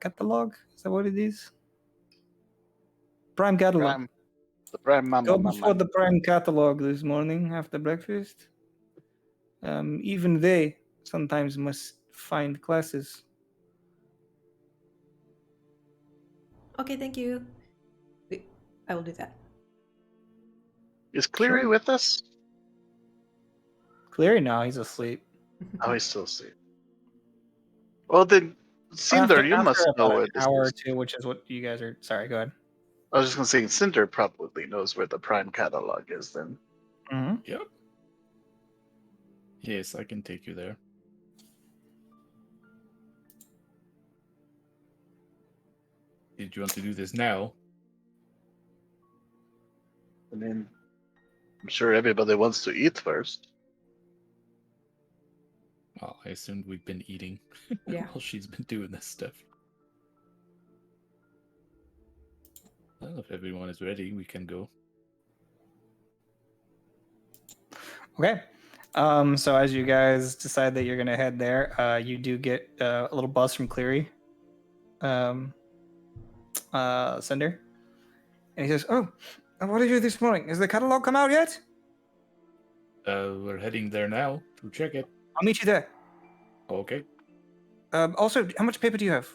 catalog. Is that what it is? Prime catalog. Prime, the Prime Mama Go before Mama. the Prime catalog this morning after breakfast. Even they sometimes must find classes. Okay, thank you. I will do that. Is Cleary Sure. with us? Cleary now, he's asleep. Oh, he's still asleep. Well, then, Cinder, you must know about where an this hour is. or two, which is what you guys are. Sorry, go ahead. I was just gonna say, Cinder probably knows where the Prime catalog is. Then Mm-hmm. Yep. Yes, I can take you there. Did you want to do this now? I mean, I'm sure everybody wants to eat first. Oh, I assumed we've been eating Yeah. while she's been doing this stuff. Well, if everyone is ready, we can go. Okay. So as you guys decide that you're gonna head there, you do get a little buzz from Cleary, Cinder, and he says, "Oh, what did you do this morning? Has the catalog come out yet? We're heading there now to check it. I'll meet you there. Okay. Also, how much paper do you have?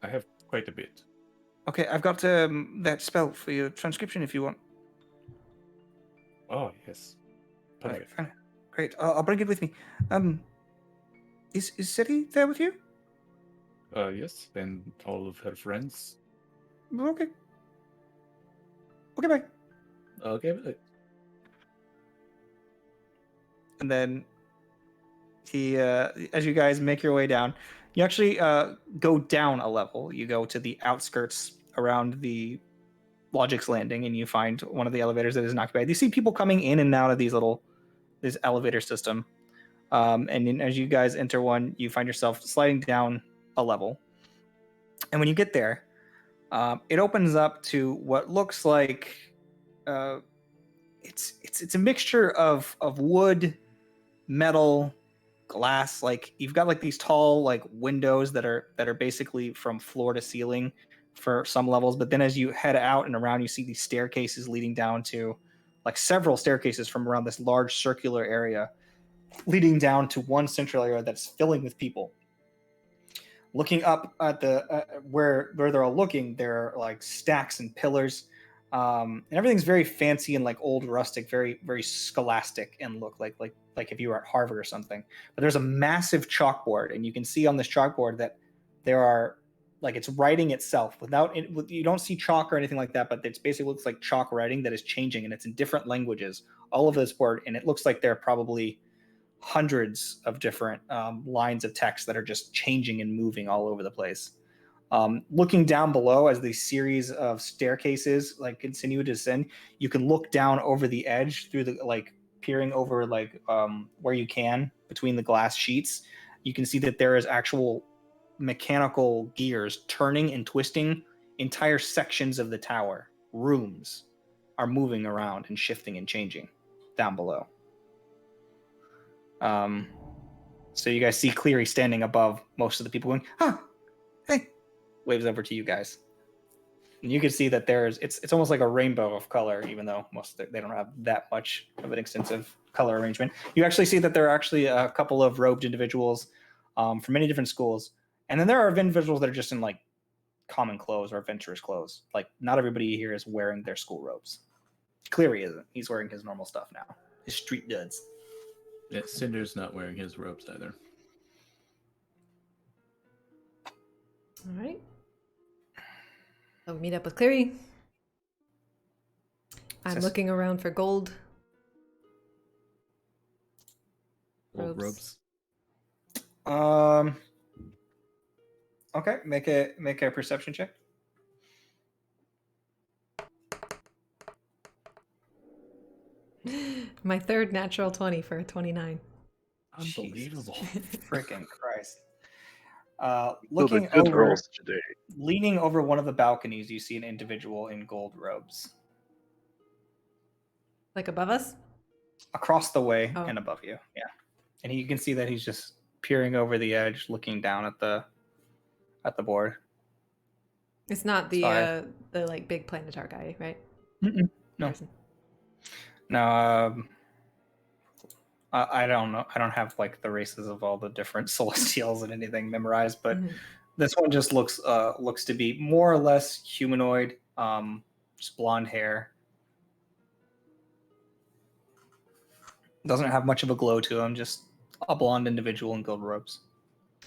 I have quite a bit. Okay, I've got that spell for your transcription if you want. Oh, yes. Right, Perfect. fine. Great. I'll bring it with me. Is Seti there with you? Yes, and all of her friends. Okay. Okay, bye. Okay, but And then he, as you guys make your way down, you actually go down a level. You go to the outskirts around the Logic's Landing, and you find one of the elevators that isn't occupied. You see people coming in and out of this elevator system. And then as you guys enter one, you find yourself sliding down a level. And when you get there, it opens up to what looks like it's a mixture of wood, metal, glass. Like you've got like these tall like windows that are basically from floor to ceiling for some levels, but then as you head out and around, you see these staircases leading down to like several staircases from around this large circular area leading down to one central area that's filling with people. Looking up at the where they're all looking, there are like stacks and pillars, and everything's very fancy and like old rustic, very very scholastic, and look like if you were at Harvard or something. But there's a massive chalkboard, and you can see on this chalkboard that there are like it's writing itself without it. You don't see chalk or anything like that, but it basically looks like chalk writing that is changing, and it's in different languages all over this board, and it looks like there are probably hundreds of different lines of text that are just changing and moving all over the place. Looking down below as these series of staircases like continue to descend, you can look down over the edge through the like peering over like where you can between the glass sheets. You can see that there is actual mechanical gears turning and twisting entire sections of the tower. Rooms are moving around and shifting and changing down below. So you guys see Cleary standing above most of the people going, hey, waves over to you guys. And you can see that it's almost like a rainbow of color, even though they don't have that much of an extensive color arrangement. You actually see that there are actually a couple of robed individuals from many different schools. And then there are individuals that are just in like common clothes or adventurers clothes. Like not everybody here is wearing their school robes. Cleary isn't. He's wearing his normal stuff now. His street duds. yeah, Cinder's not wearing his robes either. All right. So we meet up with Cleary. I'm looking around for gold. Old robes. Okay, make a perception check. My third natural 20 for a 29. Unbelievable. Freaking Christ. So the Looking good over, rolls today. leaning over one of the balconies, you see an individual in gold robes Like above us? across the way Oh. and above you. Yeah, and you can see that he's just peering over the edge, looking down at the board. It's not the Sorry. the like big Planetar guy, right? Mm-mm. No. Person. No, I don't know. I don't have like the races of all the different celestials and anything memorized, but Mhm. this one just looks to be more or less humanoid. Just blonde hair. Doesn't have much of a glow to him. Just a blonde individual in gold robes.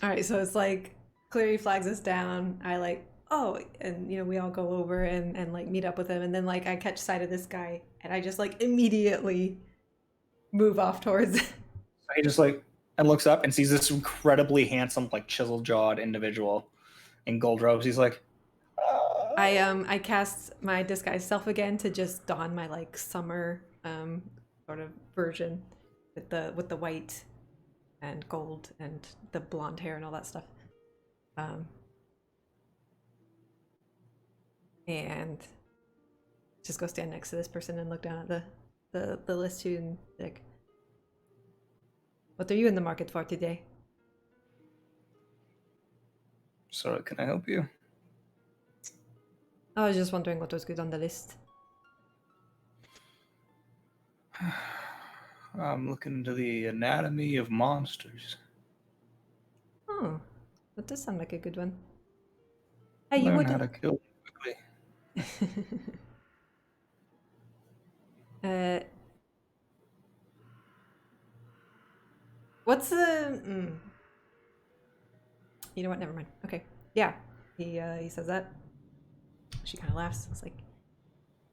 All right, so it's like Clary flags us down. I like, oh, and we all go over and like meet up with him, and then like I catch sight of this guy, and I just like immediately move off towards. So he just like and looks up and sees this incredibly handsome, like chisel jawed individual in gold robes. He's like, I cast my disguise self again to just don my like summer sort of version with the white and gold and the blonde hair and all that stuff. And just go stand next to this person and look down at the list too and like, what are you in the market for today? "Sorry, can I help you?" I was just wondering what was good on the list. I'm looking into the anatomy of monsters. Oh, that does sound like a good one. Hey, you Learn would. how to kill them quickly. What's the? You know what? Never mind. Okay. Yeah. He says that. She kind of laughs. It's like,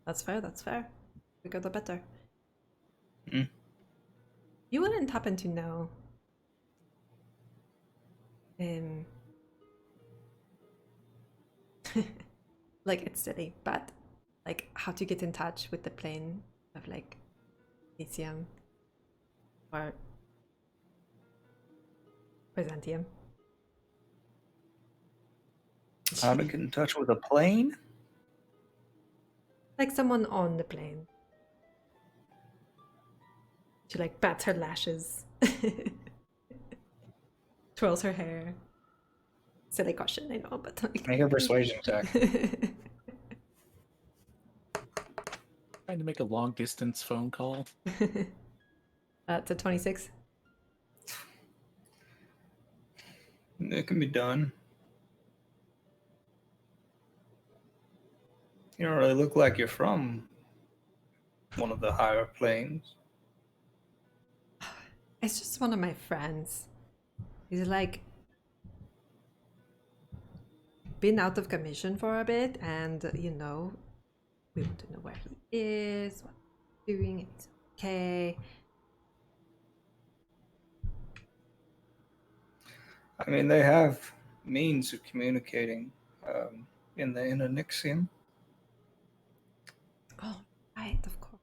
that's fair. That's fair. The bigger the better. Mm. You wouldn't happen to know. Like it's silly, but like how to get in touch with the plane of like Elysium or Byzantium. How to get in touch with a plane? Like someone on the plane. She like bats her lashes, twirls her hair. Silly question, I know, but like. Make a persuasion check. Trying to make a long distance phone call. To 26. It can be done. You don't really look like you're from one of the higher planes. It's just one of my friends. He's like been out of commission for a bit, and we want to know where he is, what he's doing, if he's okay. I mean, they have means of communicating in the Internixium, Oh, right, of course.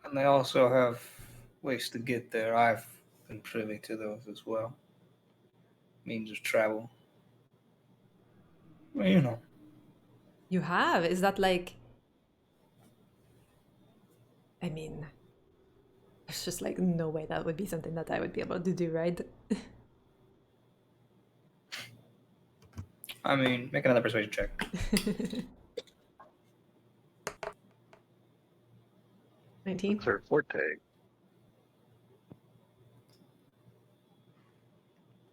and they also have ways to get there. I've been privy to those as well. Means of travel. Well, you know. You have? Is that like? I mean, there's just like no way that would be something that I would be able to do, right? I mean, make another persuasion check. 19. That's her forte.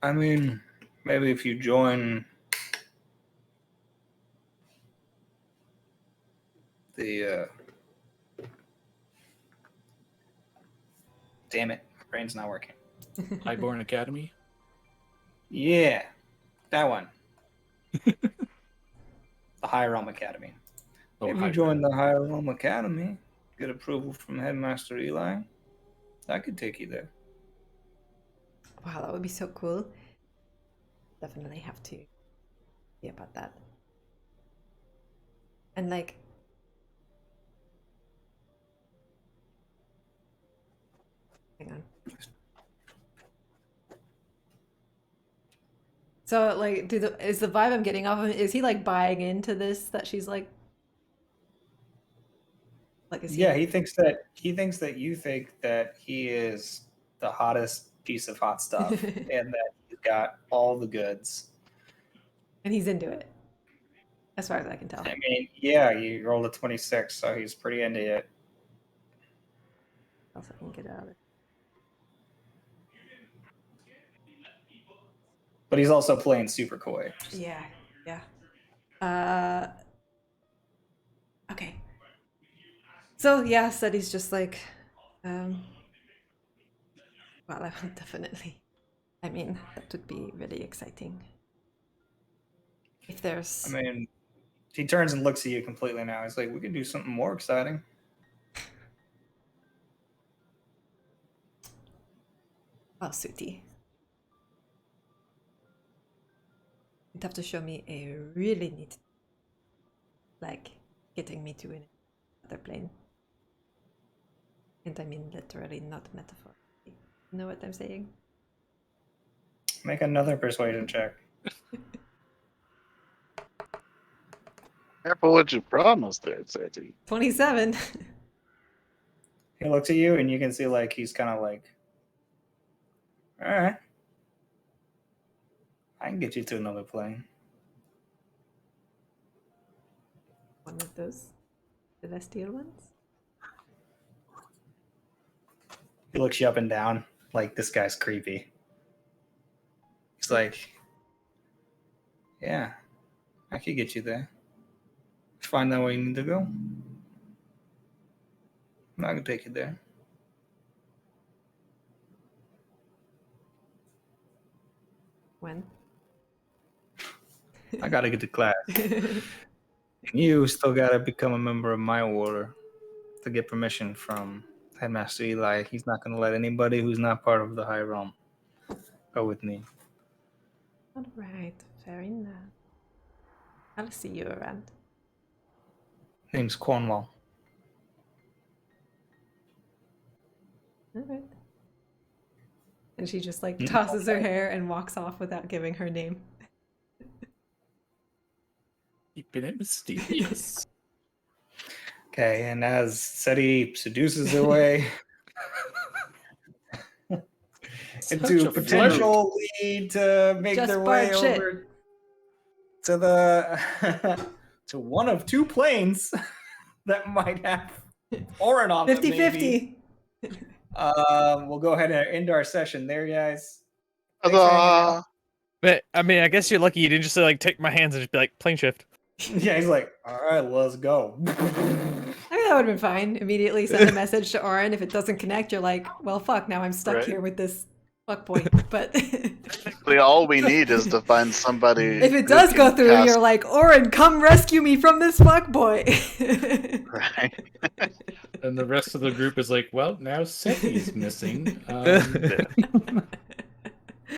I mean, maybe if you join the damn it, brain's not working. Highborn Academy. Yeah, that one. The High Realm Academy. Oh, If you High join the High Realm Academy, get approval from Headmaster Eli, that could take you there. Wow, that would be so cool. Definitely have to see about that. And like, Hang on. So, like, is the vibe I'm getting off of him, is he, like, buying into this, that she's, like, is he... Yeah, he thinks that you think that he is the hottest piece of hot stuff and that he's got all the goods. And he's into it, as far as I can tell. I mean, yeah, you rolled a 26, so he's pretty into it. Else I can get out of it. But he's also playing super coy. Yeah. Okay. So yeah, Seti's just like, well, I would definitely. I mean, that would be really exciting. If there's. I mean, he turns and looks at you completely now. He's like, we could do something more exciting. Well, Suti. You'd have to show me a really neat, like, getting me to another plane. And I mean literally, not metaphor. You know what I'm saying? Make another persuasion check. Careful what you promised there, Seti. 27. He looks at you, and you can see, like, he's kind of like, all right, I can get you to another plane. One of those celestial ones. He looks you up and down, like, this guy's creepy. He's like, yeah, I could get you there. Find out where you need to go. I can take you there. When? I gotta get to class. You still gotta become a member of my order to get permission from Headmaster Eli. He's not gonna let anybody who's not part of the High Realm go with me. All right, fair enough. I'll see you around. Name's Cornwall. All right. And she just like tosses her hair and walks off without giving her name. Keeping it mysterious. Okay, and as Seti seduces her way into a potential lead to make Just their way barge it. over to the to one of two planes that might have Orin on them, maybe. 50-50. We'll go ahead and end our session there, guys. Thanks for hanging Huzzah! out. But I mean, I guess you're lucky you didn't just like take my hands and just be like plane shift. Yeah, he's like, all right, let's go. I mean, that would have been fine. Immediately send a message to Orin. If it doesn't connect, you're like, well, fuck, now I'm stuck Right. here with this fuckboy. But Technically, all we need is to find somebody. if it who does go can through, cast- you're like, Orin, come rescue me from this fuckboy. Right. And the rest of the group is like, well, now Seti's missing.